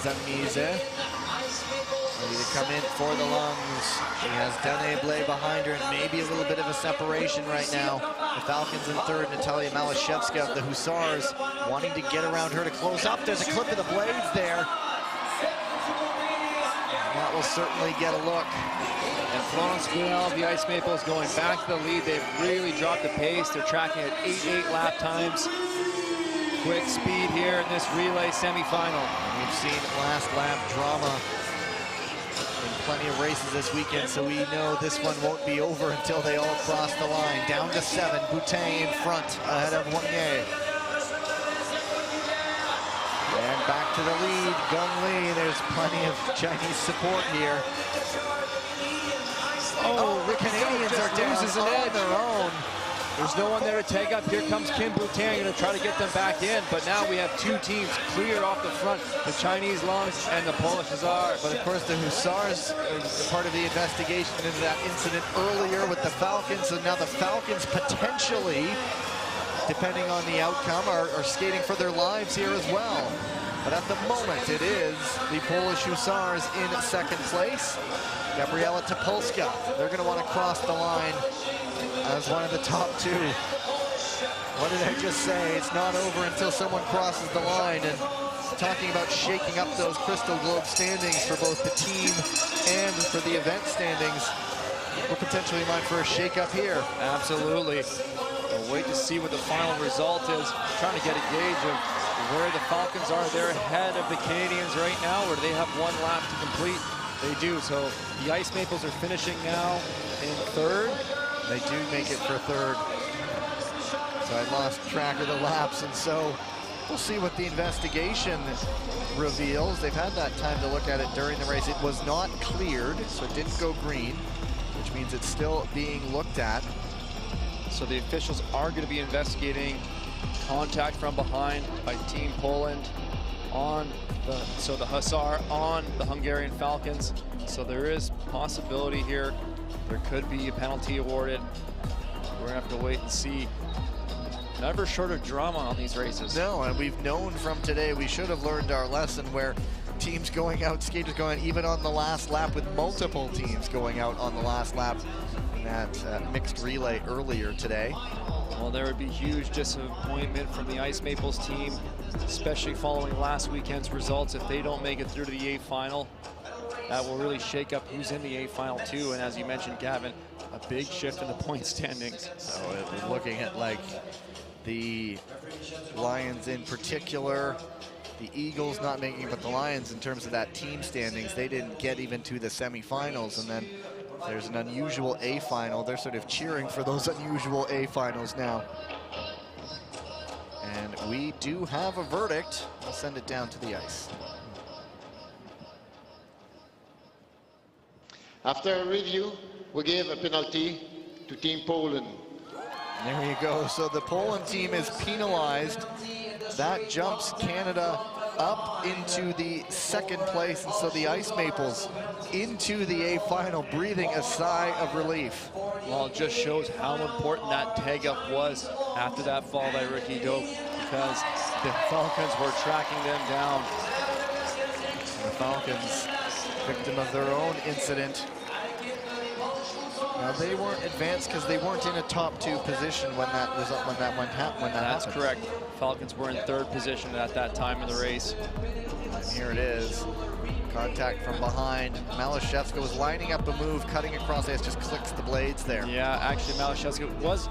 Zamize ready to come in for the lungs. She has Danae Blais behind her and maybe a little bit of a separation right now. The Falcons in third, Natalia Malashevska of the Hussars wanting to get around her to close up. There's a clip of the blades there. That will certainly get a look. And Florence Brunel of the Ice Maples going back to the lead. They've really dropped the pace. They're tracking at 8.8 lap times. Quick speed here in this relay semifinal. We've seen last lap drama in plenty of races this weekend, so we know this one won't be over until they all cross the line. Down to 7, Boutin in front ahead of Wangye. And back to the lead, Gong Li. There's plenty of Chinese support here. Oh, the Canadians are down on their own. There's no one there to take up. Here comes Kim Boutin going to try to get them back in. But now we have two teams cleared off the front, the Chinese Lungs and the Polish Hussars. But of course, the Hussars are part of the investigation into that incident earlier with the Falcons. So now the Falcons potentially, depending on the outcome, are skating for their lives here as well. But at the moment, it is the Polish Hussars in second place. Gabriela Topolska, they're going to want to cross the line as one of the top two. What did I just say? It's not over until someone crosses the line. And talking about shaking up those Crystal Globe standings for both the team and for the event standings, we're potentially in line for a shake-up here. Absolutely. We'll wait to see what the final result is. Trying to get a gauge of where the Falcons are. They're ahead of the Canadians right now, or do they have one lap to complete? They do. So the Ice Maples are finishing now in third. They do make it for third. So I lost track of the laps, and so we'll see what the investigation reveals. They've had that time to look at it during the race. It was not cleared, so it didn't go green, which means it's still being looked at. So the officials are going to be investigating contact from behind by Team Poland on the Hussar on the Hungarian Falcons. So there is possibility here. There could be a penalty awarded. We're gonna have to wait and see. Never short of drama on these races. No, and we've known from today, we should have learned our lesson where teams going out, skaters going out, even on the last lap, with multiple teams going out on the last lap in that mixed relay earlier today. Well, there would be huge disappointment from the Ice Maples team, especially following last weekend's results. If they don't make it through to the A final, that will really shake up who's in the A final too. And as you mentioned, Gavin, a big shift in the point standings. So looking at like the Lions in particular, the Eagles not making it, but the Lions, in terms of that team standings, they didn't get even to the semifinals. And then there's an unusual A final. They're sort of cheering for those unusual A finals now. And we do have a verdict. We'll send it down to the ice. After a review, we give a penalty to Team Poland. There you go. So the Poland team is penalized. That jumps Canada up into the second place, and so the Ice Maples into the A final, breathing a sigh of relief. Well, it just shows how important that tag up was after that fall by Ricky Doak, because the Falcons were tracking them down. The Falcons, victim of their own incident. Now they weren't advanced because they weren't in a top 2 position when that happened. That's correct. Falcons were in 3rd position at that time in the race. And here it is. Contact from behind. Malashevska was lining up a move, cutting across the ice, just clicks the blades there. Yeah, actually Malashevska was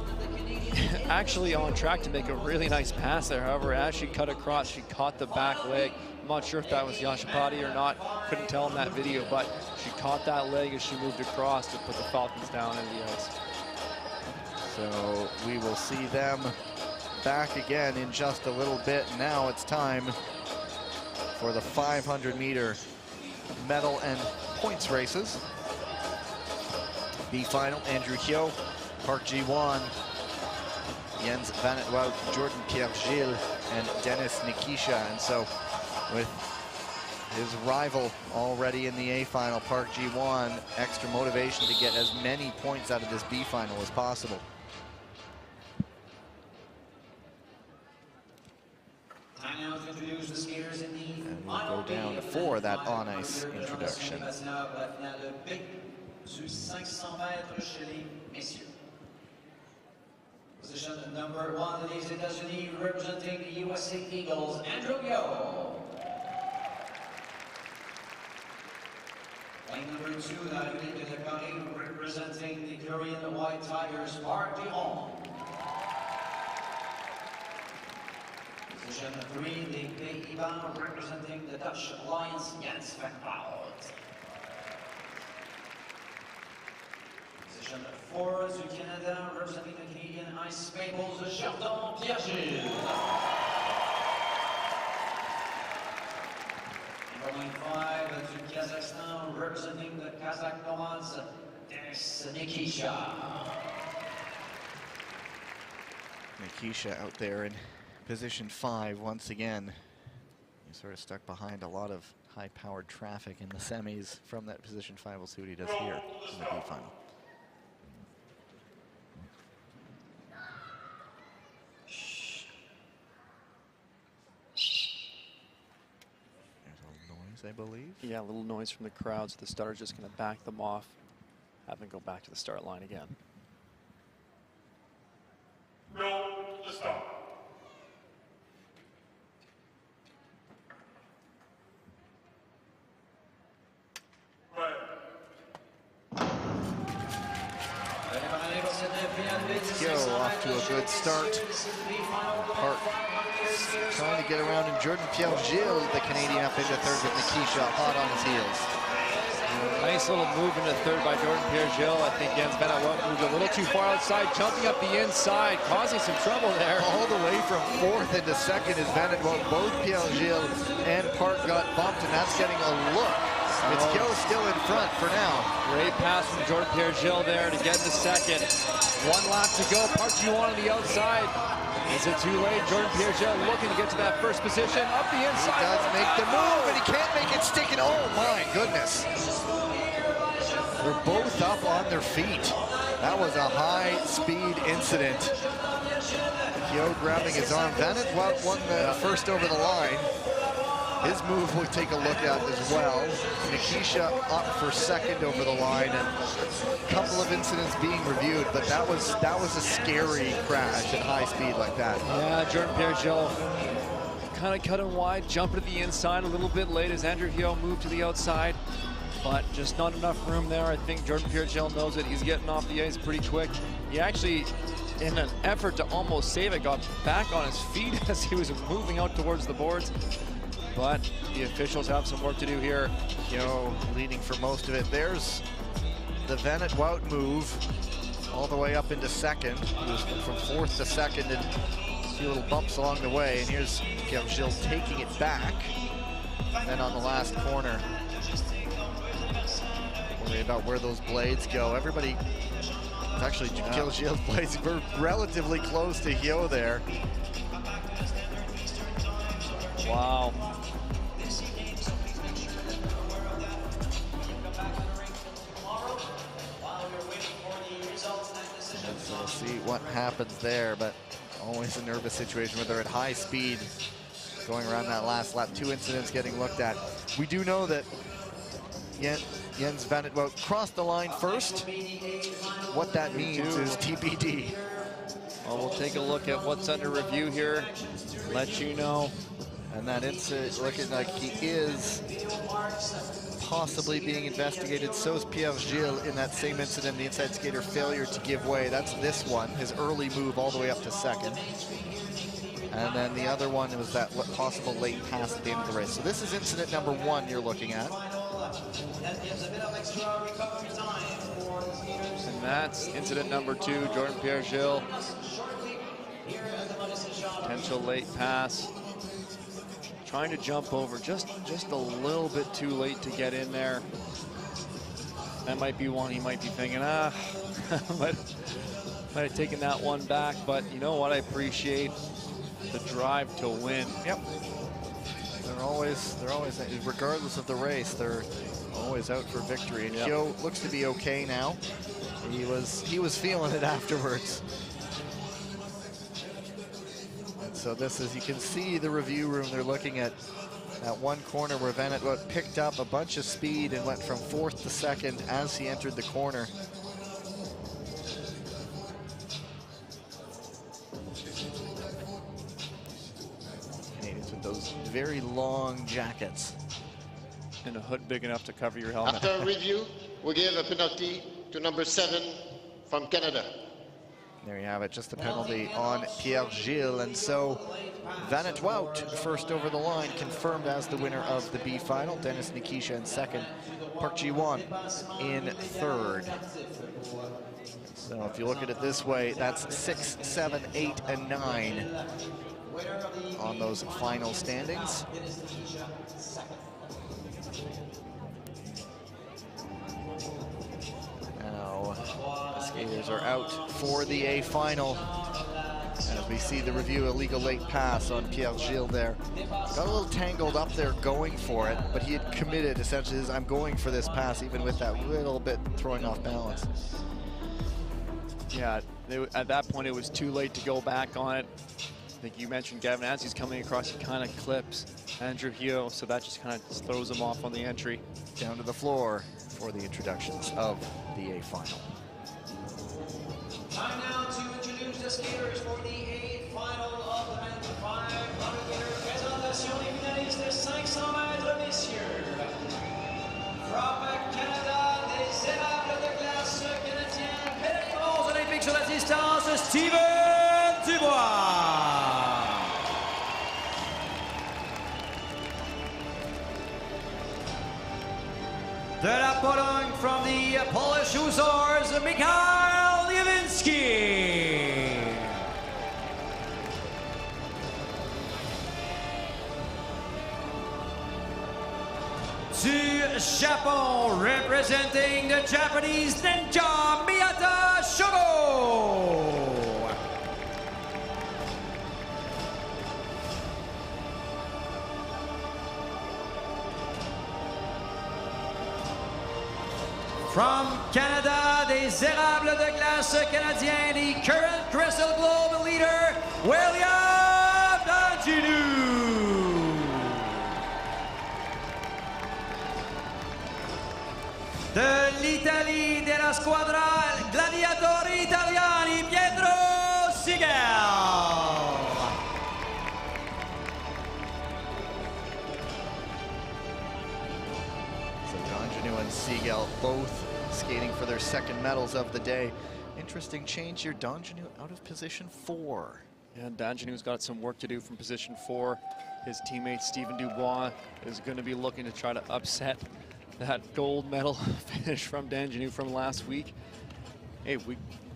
actually on track to make a really nice pass there. However, as she cut across, she caught the back leg. I'm not sure if that was Yashapati or not. Couldn't tell in that video, but she caught that leg as she moved across to put the Falcons down in the ice. So we will see them back again in just a little bit. Now it's time for the 500-meter medal and points races. B final, Andrew Hyo, Park Ji-won, Jens Van het Wout, Jordan Pierre-Gilles, and Dennis Nikisha. And so with his rival already in the A final, Park Ji-won, extra motivation to get as many points out of this B final as possible. And we'll go down for that on-ice introduction. Position number 1 des États-Unis, representing the USA Eagles, Andrew Hyo. Line number 2, la unité de Corée, representing the Korean White Tigers, Park Ji-won. Position 3, the Pays-Bas, representing the Dutch Lions, Jens Van het Wout. Position 4, du Canada, representing the Canadian Ice Maples, Jordan Pierre-Gilles. Line 5, du Kazakhstan, representing the Kazakh Nomads, Dennis Nikisha. Nikisha out there in position 5 once again. He's sort of stuck behind a lot of high-powered traffic in the semis from that position 5. We'll see what he does here in the B final. I believe. Yeah, a little noise from the crowd, so the starter's just going to back them off, have them go back to the start line again. Go to start. Hyo off to a good start. Park trying to get around, and Jordan Pierre-Gilles, the Canadian, up into 3rd with Nikisha hot on his heels. Nice little move into 3rd by Jordan Pierre-Gilles. I think Jens Van het Wout moved a little too far outside, jumping up the inside, causing some trouble there. All the way from 4th into 2nd is Van het Wout. Both Pierre-Gilles and Park got bumped, and that's getting a look. It's Hyo still in front for now. Great pass from Jordan Pierre-Gilles there to get into 2nd. 1 lap to go. Park Ji-won on the outside. Is it too late? Jordan Pierre-Gilles looking to get to that 1st position. Up the inside. He does make the move, and he can't make it stick. And oh my goodness. They're both up on their feet. That was a high-speed incident. Hyo grabbing his arm. Van het Wout won the first over the line. His move we'll take a look at as well. Nikisha up for 2nd over the line, and a couple of incidents being reviewed, but that was a scary crash at high speed like that. Yeah, Jordan Pierre-Gilles kind of cut him wide, jumped to the inside a little bit late as Andrew Hyo moved to the outside, but just not enough room there. I think Jordan Pierre-Gilles knows it. He's getting off the ice pretty quick. He actually, in an effort to almost save it, got back on his feet as he was moving out towards the boards. but the officials have some work to do here. Yo leading for most of it. There's the Van het Wout move all the way up into second. He was from fourth to second and a few little bumps along the way. And here's Pierre Gilles taking it back. And then on the last corner, worry about where those blades go. Everybody, actually Pierre Gilles' blades were relatively close to Yo there. Wow. So we'll see what happens there, but always a nervous situation where they're at high speed going around that last lap. 2 incidents getting looked at. We do know that Jens Van het Wout crossed the line first. What that means is TBD. Well, we'll take a look at what's under review here, let you know. And that incident looking like he is possibly being investigated. So is Pierre Gilles in that same incident, the inside skater failure to give way. That's this one, his early move all the way up to second. And then the other one was that possible late pass at the end of the race. So this is incident number 1 you're looking at. And that's incident number 2, Jordan Pierre Gilles. Potential late pass. Trying to jump over just a little bit too late to get in there. That might be one he might be thinking, might have taken that one back, but you know what? I appreciate the drive to win. Yep. They're always, regardless of the race, they're always out for victory. And Yo looks to be okay now. He was feeling it afterwards. So this is, you can see the review room, they're looking at that one corner where Van het Wout picked up a bunch of speed and went from fourth to second as he entered the corner. Canadians with those very long jackets. And a hood big enough to cover your helmet. After a review, we give a penalty to number 7 from Canada. There you have it, just a penalty on Pierre Gilles. And so Van het Wout, first over the line, confirmed as the winner of the B final. Dennis Nikisha in second, Park Ji-won in third. So if you look at it this way, that's 6, 7, 8, and 9 on those final standings. Now, the skaters are out for the A final. As we see the review, illegal late pass on Pierre Gilles there. Got a little tangled up there going for it, but he had committed essentially, I'm going for this pass, even with that little bit throwing off balance. Yeah, at that point it was too late to go back on it. I think you mentioned Gavin, as he's coming across, he kind of clips Andrew Hio, so that just kind of throws him off on the entry. Down to the floor for the introductions of the A final. Time now to introduce the skaters for the A final of the 500 meter présentation des finalistes de 500 mètres, messieurs. From Canada, les érables de glace canadiens. Bronze olympique sur la distance, Steven Dubois. De la Pologne, from the Polish Hussars, Mikhail Lewinsky. Du Japon, representing the Japanese Ninja, Miyata Shogo. From Canada, des érables de glace canadiens, the current Crystal Globe leader, William Danginou. De l'Italie, della squadra Gladiatori Italiani, Pietro Sigel. So Danginou and Sigel both skating for their second medals of the day. Interesting change here, Danginou out of position 4. And Danjanu's got some work to do from position 4. His teammate Stephen Dubois is going to be looking to try to upset that gold medal finish from Danjanu from last week. Hey,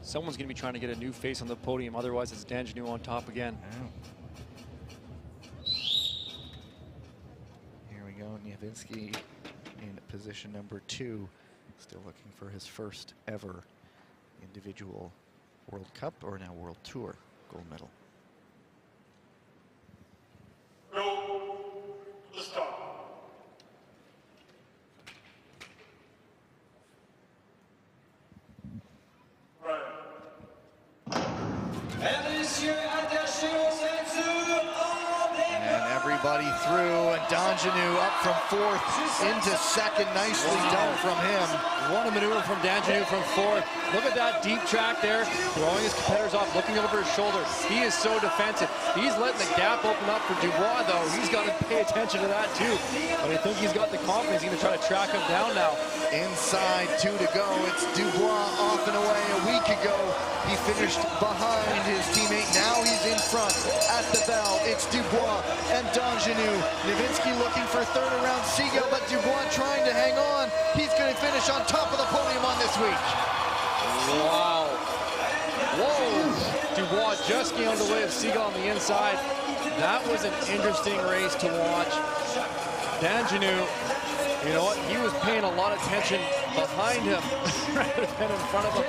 someone's going to be trying to get a new face on the podium. Otherwise, it's Danjanu on top again. Here we go, Niewinski in position number 2. Still looking for his first ever individual World Cup or now World Tour gold medal. Go to the start. And everybody through, and Danjanu up from 4th into 2nd. Nicely done from him. What a maneuver from Danjanu from 4th. Look at that deep track there, throwing his competitors off, looking over his shoulder. He is so defensive. He's letting the gap open up for Dubois, though. He's got to pay attention to that, too. But I think he's got the confidence. He's going to try to track him down now. Inside 2 to go. It's Dubois off and away. A week ago, he finished behind his teammate. Now he's in front at the bell. It's Dubois and Danjanu. Niewinski looking for 3rd around Seagull, but Dubois trying to hang on. He's going to finish on top of the podium on this week. Wow. Whoa. Dubois just getting out of the way of Seagull on the inside. That was an interesting race to watch. Danjanu, you know what? He was paying a lot of attention behind him rather than in front of him.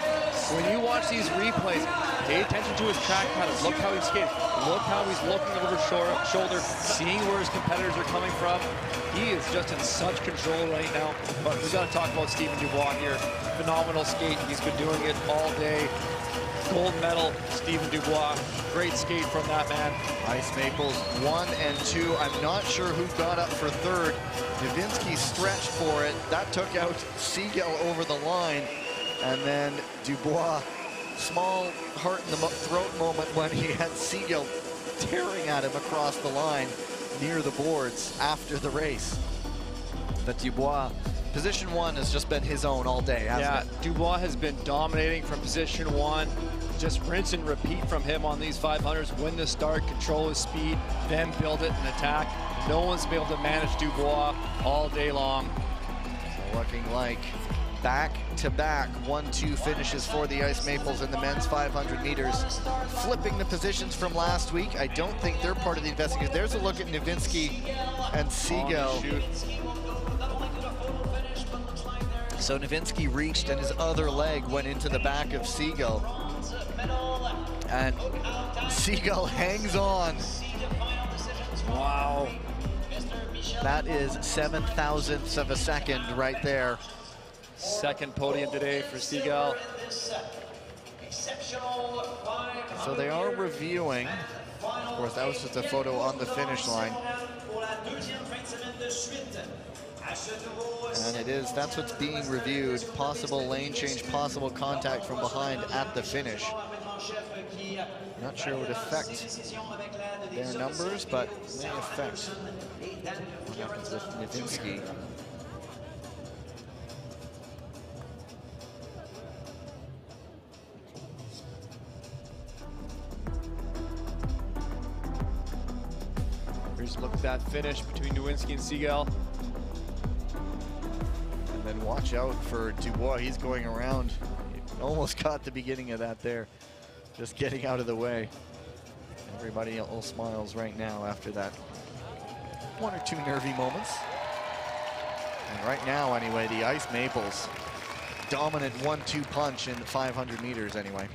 When you watch these replays, pay attention to his track patterns. Look how he's skating. Look how he's looking over his shoulder, seeing where his competitors are coming from. He is just in such control right now. But we got to talk about Stephen Dubois here. Phenomenal skate. He's been doing it all day. Gold medal, Stephen Dubois. Great skate from that man. Ice Maples 1 and 2. I'm not sure who got up for 3rd. Niewinski stretched for it. That took out Seagull over the line. And then Dubois, small heart in the throat moment when he had Seagull tearing at him across the line near the boards after the race. But Dubois, position 1 has just been his own all day, hasn't it? Dubois has been dominating from position 1. Just rinse and repeat from him on these 500s. Win the start, control his speed, then build it and attack. No one's been able to manage Dubois all day long. So looking like back-to-back 1-2 finishes for the Ice Maples in the men's 500 meters. Flipping the positions from last week. I don't think they're part of the investigation. There's a look at Niewinski and Seagull. So Niewinski reached and his other leg went into the back of Seagull. And Seagull hangs on. Wow. That is 7,000ths of a second right there. Second podium today for Seagull. So they are reviewing. Of course, that was just a photo on the finish line. And it is, that's what's being reviewed. Possible lane change, possible contact from behind at the finish. Not sure it would affect their numbers, but may affect what happens with Niewinski. Here's a look at that finish between Niewinski and Seagull. And then watch out for Dubois. He's going around. He almost caught the beginning of that there. Just getting out of the way. Everybody all smiles right now after that 1 or 2 nervy moments. And right now, anyway, the Ice Maples, dominant 1-2 punch in 500 meters anyway.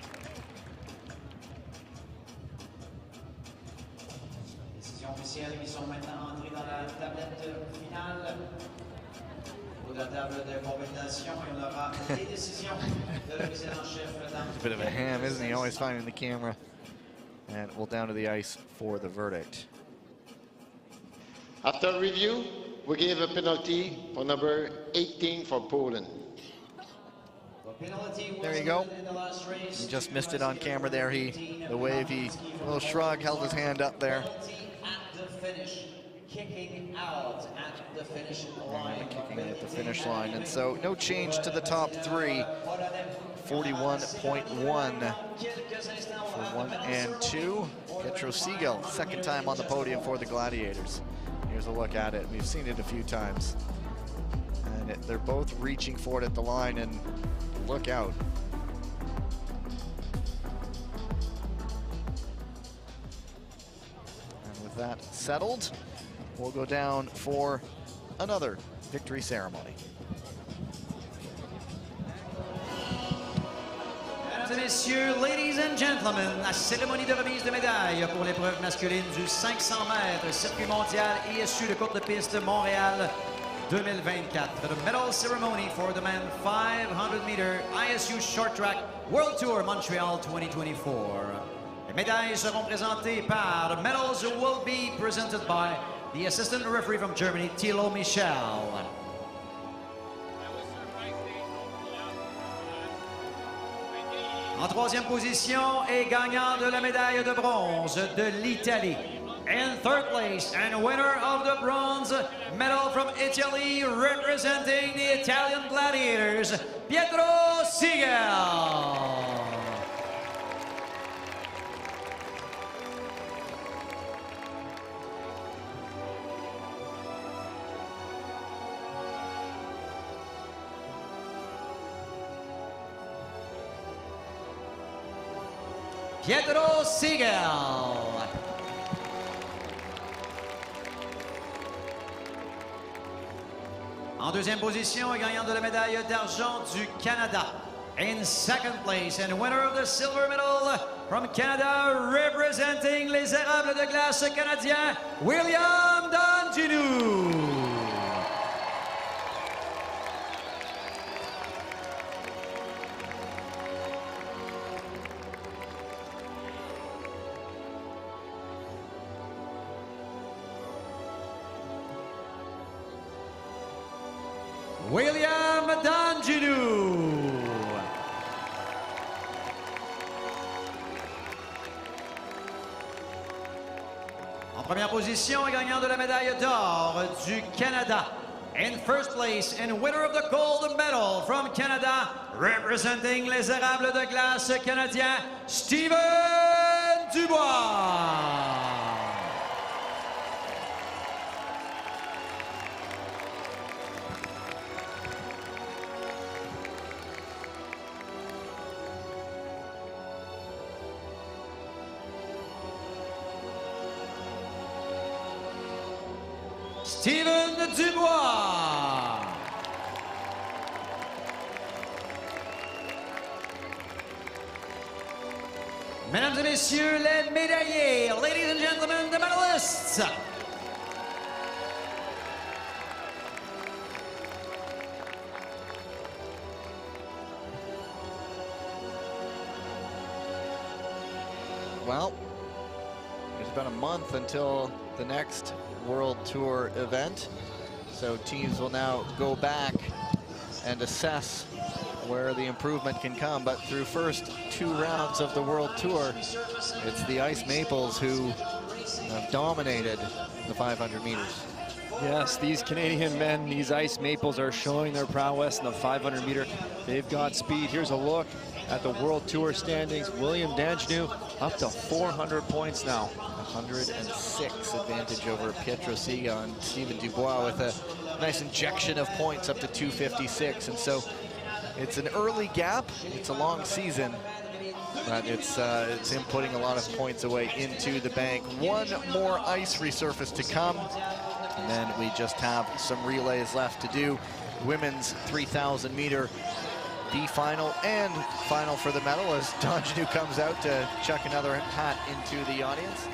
He's a bit of a ham, isn't he? Always finding the camera. And we'll down to the ice for the verdict. After review, we gave a penalty for number 18 for Poland. There you go. He just missed it on camera there. The wave, a little shrug, held his hand up there. Kicking out at the finish line. Kicking at the finish line. And so no change to the top 3 41.1 for 1 and 2. Pietro Segal, second time on the podium for the Gladiators. Here's a look at it. We've seen it a few times. And they're both reaching for it at the line, and look out. And with that settled, we'll go down for another victory ceremony. Mesdames et messieurs, ladies and gentlemen, la cérémonie de remise de médailles pour l'épreuve masculine du 500 mètres circuit mondial ISU de courte piste Montréal 2024. The medal ceremony for the men 500-meter ISU short track World Tour Montreal 2024. Les médailles seront présentées par, the medals will be presented by the assistant referee from Germany, Thilo Michel. En troisième position et gagnant de la médaille de bronze de l'Italie. In third place and winner of the bronze medal from Italy, representing the Italian Gladiators, Pietro Segal. Pietro Segal. En deuxième position et gagnant de la médaille d'argent du Canada. In second place and winner of the silver medal from Canada, representing les érables de glace canadiens, William Danjinu. William Danjinu. En première position et gagnant de la médaille d'or du Canada. In first place and winner of the gold medal from Canada, representing les érables de glace canadiens, Steven Dubois. Steven Dubois. Mesdames et messieurs, les médaillés, ladies and gentlemen, the medalists. Well, there's about a month until the next World Tour event, so teams will now go back and assess where the improvement can come. But through first 2 rounds of the World Tour, it's the Ice Maples who have dominated the 500 meters. Yes, these Canadian men, these Ice Maples, are showing their prowess in the 500 meter. They've got speed. Here's a look at the World Tour standings. William Danjanu up to 400 points now. 106 advantage over Pietro Segal, and Steven Dubois with a nice injection of points up to 256. And so it's an early gap. It's a long season, but it's him putting a lot of points away into the bank. One more ice resurface to come, and then we just have some relays left to do. Women's 3,000 meter B final and final for the medal as Danjanu comes out to chuck another hat into the audience.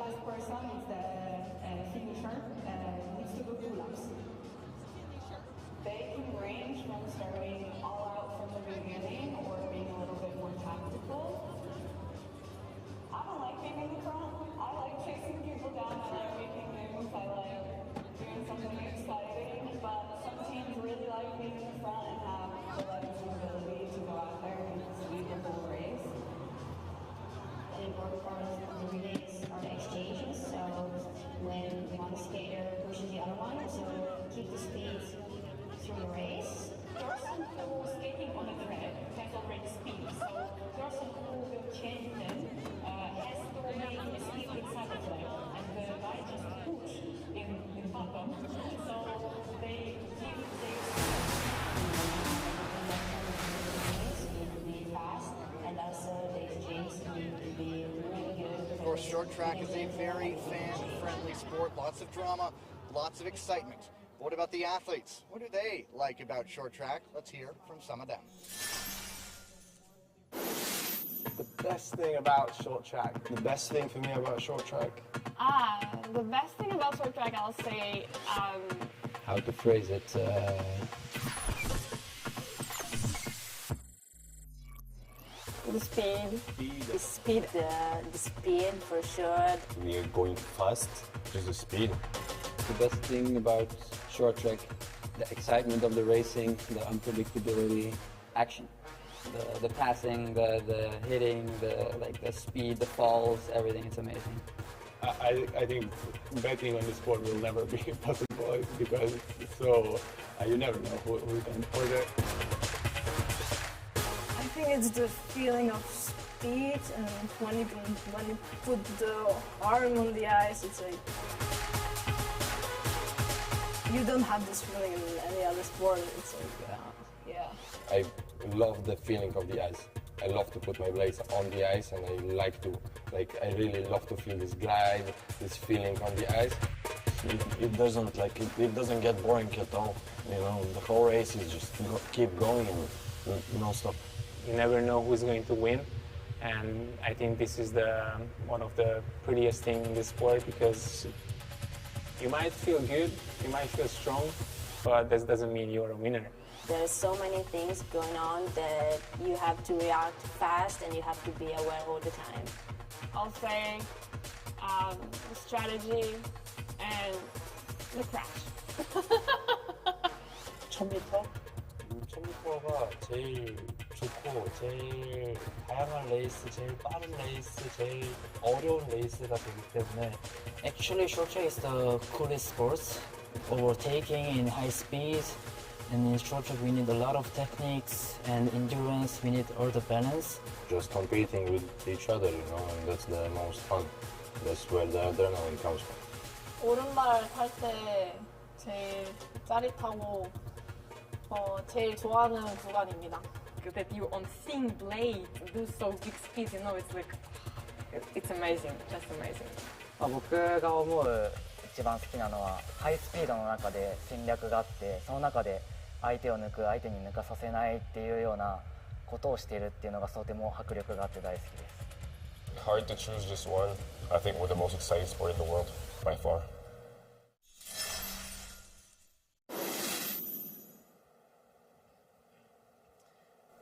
hardest person is the finisher, needs to do pull-ups. They can range from starting all out from the beginning or being a little bit more tactical. I don't like being in the front. I like chasing people down. I like making moves. I like doing something exciting. But some teams really like being in the front and have the leverage and ability to go out there and lead the whole race. An important part of the relays are the exchanges. So when one skater pushes the other one to keep the speed through the race. Person who is skating on a thread has already speed. So person who will change them has to remain a speed inside the thread. And the guy just push in bottom. So they give be fast, and also the exchange need to be really good. Of course, short track is a very fan-friendly sport. Lots of drama, lots of excitement. What about the athletes? What do they like about short track? Let's hear from some of them. The best thing about short track, the best thing for me about short track. The best thing about short track, I'll say, How to phrase it? the speed. The speed for sure. We are going fast, just the speed. The best thing about short track, the excitement of the racing, the unpredictability, Action. The passing, the hitting, the speed, the falls, everything. It's amazing. I think betting on the sport will never be possible because you never know who can afford it. I think it's the feeling of speed, and when you put the arm on the ice, it's like you don't have this feeling in any other sport. It's like yeah. I love the feeling of the ice. I love to put my blades on the ice, and I really love to feel this glide, this feeling on the ice. It doesn't get boring at all. You know, the whole race is just keep going and non-stop. You never know who's going to win, and I think this is one of the prettiest things in this sport, because you might feel good, you might feel strong, but that doesn't mean you're a winner. There's so many things going on that you have to react fast and you have to be aware all the time. I'll say the strategy and the crash. 1000m가 제일 좋고 제일 다양한 레이스, 제일 빠른 레이스, 제일 어려운 레이스가 되기 때문에 Actually, short track is the coolest sport. Overtaking in high speed, and in short track we need a lot of techniques and endurance. We need all the balance. Just competing with each other, you know, and that's the most fun. That's where the adrenaline comes from. 오른발 탈 때 제일 짜릿하고 제일 좋아하는 구간입니다. That you on thin blade do so big speed, you know, it's like it's amazing, just amazing. 僕が思う一番好きなのはハイスピードの中で戦略があって、その中で相手に抜かさせないっていうようなことをしているっていうのがとても迫力があって大好きです。 Hard to choose just one. I think we're the most exciting sport in the world, by far.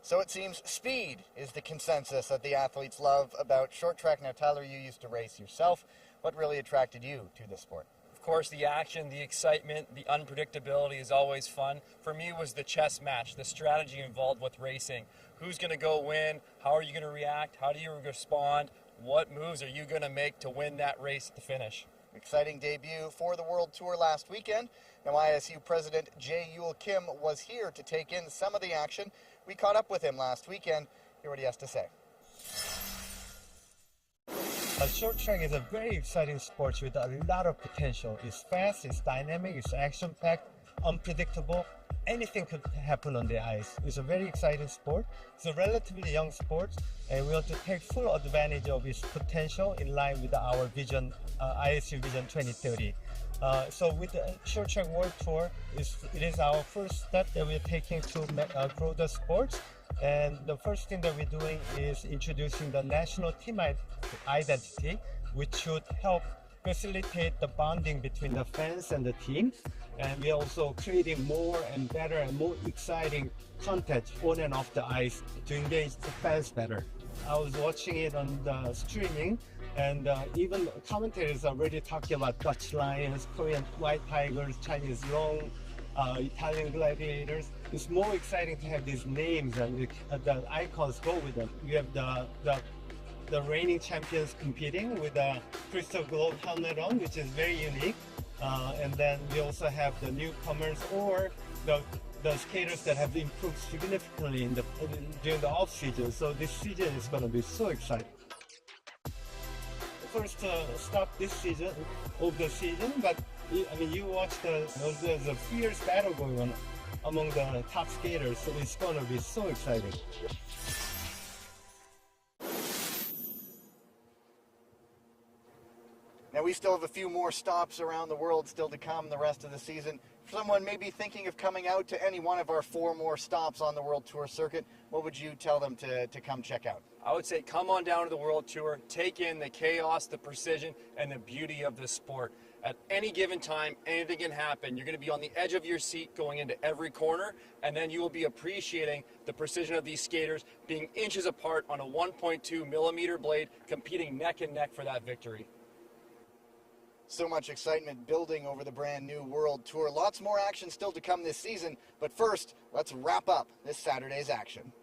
So it seems speed is the consensus that the athletes love about short track. Now, Tyler, you used to race yourself. What really attracted you to this sport? Of course, the action, the excitement, the unpredictability is always fun. For me, it was the chess match, the strategy involved with racing. Who's going to go win? How are you going to react? How do you respond? What moves are you going to make to win that race at the finish? Exciting debut for the World Tour last weekend. Now, ISU President Jae Yul Kim was here to take in some of the action. We caught up with him last weekend. Hear what he has to say. Short track is a very exciting sport with a lot of potential. It's fast, it's dynamic, it's action-packed, unpredictable. Anything could happen on the ice. It's a very exciting sport. It's a relatively young sport, and we want to take full advantage of its potential in line with our vision, ISU Vision 2030. So with the Short Track World Tour, it is our first step that we're taking to grow the sport. And the first thing that we're doing is introducing the national team identity which should help facilitate the bonding between the fans and the team. And we're also creating more and better and more exciting content on and off the ice to engage the fans better. I was watching it on the streaming, and even commentators are already talking about Dutch Lions, Korean White Tigers, Chinese Long, Italian Gladiators. It's more exciting to have these names and the icons go with them. We have the reigning champions competing with a crystal globe helmet on, which is very unique. And then we also have the newcomers or the skaters that have improved significantly during the off season. So this season is going to be so exciting. First stop this season of the season, but I mean you watch there's a fierce battle going on among the top skaters, so it's going to be so exciting. Now we still have a few more stops around the world still to come the rest of the season. For someone maybe thinking of coming out to any one of our 4 more stops on the World Tour circuit, what would you tell them to come check out? I would say come on down to the World Tour, take in the chaos, the precision, and the beauty of the sport. At any given time, anything can happen. You're going to be on the edge of your seat going into every corner, and then you will be appreciating the precision of these skaters being inches apart on a 1.2 millimeter blade, competing neck and neck for that victory. So much excitement building over the brand new World Tour. Lots more action still to come this season, but first, let's wrap up this Saturday's action.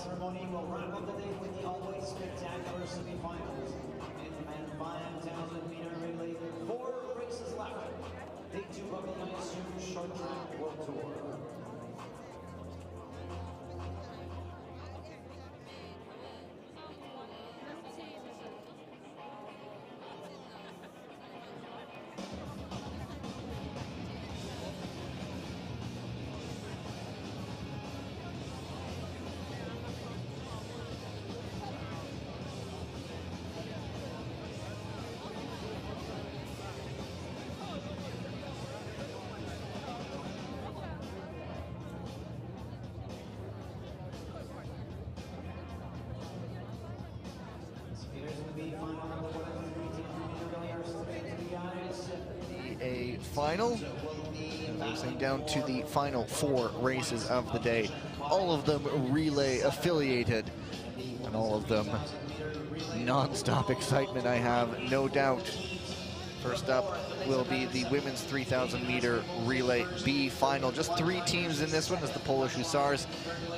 Ceremony will wrap up the day with the always spectacular semifinals. In the men's 5,000 meter relay, 4 races left. Day 2 of the ISU Short Track World Tour. A final, racing down to the final 4 races of the day. All of them relay affiliated, and all of them non-stop excitement, I have no doubt. First up will be the women's 3,000 meter relay B final. Just 3 teams in this one, as the Polish Hussars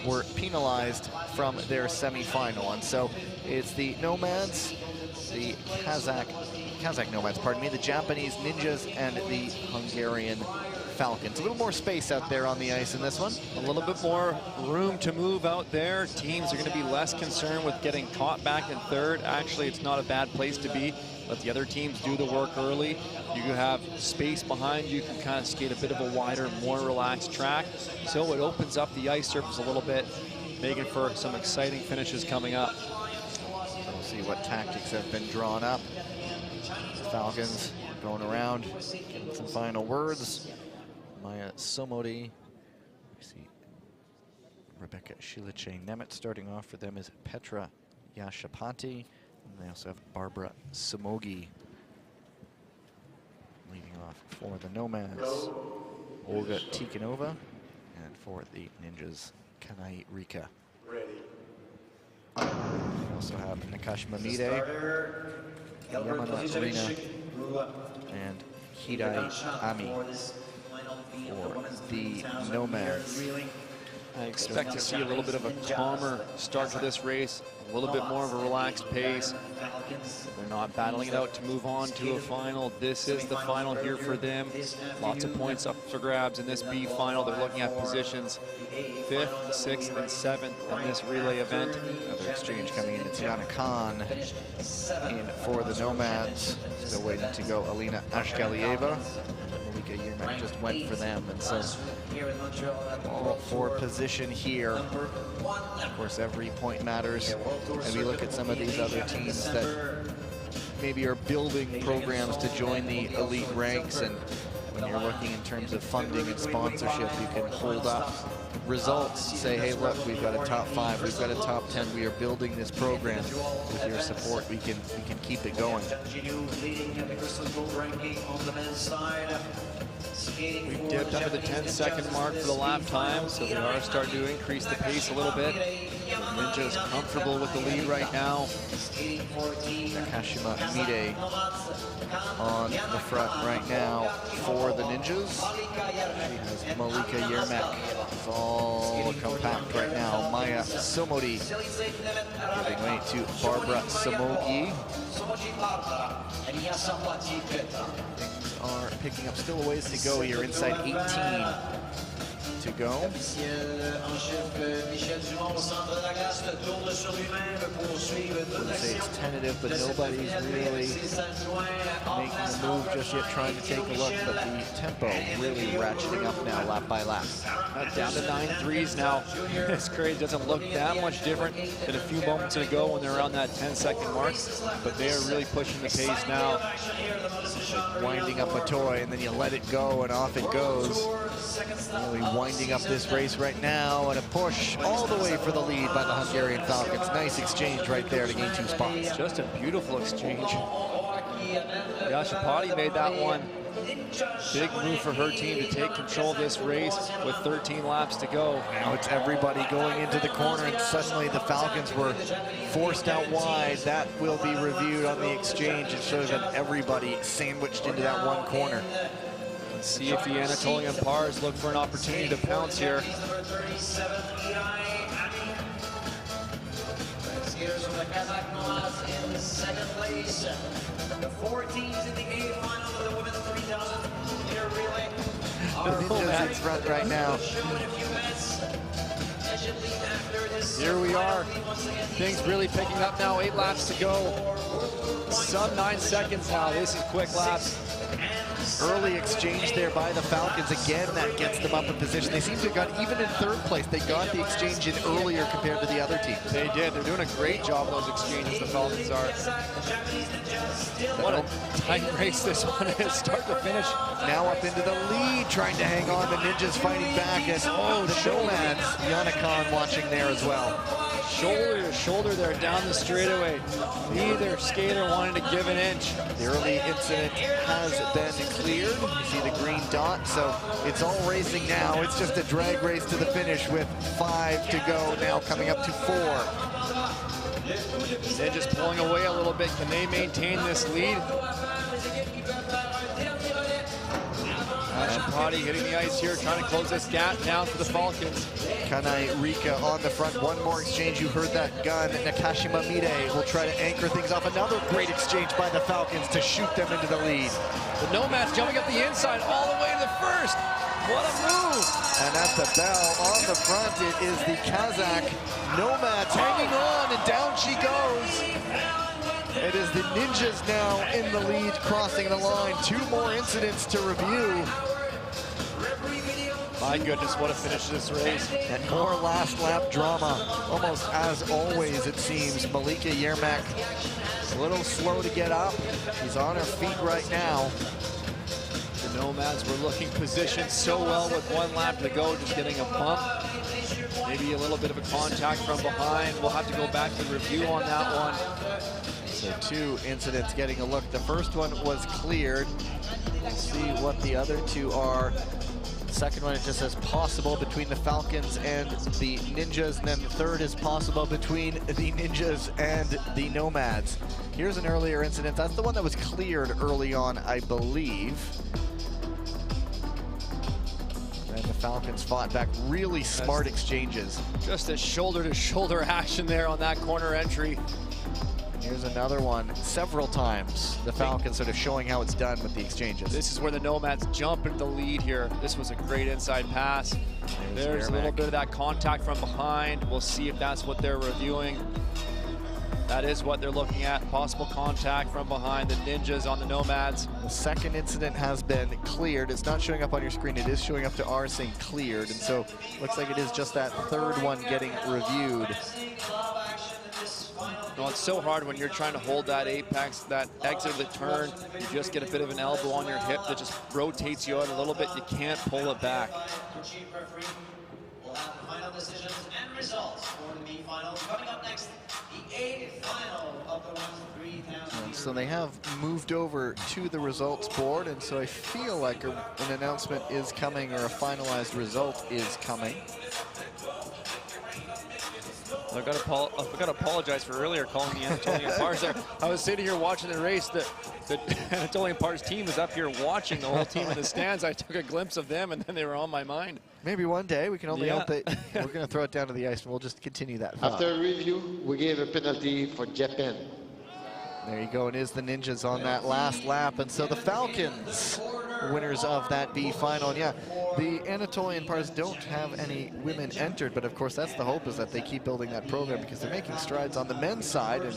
were penalized from their semi-final. And so it's the Nomads, the Kazakh Nomads, pardon me, the Japanese Ninjas, and the Hungarian Falcons. A little more space out there on the ice in this one. A little bit more room to move out there. Teams are going to be less concerned with getting caught back in third. Actually, it's not a bad place to be. Let the other teams do the work early. You can have space behind you. You can kind of skate a bit of a wider, more relaxed track. So it opens up the ice surface a little bit, making for some exciting finishes coming up. We'll see what tactics have been drawn up. The Falcons going around, giving some final words. Maya Somodi. We see Rebecca Shilice-Nemeth starting off for them is Petra Yashapati. And they also have Barbara Samogi leading off for the Nomads. Olga Tikhonova, and for the Ninjas, Kanai Rika. We also have Nakash Mamide, Yamana Rina, and Hidai Ami for the Nomads. I expect to see a little bit of a calmer start to this race, a little bit more of a relaxed pace. They're not battling it out to move on to a final. This is the final here for them. Lots of points up for grabs in this B final. They're looking at positions 5th, 6th, and 7th in this relay event. Another exchange coming in. Tiana Khan in for the Nomads. Still waiting to go Alina Ashkalieva. Malika Yermak just went for them, and so all for position here. Of course, every point matters, and we look at some of these other teams that maybe are building programs to join the elite ranks, and when you're looking in terms of funding and sponsorship, you can hold up results, say, hey, look, we've got a top 5, we've got a top 10, we are building this program. With your support, we can keep it going. We've dipped under the 10-second mark for the lap time, so they are starting to increase the pace a little bit. Ninja's comfortable with the lead right now. Nakashima Mide on the front right now for the Ninjas. She has Malika Yermak. It's all compact right now. Maya Somodi giving way to Barbara Samogi. Things are picking up, still a ways to go here, inside 18 to go. wouldn't say it's tentative, but nobody's really making a move just yet, trying to take a look. But the tempo really ratcheting up now, lap by lap. Down to 9.3s now. It's crazy. Doesn't look that much different than a few moments ago when they're around that 10-second mark. But they are really pushing the pace now. Like winding up a toy, and then you let it go, and off it goes. Really winding up this race right now, and a push all the way for the lead by the Hungarian Falcons. Nice exchange right there to gain 2 spots. Just a beautiful exchange. Yeah, Chapati made that one. Big move for her team to take control of this race with 13 laps to go. Now it's everybody going into the corner, and suddenly the Falcons were forced out wide. That will be reviewed on the exchange. It shows that everybody sandwiched into that one corner. Let's see if the Anatolian Pars look for an opportunity to pounce here. From the Kazakh Nomads in second place. The 4 teams in the A final of the women's 3,000 meter relay. The Ninjas in front right now. Here we are. Things really picking up now. 8 laps to go. Sub 9 seconds now. This is quick laps. Early exchange there by the Falcons. Again, that gets them up in position. They seem to have got, even in 3rd place, they got the exchange in earlier compared to the other teams. They did. They're doing a great job of those exchanges, the Falcons are. What a tight race this one is, start to finish. Now up into the lead, trying to hang on. The Ninjas fighting back, and the Nomads, Yannicon watching there as well. Shoulder to shoulder there down the straightaway. Neither skater wanted to give an inch. The early incident has been cleared. You see the green dot, so it's all racing now. It's just a drag race to the finish with 5 to go, now coming up to 4. They're just pulling away a little bit. Can they maintain this lead? Chapati hitting the ice here, trying to close this gap down for the Falcons. Kanai Rika on the front. One more exchange. You heard that gun. Nakashima Mide will try to anchor things off. Another great exchange by the Falcons to shoot them into the lead. The Nomads jumping up the inside all the way to the first. What a move. And at the bell on the front, it is the Kazakh Nomads hanging on, and down she goes. It is the Ninjas now in the lead, crossing the line. 2 more incidents to review. My goodness, what a finish to this race. And more last lap drama, almost as always it seems. Malika Yermak, a little slow to get up. She's on her feet right now. The Nomads were looking positioned so well with 1 lap to go, just getting a bump. Maybe a little bit of a contact from behind. We'll have to go back and review on that one. So 2 incidents getting a look. The first one was cleared. We'll see what the other 2 are. The second one, it just says possible between the Falcons and the Ninjas. And then the third is possible between the Ninjas and the Nomads. Here's an earlier incident. That's the one that was cleared early on, I believe. And the Falcons fought back. Really smart exchanges. Just a shoulder-to-shoulder action there on that corner entry. Here's another one, several times. The Falcons sort of showing how it's done with the exchanges. This is where the Nomads jump into the lead here. This was a great inside pass. There's a little bit of that contact from behind. We'll see if that's what they're reviewing. That is what they're looking at, possible contact from behind the Ninjas on the Nomads. The second incident has been cleared. It's not showing up on your screen. It is showing up to ours saying cleared. And so looks like it is just that third one getting reviewed. No, it's so hard when you're trying to hold that apex, that exit of the turn. You just get a bit of an elbow on your hip that just rotates you out a little bit. You can't pull it back. We'll have the final decisions and results for the B final. Coming up next, the A final of the 3,000. So they have moved over to the results board, and so I feel like an announcement is coming, or a finalized result is coming. I've got to apologize for earlier calling the Anatolian Pars there. I was sitting here watching the race. The Anatolian Pars team was up here watching the whole team in the stands. I took a glimpse of them, and then they were on my mind. Maybe one day. We can only hope that we're going to throw it down to the ice, and we'll just continue that thought. After a review, we gave a penalty for Japan. There you go. It is the Ninjas on that last lap. And so the Falcons winners of that B final. And yeah, the Anatolian Pars don't have any women entered, but of course that's the hope, is that they keep building that program, because they're making strides on the men's side, and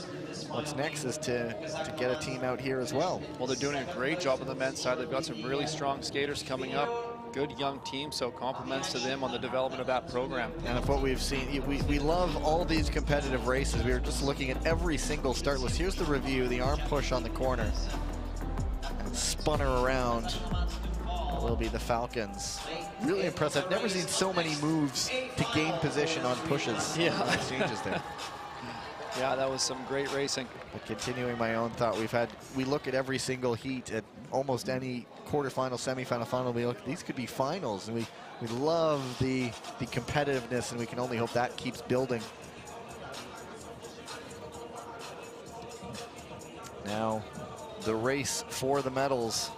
what's next is to get a team out here as well. Well, they're doing a great job on the men's side. They've got some really strong skaters coming up. Good young team, so compliments to them on the development of that program. And of what we've seen, we love all these competitive races. We were just looking at every single start list. Here's the review, the arm push on the corner. And spun her around. That will be the Falcons. Really impressive. I've never seen so many moves to gain position on pushes. Yeah. Exchanges there. Yeah, that was some great racing. But continuing my own thought, we look at every single heat at almost any quarterfinal, semifinal, final. We look, these could be finals, and we love the competitiveness, and we can only hope that keeps building. Now, the race for the medals,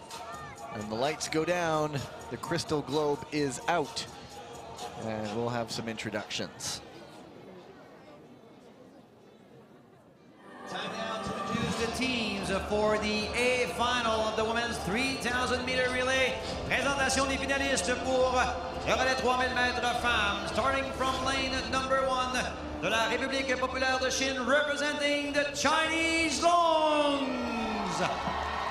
and the lights go down. The crystal globe is out, and we'll have some introductions. Time now to introduce the teams for the A final of the women's 3,000 meter relay. Présentation des finalistes pour le relais 3000 mètres femmes. Starting from lane number 1 de la République populaire de Chine, representing the Chinese Longs.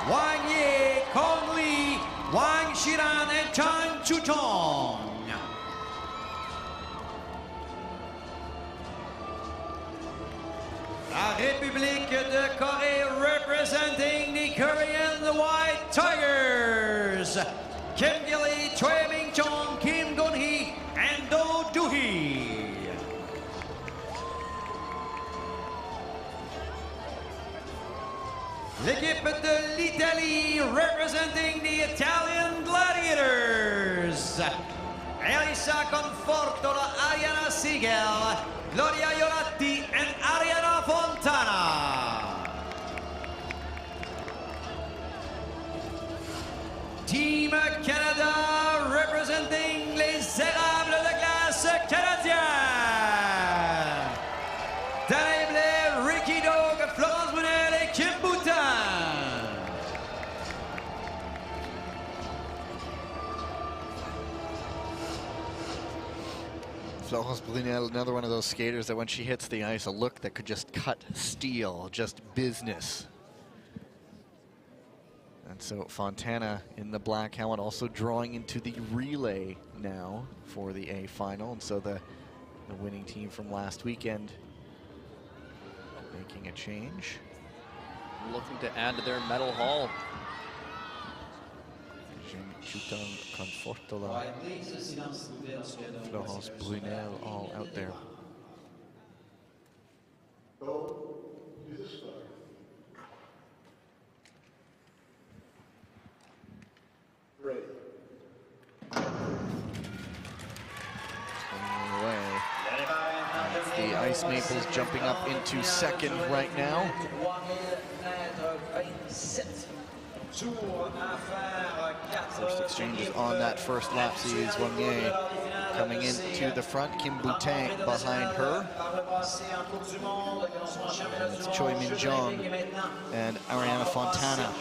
Wang Ye, Kong Li, Wang Shiran, and Chang Chutong. La République de Corée, representing the Korean White Tigers. Kim Gilly, Choi Ming Chong, Kim Gun-hee, and Do Du-hee. L'équipe de l'Italie, representing the Italian Gladiators. Elisa Confortola, Ariana Siegel, Gloria Ioratti, and Ariana Fontana. Team Canada, representing les Érables de glace canadiens. Danae Blais, Ricky Dog, Florence Brunel et Kim Boutin. Florence Brunel, another one of those skaters that when she hits the ice, a look that could just cut steel, just business. And so Fontana in the black helmet, also drawing into the relay now for the A final. And so the winning team from last weekend making a change. Looking to add to their medal haul. Chutong, Confortola, Florence Brunel, all out there. Away. The Ice Maples jumping up into second right now. First exchanges on that first lap sees Wang coming into the front. Kim Boutin behind her. And it's Choi Min-jong and Ariana Fontana.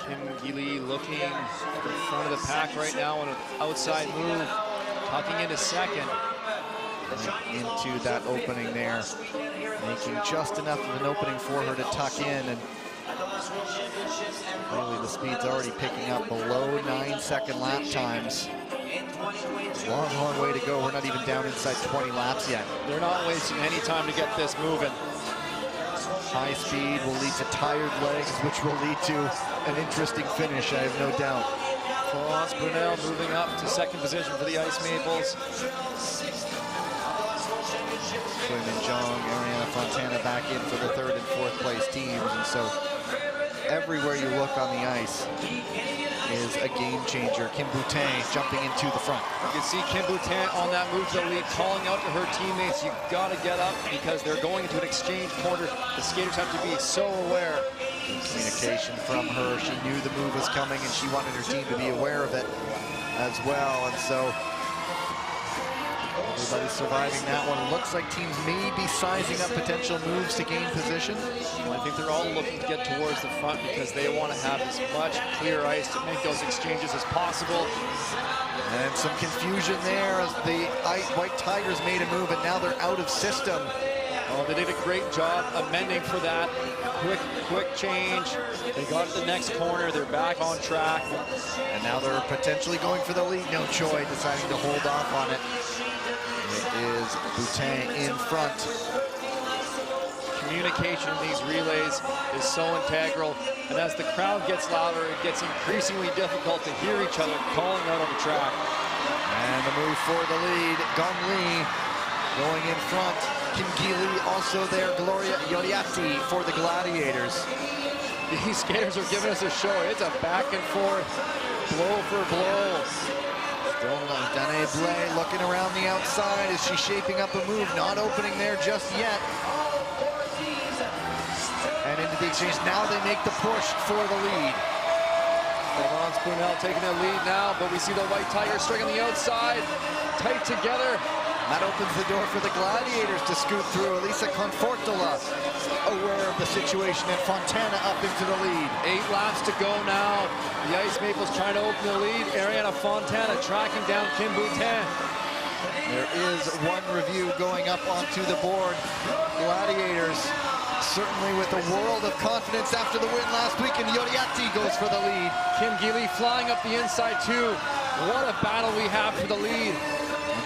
Kim Gilly looking in front of the pack right now on an outside move, tucking into second. Into that opening there, making just enough of an opening for her to tuck in, and really the speed's already picking up below 9-second lap times. Long, long way to go. We're not even down inside 20 laps yet. They're not wasting any time to get this moving. High speed will lead to tired legs, which will lead to an interesting finish, I have no doubt. Florence Brunel moving up to second position for the Ice Maples. Choi Min-jong, Ariana Fontana back in for the third and fourth place teams, and so everywhere you look on the ice is a game changer. Kim Boutin jumping into the front. You can see Kim Boutin on that move to the lead, calling out to her teammates, you gotta get up, because they're going into an exchange corner. The skaters have to be so aware. Good communication from her. She knew the move was coming, and she wanted her team to be aware of it as well, and so Everybody's surviving that one. Looks like teams may be sizing up potential moves to gain position. Well, I think they're all looking to get towards the front because they want to have as much clear ice to make those exchanges as possible. And some confusion there as the White Tigers made a move, and now they're out of system. Oh, they did a great job amending for that. Quick change. They got to the next corner. They're back on track. And now they're potentially going for the lead. No, Choi deciding to hold off on it. It is Boutin in front. Communication in these relays is so integral. And as the crowd gets louder, it gets increasingly difficult to hear each other calling out on the track. And the move for the lead. Gong Li going in front. Kim Gili also there. Gloria Yoriati for the Gladiators. These skaters are giving us a show. It's a back and forth, blow for blow. Still Danae Blais looking around the outside. Is she shaping up a move? Not opening there just yet. And into the exchange. Now they make the push for the lead. Laurence Brunel taking the lead now, but we see the White Tigers striking the outside. Tight together. That opens the door for the Gladiators to scoot through. Elisa Confortola aware of the situation, and Fontana up into the lead. 8 laps to go now. The Ice Maples trying to open the lead. Ariana Fontana tracking down Kim Boutin. There is one review going up onto the board. Gladiators certainly with a world of confidence after the win last week, and Yoriati goes for the lead. Kim Gili flying up the inside too. What a battle we have for the lead.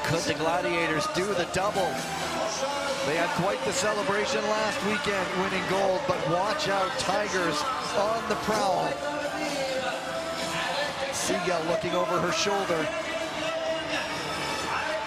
Could the Gladiators do the double? They had quite the celebration last weekend winning gold, but watch out, Tigers on the prowl. Seagull looking over her shoulder.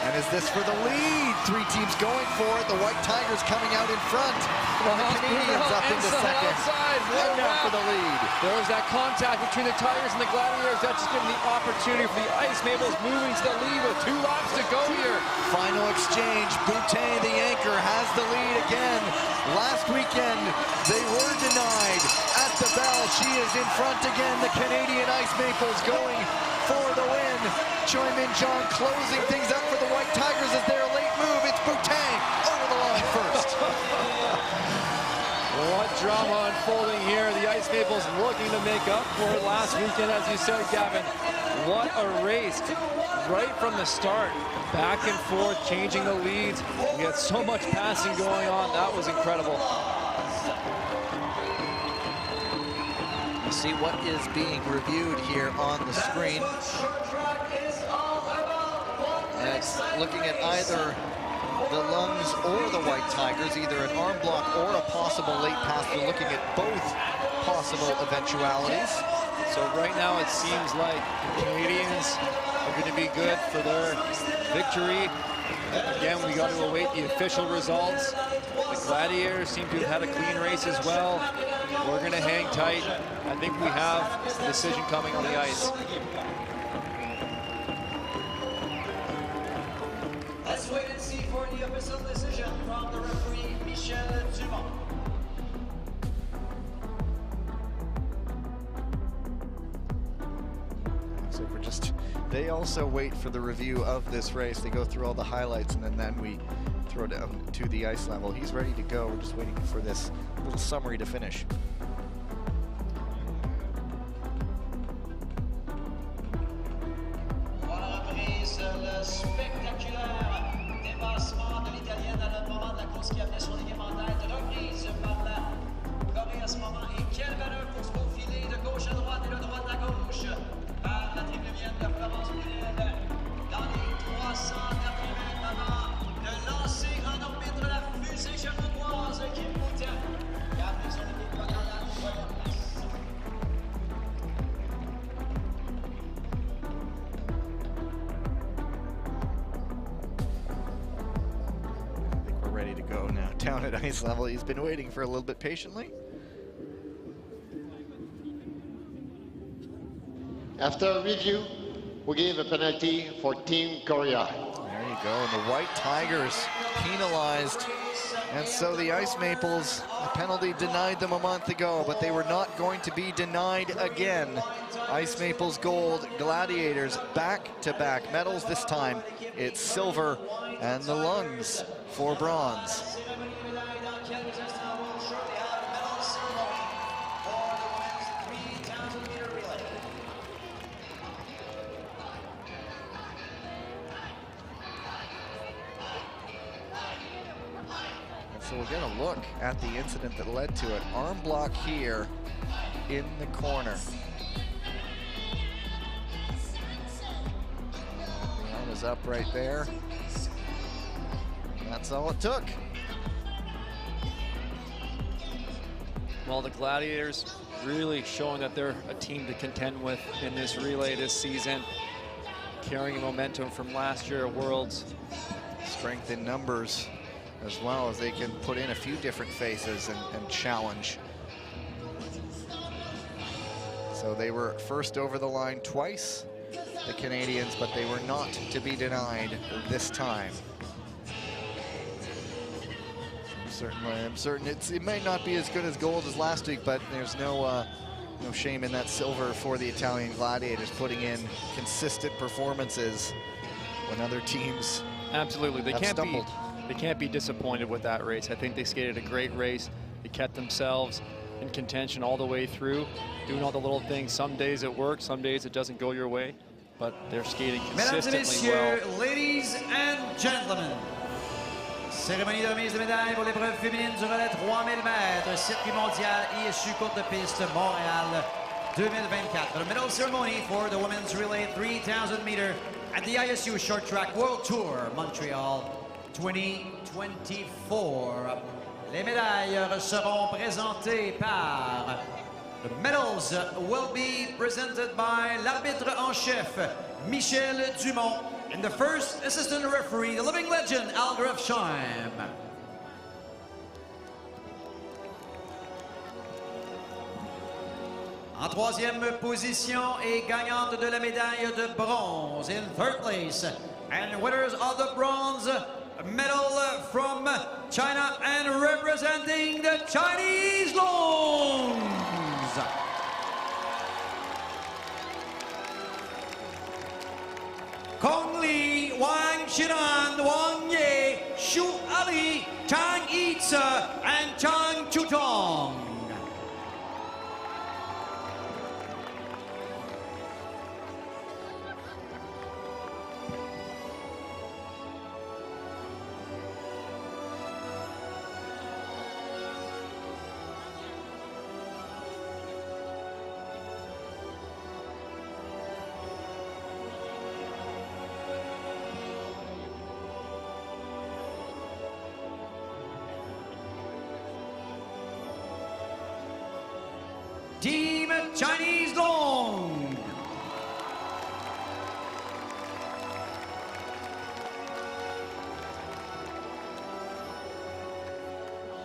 And is this for the lead? 3 teams going for it. The White Tigers coming out in front. The Canadians up into second. And now for the lead. There was that contact between the Tigers and the Gladiators. That's just giving the opportunity for the Ice Maples moving to the lead with 2 laps to go here. Final exchange. Boutin, the anchor, has the lead again. Last weekend, they were denied at the bell. She is in front again. The Canadian Ice Maples going for the win. Choi Min-jong closing things up for the White Tigers as their late move. It's Boutin over the line first. What drama unfolding here. The Ice Maples looking to make up for it last weekend, as you said, Gavin. What a race. Right from the start, back and forth, changing the leads. We had so much passing going on. That was incredible. You see what is being reviewed here on the screen. And it's looking at either the Lungs or the White Tigers, either an arm block or a possible late pass. We're looking at both possible eventualities. So right now it seems like the Canadians are going to be good for their victory. Again, we got to await the official results. The Gladiators seem to have had a clean race as well. We're going to hang tight. I think we have a decision coming on the ice. Let's wait and see for the official decision from the referee, Michel Dumont. So we're just, they also wait for the review of this race. They go through all the highlights, and then we throw down to the ice level. He's ready to go. We're just waiting for this little summary to finish. Voilà prise le spectaculaire dépassement de l'Italienne à le moment de la course qui a fait son équipe en tête, reprise par la Corée à ce moment. Et quelle valeur pour se faufiler de gauche à droite et de droite à gauche par la tribunienne de Florence Brunel dans les 380 avant de lancer en orbite la fusée charmontoise qui Boutin qui a pris son équipe dans la 3e place. I think we're ready to go now. Down at ice level, he's been waiting for a little bit patiently. After a review, we gave a penalty for Team Korea. There you we go, and the White Tigers penalized. And so the Ice Maples, a penalty denied them a month ago, but they were not going to be denied again. Ice Maples gold, Gladiators back-to-back medals. This time it's silver, and the Lungs for bronze. So we're going to look at the incident that led to it. Arm block here in the corner. The arm is up right there. And that's all it took. Well, the Gladiators really showing that they're a team to contend with in this relay this season. Carrying momentum from last year at Worlds. Strength in numbers, as well as they can put in a few different faces and challenge. So they were first over the line twice, the Canadians, but they were not to be denied this time. I'm certain it may not be as good as gold as last week, but there's no shame in that silver for the Italian Gladiators, putting in consistent performances when other teams absolutely have stumbled. They can't be disappointed with that race. I think they skated a great race. They kept themselves in contention all the way through, doing all the little things. Some days it works, some days it doesn't go your way, but they're skating consistently well. Ladies and gentlemen, cérémonie de remise de médailles pour l'épreuve féminine du relais 3000 mètres, circuit mondial ISU courte de piste Montréal 2024. The medal ceremony for the women's relay 3000 meter at the ISU Short Track World Tour Montreal 2024. Les médailles seront présentées par... The medals will be presented by l'arbitre en chef, Michel Dumont, and the first assistant referee, the living legend, Algraf Scheim. En troisième position et gagnante de la médaille de bronze, in third place, and winners of the bronze medal from China and representing the Chinese Longs. Kong Li, Wang Xiran, Wang Ye, Shu Ali, Tang Yitze, and Chang Chutong. Team Chinese Long.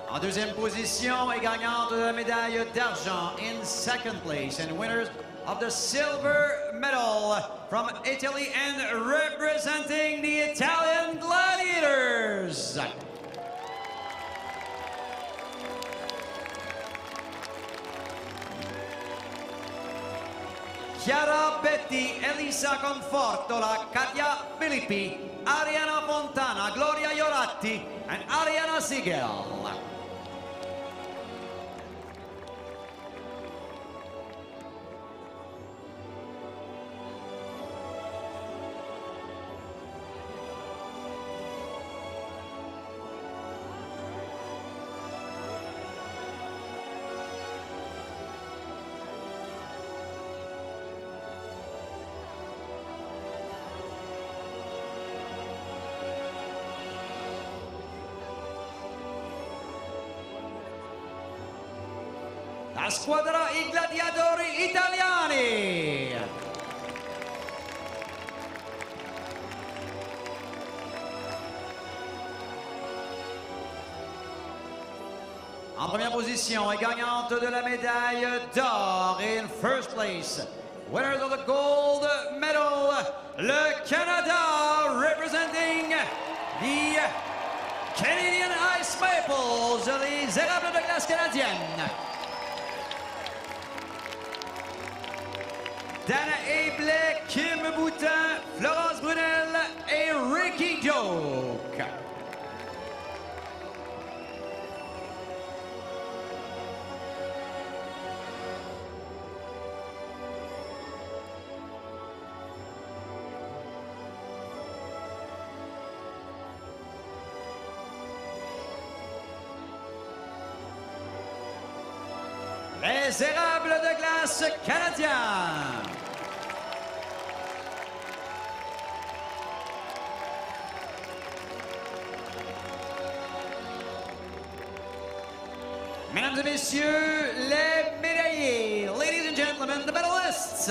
En deuxième position et gagnante de la médaille d'argent, in second place, and winners of the silver medal from Italy and representing the Italian Gladiators. Chiara Betti, Elisa Confortola, Katia Filippi, Ariana Fontana, Gloria Ioratti, and Ariana Siegel. La squadra I Gladiatori Italiani. En première position et gagnante de la médaille d'or, in first place, winners of the gold medal le Canada, representing the Canadian Ice Maples, les érables de glace canadiennes. Dana Ablé, Kim Boutin, Florence Brunel et Ricky Doak. Les érables de glace canadiens. Mesdames et messieurs, les médaillés. Ladies and gentlemen, the medalists.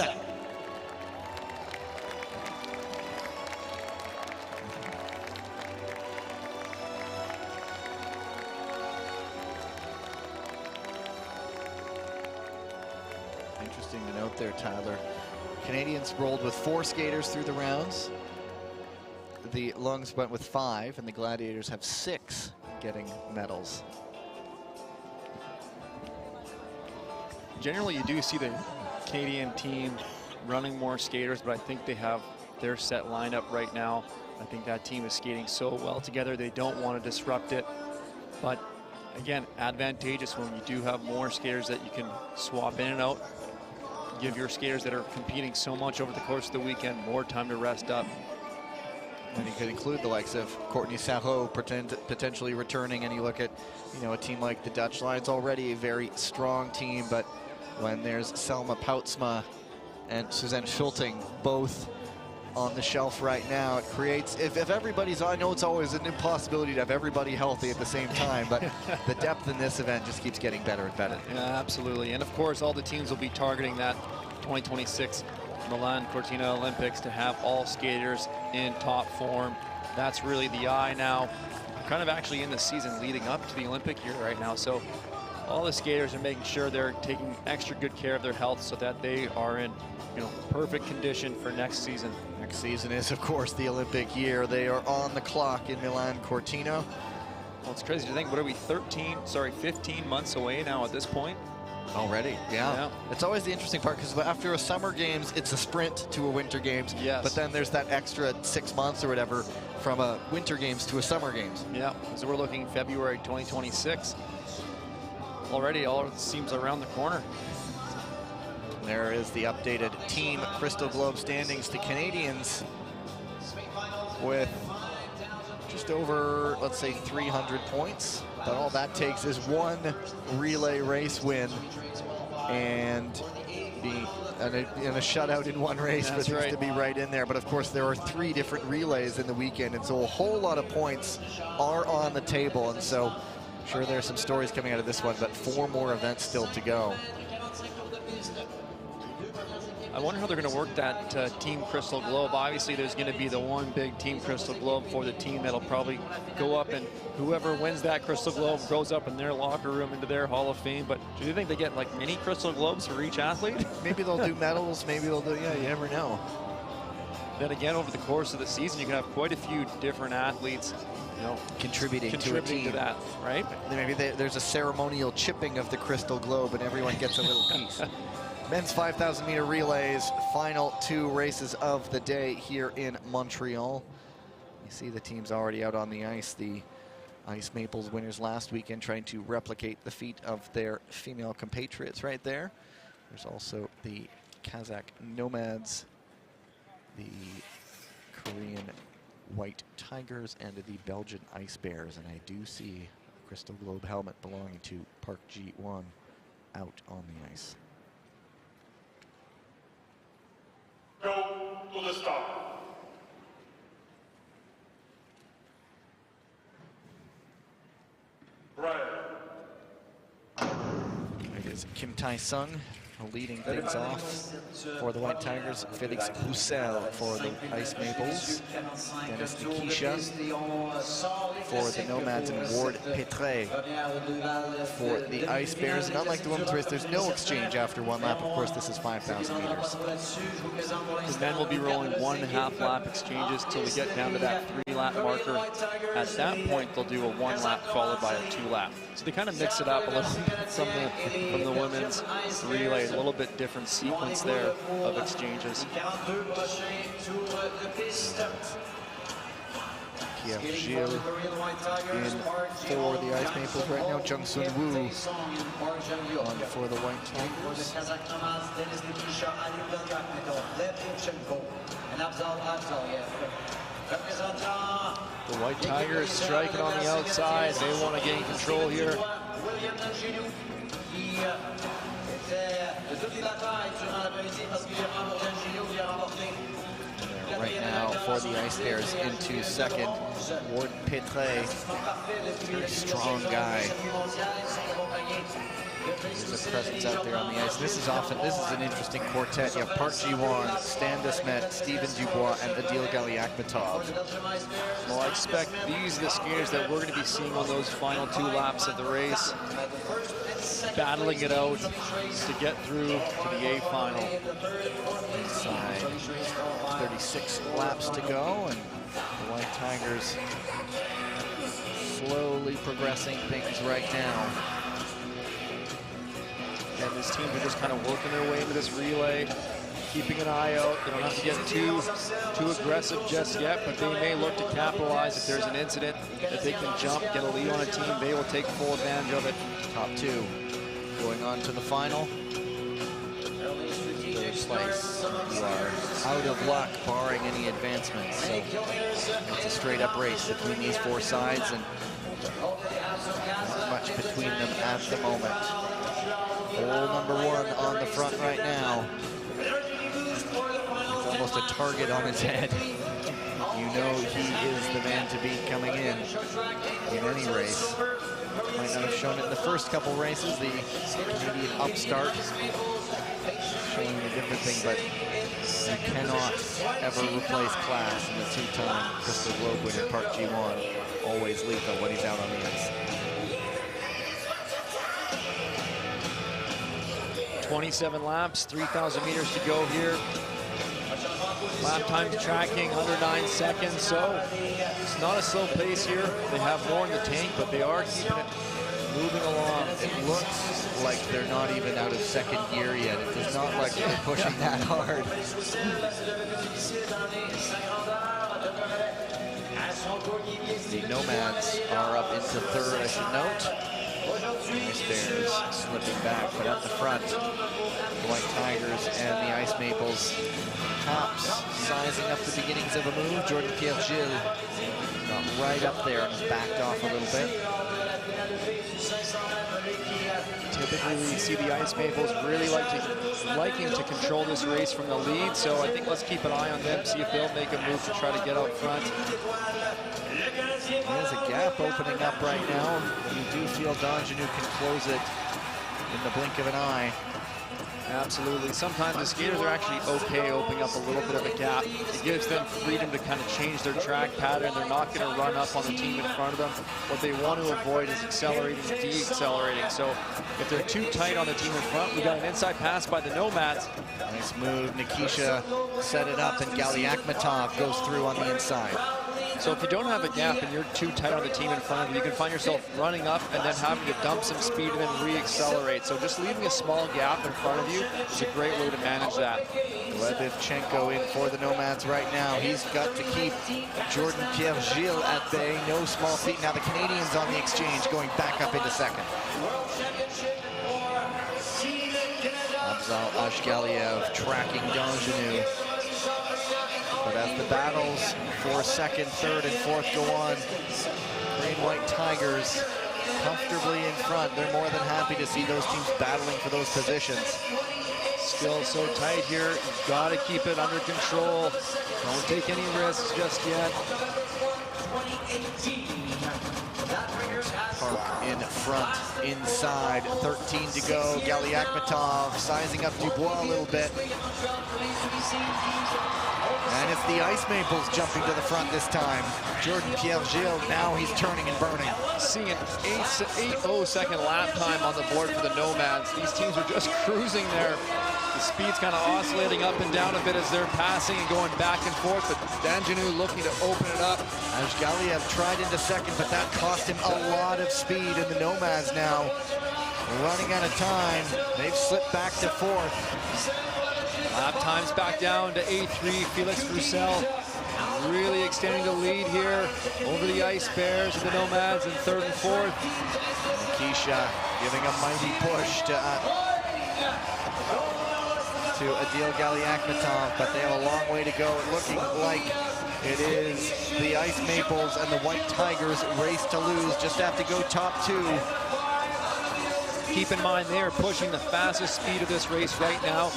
Interesting to note there, Tyler. Canadians rolled with 4 skaters through the rounds. The Lungs went with 5, and the Gladiators have 6 getting medals. Generally, you do see the Canadian team running more skaters, but I think they have their set lined up right now. I think that team is skating so well together, they don't want to disrupt it. But again, advantageous when you do have more skaters that you can swap in and out. Give your skaters that are competing so much over the course of the weekend more time to rest up. And you could include the likes of Courtney Sarrault potentially returning, and you look at, you know, a team like the Dutch Lions, already a very strong team, but when there's Selma Poutsma and Suzanne Schulting both on the shelf right now, it creates, if everybody's, I know it's always an impossibility to have everybody healthy at the same time, but the depth in this event just keeps getting better and better. Yeah, absolutely. And of course, all the teams will be targeting that 2026 Milan Cortina Olympics to have all skaters in top form. That's really the eye now. We're kind of actually in the season leading up to the Olympic year right now. So all the skaters are making sure they're taking extra good care of their health so that they are in, you know, perfect condition for next season. Next season is, of course, the Olympic year. They are on the clock in Milan Cortina. Well, it's crazy to think, what are we, 15 months away now at this point? Already, yeah. It's always the interesting part, because after a summer games, it's a sprint to a winter games. Yes. But then there's that extra 6 months or whatever from a winter games to a summer games. Yeah, so we're looking February 2026. Already, all seems around the corner. There is the updated Team Crystal Globe standings. The Canadians with just over, let's say, 300 points. But all that takes is one relay race win and a shutout in one race for things to be right in there. But of course, there are 3 different relays in the weekend, and so a whole lot of points are on the table. And so, sure, there's some stories coming out of this one, but 4 more events still to go. I wonder how they're going to work that Team Crystal Globe. Obviously, there's going to be the one big Team Crystal Globe for the team that'll probably go up, and whoever wins that Crystal Globe goes up in their locker room into their Hall of Fame. But do you think they get like mini Crystal Globes for each athlete? Maybe they'll do medals. Maybe they'll do, yeah, you never know. Then again, over the course of the season, you can have quite a few different athletes, you know, contributing to a team. To that, right? Maybe there's a ceremonial chipping of the Crystal Globe, and everyone gets a little piece. Men's 5,000 meter relays, final 2 races of the day here in Montreal. You see the teams already out on the ice. The Ice Maples winners last weekend trying to replicate the feat of their female compatriots right there. There's also the Kazakh Nomads, the Korean White Tigers, and the Belgian Ice Bears. And I do see a Crystal Globe helmet belonging to Park Ji-won out on the ice. Go to the start. Red. It is Kim Tae-sung leading things off for the White Tigers. Felix Roussel for the Ice Maples. Dennis Nikisha for the Nomads and Ward Petre for the Ice Bears. And unlike the women's race, there's no exchange after one lap. Of course, this is 5,000 meters. The men will be rolling 1.5 lap exchanges till we get down to that 3-lap marker. At that point, they'll do a 1 lap followed by a 2 lap. So they kind of mix it up a little bit from the women's relay. A little bit different sequence there of exchanges. Pierre Gilles in for the Ice Maples right now. Jung Sun Woo on for the White Tigers. The White Tigers striking on the outside. They want to gain control here. Right now for the Ice Bears into second, Ward Petre, very strong guy. There's a presence out there on the ice. This is an interesting quartet. You have Park Ji-won, Stan Desmet, Stephen Dubois, and Adil Galiakhmatov. Well, I expect these are the skaters that we're going to be seeing on those final 2 laps of the race, battling it out to get through to the A final. Inside 36 laps to go, and the White Tigers slowly progressing things right now. And these teams are just kind of working their way into this relay, keeping an eye out. They don't have to get too aggressive just yet, but they may look to capitalize if there's an incident that they can jump, get a lead on a team. They will take full advantage of it. Top 2 going on to the final. Third place, you are out of luck, barring any advancements. So it's a straight-up race between these 4 sides, and not much between them at the moment. Hole number 1 on the front right now. It's almost a target on his head. You know he is the man to beat coming in any race. Might not have shown it in the first couple races. The Canadian upstart showing a different thing, but you cannot ever replace class in the 2-time Crystal Globe winner Park Ji-won. Always lethal when he's out on the ice. 27 laps, 3,000 meters to go here. Lap time's tracking under 9 seconds, so it's not a slow pace here. They have more in the tank, but they are keeping it moving along. It looks like they're not even out of second gear yet. It does not like they're pushing that hard. The Nomads are up into third, I should note. Ice Bears slipping back, but at the front, the White Tigers and the Ice Maples. Tops sizing up the beginnings of a move. Jordan Pierre Gilles got right up there and backed off a little bit. Typically, we see the Ice Maples really liking to control this race from the lead, so I think let's keep an eye on them, see if they'll make a move to try to get out front. There's a gap opening up right now. You do feel D'Anjou can close it in the blink of an eye. Absolutely. Sometimes the skaters are actually okay opening up a little bit of a gap. It gives them freedom to kind of change their track pattern. They're not going to run up on the team in front of them. What they want to avoid is accelerating, de-accelerating. So if they're too tight on the team in front, we got an inside pass by the Nomads. Nice move. Nikisha set it up, and Galiakhmatov goes through on the inside. So if you don't have a gap and you're too tight on the team in front of you, you can find yourself running up and then having to dump some speed and then re-accelerate. So just leaving a small gap in front of you is a great way to manage that. Lebivchenko in for the Nomads right now. He's got to keep Jordan Pierre Gilles at bay. No small feat. Now the Canadians on the exchange going back up into second. Abzal Ashgaliev tracking D'Anjou. But as the battles for second, third, and fourth go on, Green White Tigers comfortably in front. They're more than happy to see those teams battling for those positions. Still so tight here. You've got to keep it under control. Don't take any risks just yet. Park in front, inside, 13 to go. Galiakhmatov sizing up Dubois a little bit. And it's the Ice Maples jumping to the front this time. Jordan Pierre-Gilles, now he's turning and burning. Seeing an 8.0 second lap time on the board for the Nomads. These teams are just cruising there. The speed's kind of oscillating up and down a bit as they're passing and going back and forth, but Danjanu looking to open it up. Galiev tried into second, but that cost him a lot of speed, and the Nomads now running out of time. They've slipped back to fourth. Lap times back down to A3. Felix Roussel really extending the lead here over the Ice Bears and the Nomads in third and fourth. Keisha giving a mighty push to Adil Galiakhmatov, but they have a long way to go. Looking like it is the Ice Maples and the White Tigers race to lose. Just have to go top two. Keep in mind they are pushing the fastest speed of this race right now,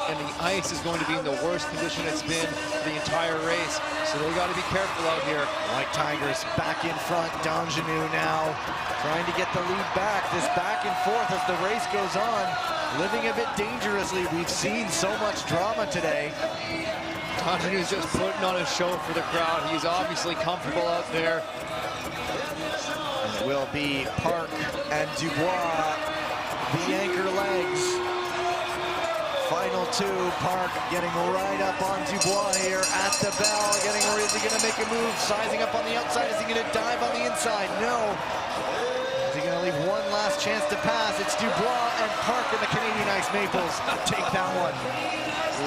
and the ice is going to be in the worst condition it's been for the entire race. So they got to be careful out here. White Tigers back in front. Danjanu now trying to get the lead back. This back and forth as the race goes on, living a bit dangerously. We've seen so much drama today. Danjanu's just putting on a show for the crowd. He's obviously comfortable out there. And it will be Park and Dubois, the anchor legs. Final two, Park getting right up on Dubois here at the bell. Is he gonna make a move? Sizing up on the outside. Is he gonna dive on the inside? No. Is he gonna leave one last chance to pass? It's Dubois and Park and the Canadian Ice Maples take that one.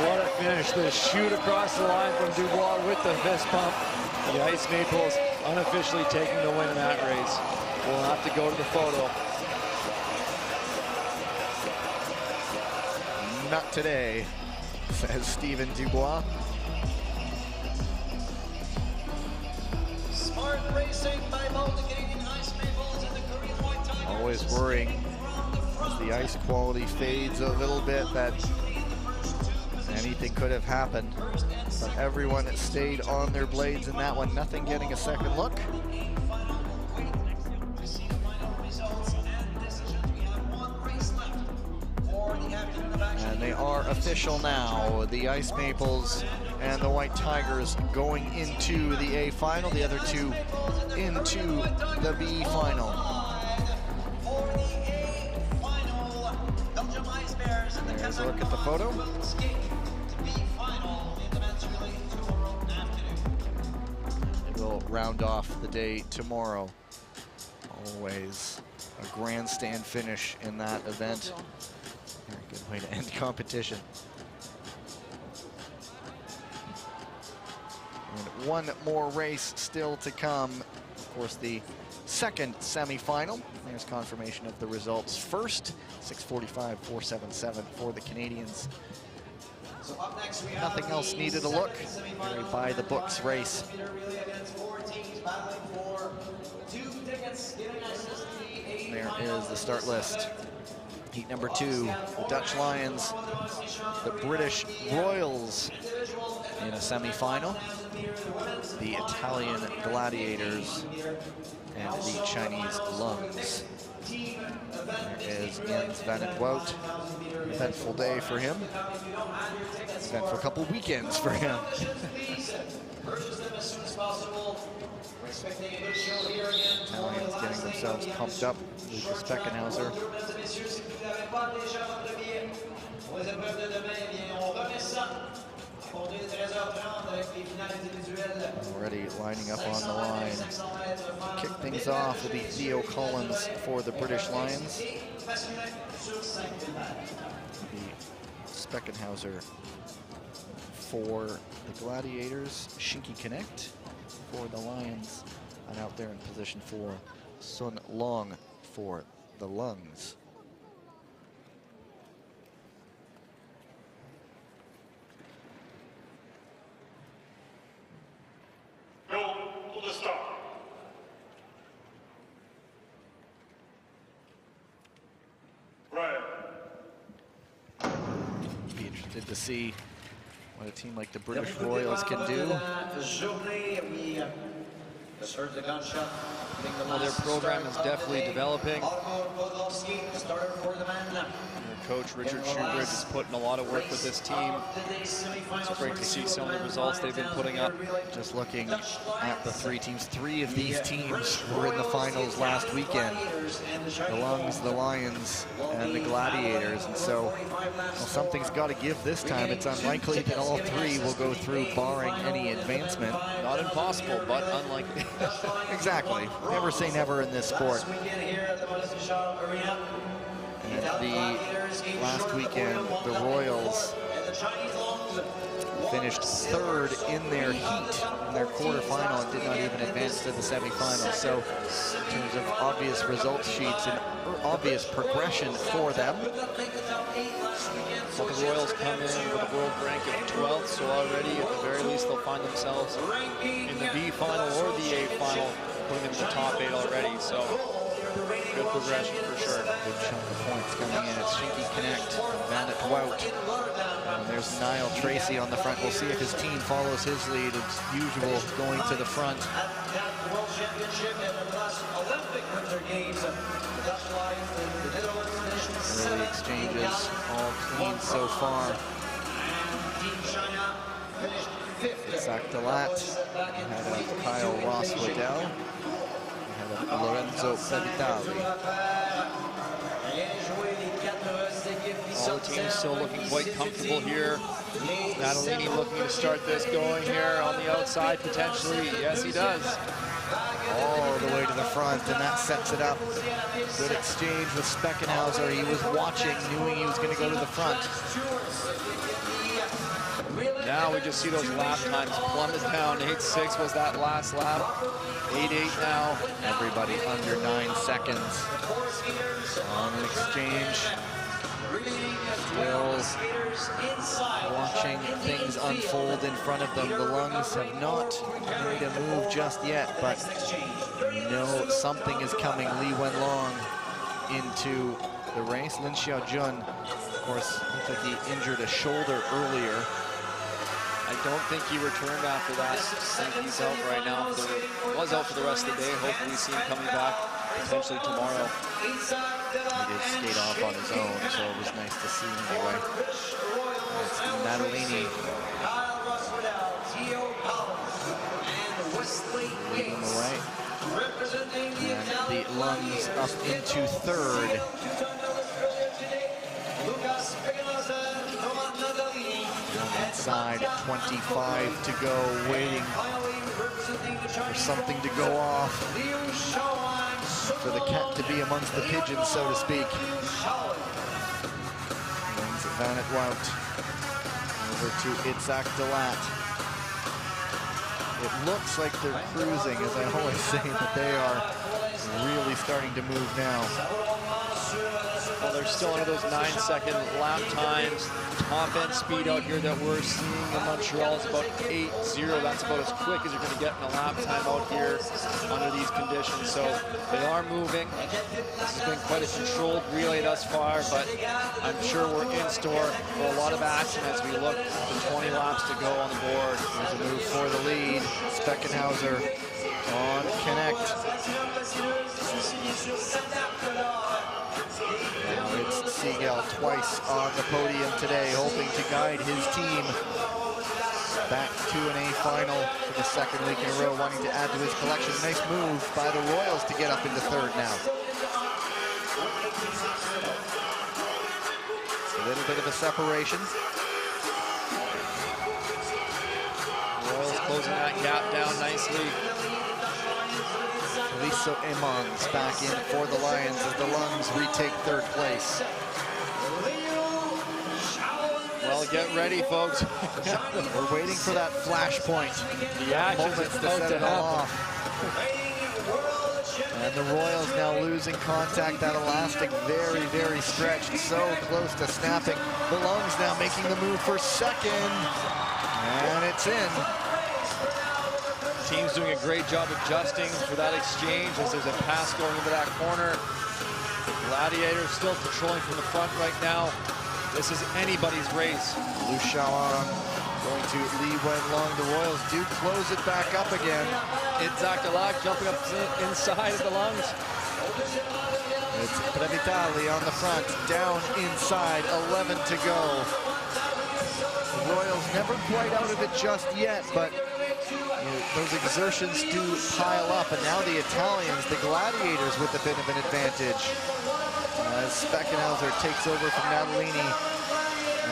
What a finish. The shoot across the line from Dubois with the fist pump. The Ice Maples unofficially taking the win in that race. We'll have to go to the photo. Not today, says Stephen Dubois. Smart racing by both the Canadian Ice Maples and the Korean White Tigers. Always worrying as the ice quality fades a little bit that anything could have happened. But everyone stayed on their blades in that one. Nothing getting a second look. And they are official now. The Ice Maples and the White Tigers going into the A final. The other two into the B final. There's a look at the photo. We'll round off the day tomorrow. Always a grandstand finish in that event. Very good way to end competition. And one more race still to come. Of course, the second semifinal. There's confirmation of the results first. 6:45, 4:77 for the Canadians. So up next we have nothing else needed a look. Very by the books race. There is the start list. Heat number 2, the Dutch Lions, the British Royals in a semifinal, the Italian Gladiators, and the Chinese Lungs. There is Jens van het Wout. Eventful day for him. Eventful couple weekends for him. Italians getting themselves pumped up. Lucas Beckenhauser. Already lining up on the line. Kick things off will be Theo Collins for the British Lions. The Speckenhauser for the Gladiators. Shinky Connect for the Lions. And out there in position 4, Sun Long for the Lungs. Go to the start. Right. Be interested to see what a team like the British Royals can do. Just heard the gunshot. Well, their program is definitely developing. Their coach, Richard Shoebridge, is putting a lot of work with this team. It's great to see some of the results they've been putting up. Just looking at the three teams, three of these teams were in the finals last weekend. The Lungs, the Lions, and the Gladiators. And so, well, something's got to give this time. It's unlikely that all three will go through, barring any advancement. Not impossible, but unlikely. Exactly. Never say never in this sport. And last weekend, the Royals finished third in their heat in their quarterfinal and did not even advance to the semifinals. So in terms of obvious results sheets and obvious progression for them. Well, the Royals come in with a world rank of 12th, so already at the very least they'll find themselves in the B final or the A final, putting them in the top 8 already. So good progression for sure. Good chunk of points coming in. It's Shinky Connect, Vanit Wout. And there's Niall Tracy on the front. We'll see if his team follows his lead as usual, going to the front. Early exchanges, all clean so far. Isaac Delat, ahead of Kyle Ross-Waddell, ahead of Lorenzo Peditali. All the teams still looking quite comfortable here. Natalini looking to start this going here on the outside potentially. Yes, he does. All the way to the front, and that sets it up. Good exchange with Speckenhauser. He was watching, knowing he was going to go to the front. Now we just see those lap times plummet down. 8.6 was that last lap. 8.8 now. Everybody under 9 seconds on an exchange. Still watching things unfold in front of them. The Lungs have not made a move just yet, but you know something is coming. Li Wenlong into the race. Lin Xiaojun, of course, looks like he injured a shoulder earlier. I don't think he returned after that. I think he's out right now. Was out for the rest of the day. Hopefully we see him coming back potentially tomorrow. He did skate off on his own, so it was nice to see anyway. It's Natalini. Leading the way. And the Lungs up into third. On that side, 25 to go, waiting for something to go off, for the cat to be amongst the pigeons, so to speak. Brings Vanit Wout over to Isaac Delat. It looks like they're cruising, as I always say, but they are really starting to move now. Well, they're still under those 9-second lap times. Top end speed out here that we're seeing in Montreal is about 8.0. That's about as quick as you're going to get in a lap time out here under these conditions. So they are moving. This has been quite a controlled relay thus far, but I'm sure we're in store for a lot of action as we look at the 20 laps to go on the board. There's a move for the lead. Speckenhauser on Connect. Now it's Siegel twice on the podium today, hoping to guide his team back to an A final for the second week in a row, wanting to add to his collection. Nice move by the Royals to get up into third now. A little bit of a separation. Royals closing that gap down nicely. Liso Emons back in for the Lions as the Lungs retake third place. Well, get ready, folks. We're waiting for that flashpoint. The action's moments to about set to it all happen. off. And the Royals now losing contact. That elastic very, very stretched, so close to snapping. The Lungs now making the move for second, and it's in. Team's doing a great job adjusting for that exchange as there's a pass going into that corner. Gladiators still patrolling from the front right now. This is anybody's race. Lu Xiaoan Going to Lee Wenlong. The Royals do close it back up again. It's Zakdalak jumping up inside of the lungs. It's Previtali on the front, down inside, 11 to go. The Royals never quite out of it just yet, but those exertions do pile up, and now the Italians, the Gladiators, with a bit of an advantage. As Speckenhauser takes over from Natalini,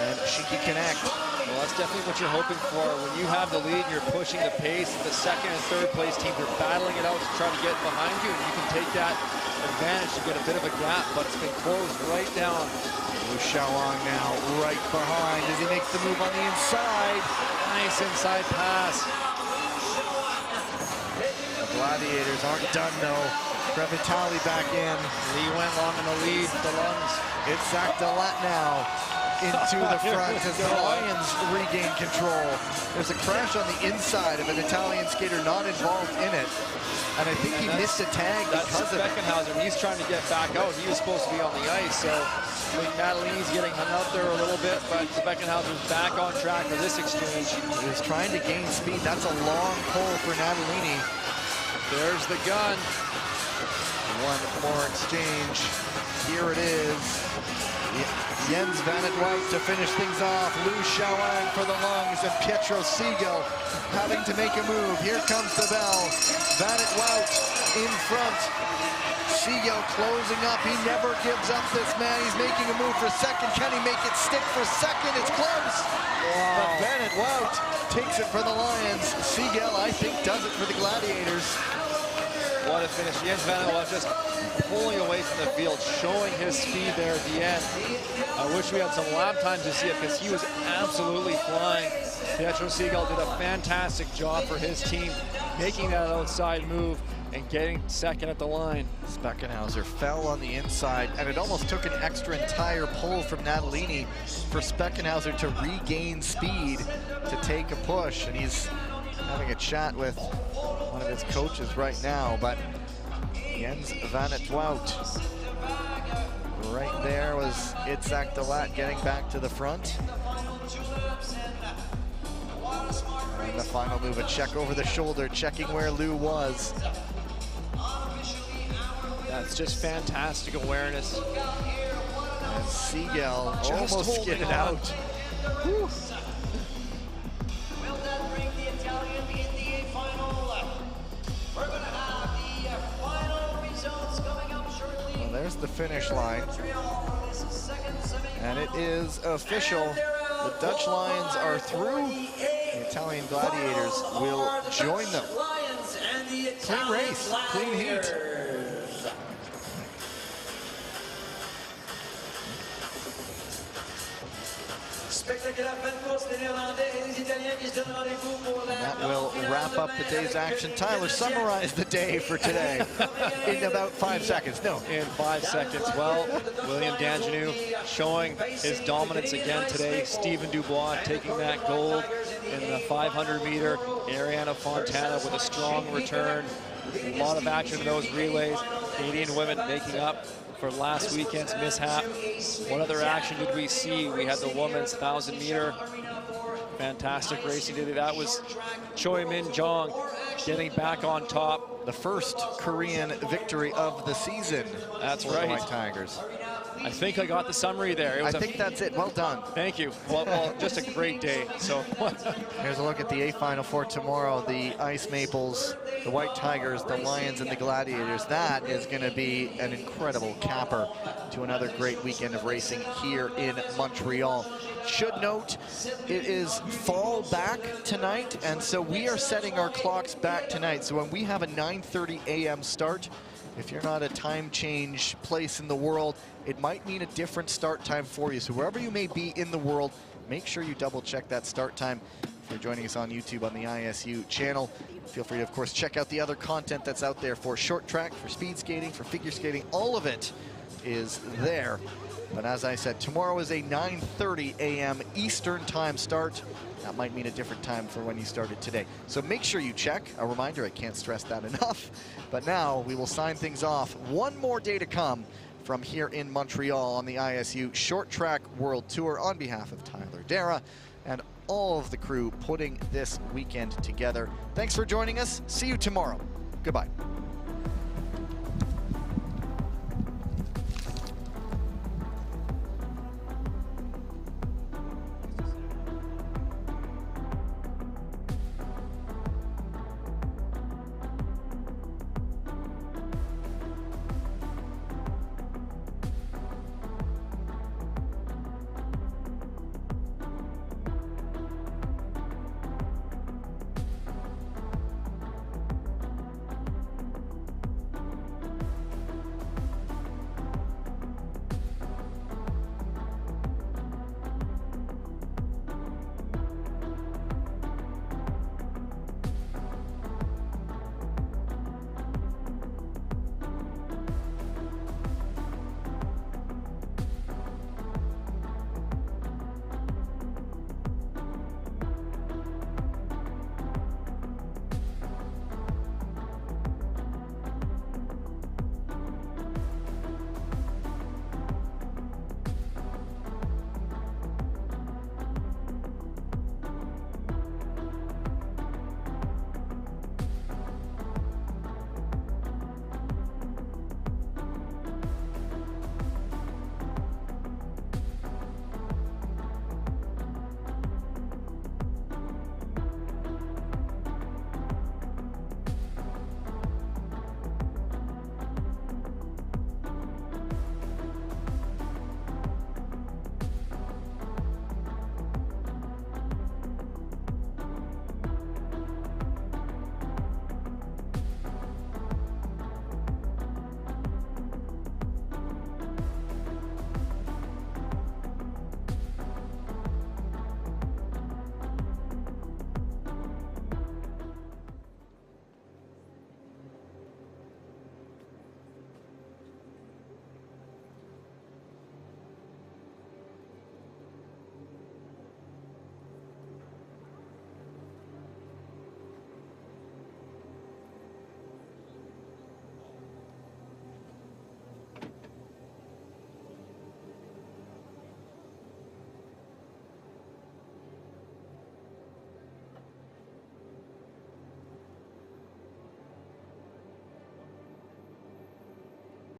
and she can connect. Well, that's definitely what you're hoping for. When you have the lead and you're pushing the pace, the second and third place teams are battling it out to try to get behind you, and you can take that advantage to get a bit of a gap, but it's been closed right down. Liu Xiaowang now right behind as he makes the move on the inside. Nice inside pass. The Gladiators aren't done though. Previtali back in. Lee Wenlong in the lead, the lungs. It's Zakdalat now into the front as the Lions regain control. There's a crash on the inside of an Italian skater not involved in it. And I think he missed a tag because of it. Speckenhauser, he's trying to get back out. He was supposed to be on the ice, so I think Natalini's getting hung out there a little bit, but Speckenhauser's back on track for this exchange. He was trying to gain speed. That's a long pull for Natalini. There's the gun. One more exchange. Here it is. Jens Van het Wout to finish things off. Liu Xiaowang for the lungs, and Pietro Siegel having to make a move. Here comes the bell. Van het Wout in front. Siegel closing up. He never gives up, this man. He's making a move for second. Can he make it stick for second? It's close. Wow. But Van het Wout takes it for the Lions. Siegel, I think, does it for the Gladiators. What a finish. Jens Van het Wout just pulling away from the field, showing his speed there at the end. I wish we had some lap time to see it because he was absolutely flying. Pietro Siegel did a fantastic job for his team, making that outside move and getting second at the line. Speckenhauser fell on the inside, and it almost took an extra entire pull from Natalini for Speckenhauser to regain speed to take a push, and he's having a chat with one of his coaches right now, but Jens Van het Wout right there was Itzhak Dalat getting back to the front. And the final move, a check over the shoulder, checking where Liu was. That's just fantastic awareness. And Siegel almost skidded out. Whew. Well, there's the finish line. And it is official. The Dutch Lions are through. The Italian Gladiators will join them. Clean race, clean heat. That will wrap up the day's action. Tyler, summarize the day for today in about 5 seconds. No. In 5 seconds. Well, William Danjanu showing his dominance again today. Stephen Dubois taking that gold in the 500 meter. Ariana Fontana with a strong return. A lot of action in those relays. Canadian women making up for last weekend's mishap. What other action did we see? We had the women's 1,000 meter. Fantastic racing today. That was Choi Min Jong getting back on top. The first Korean victory of the season. That's for right. the White Tigers. I think I got the summary there. I think that's it. Well done. Thank you. Well, just a great day. So here's a look at the A final for tomorrow. The Ice Maples, the White Tigers, the Lions, and the Gladiators. That is going to be an incredible capper to another great weekend of racing here in Montreal. Should note, it is fall back tonight, and so we are setting our clocks back tonight. So when we have a 9:30 a.m. start, if you're not a time change place in the world, it might mean a different start time for you. So wherever you may be in the world, make sure you double check that start time. If you're joining us on YouTube on the ISU channel, feel free to, of course, check out the other content that's out there for short track, for speed skating, for figure skating. All of it is there. But as I said, tomorrow is a 9:30 a.m. Eastern time start. That might mean a different time for when you started today. So make sure you check. A reminder, I can't stress that enough. But now we will sign things off. One more day to come from here in Montreal on the ISU Short Track World Tour on behalf of Tyler Dara and all of the crew putting this weekend together. Thanks for joining us. See you tomorrow. Goodbye.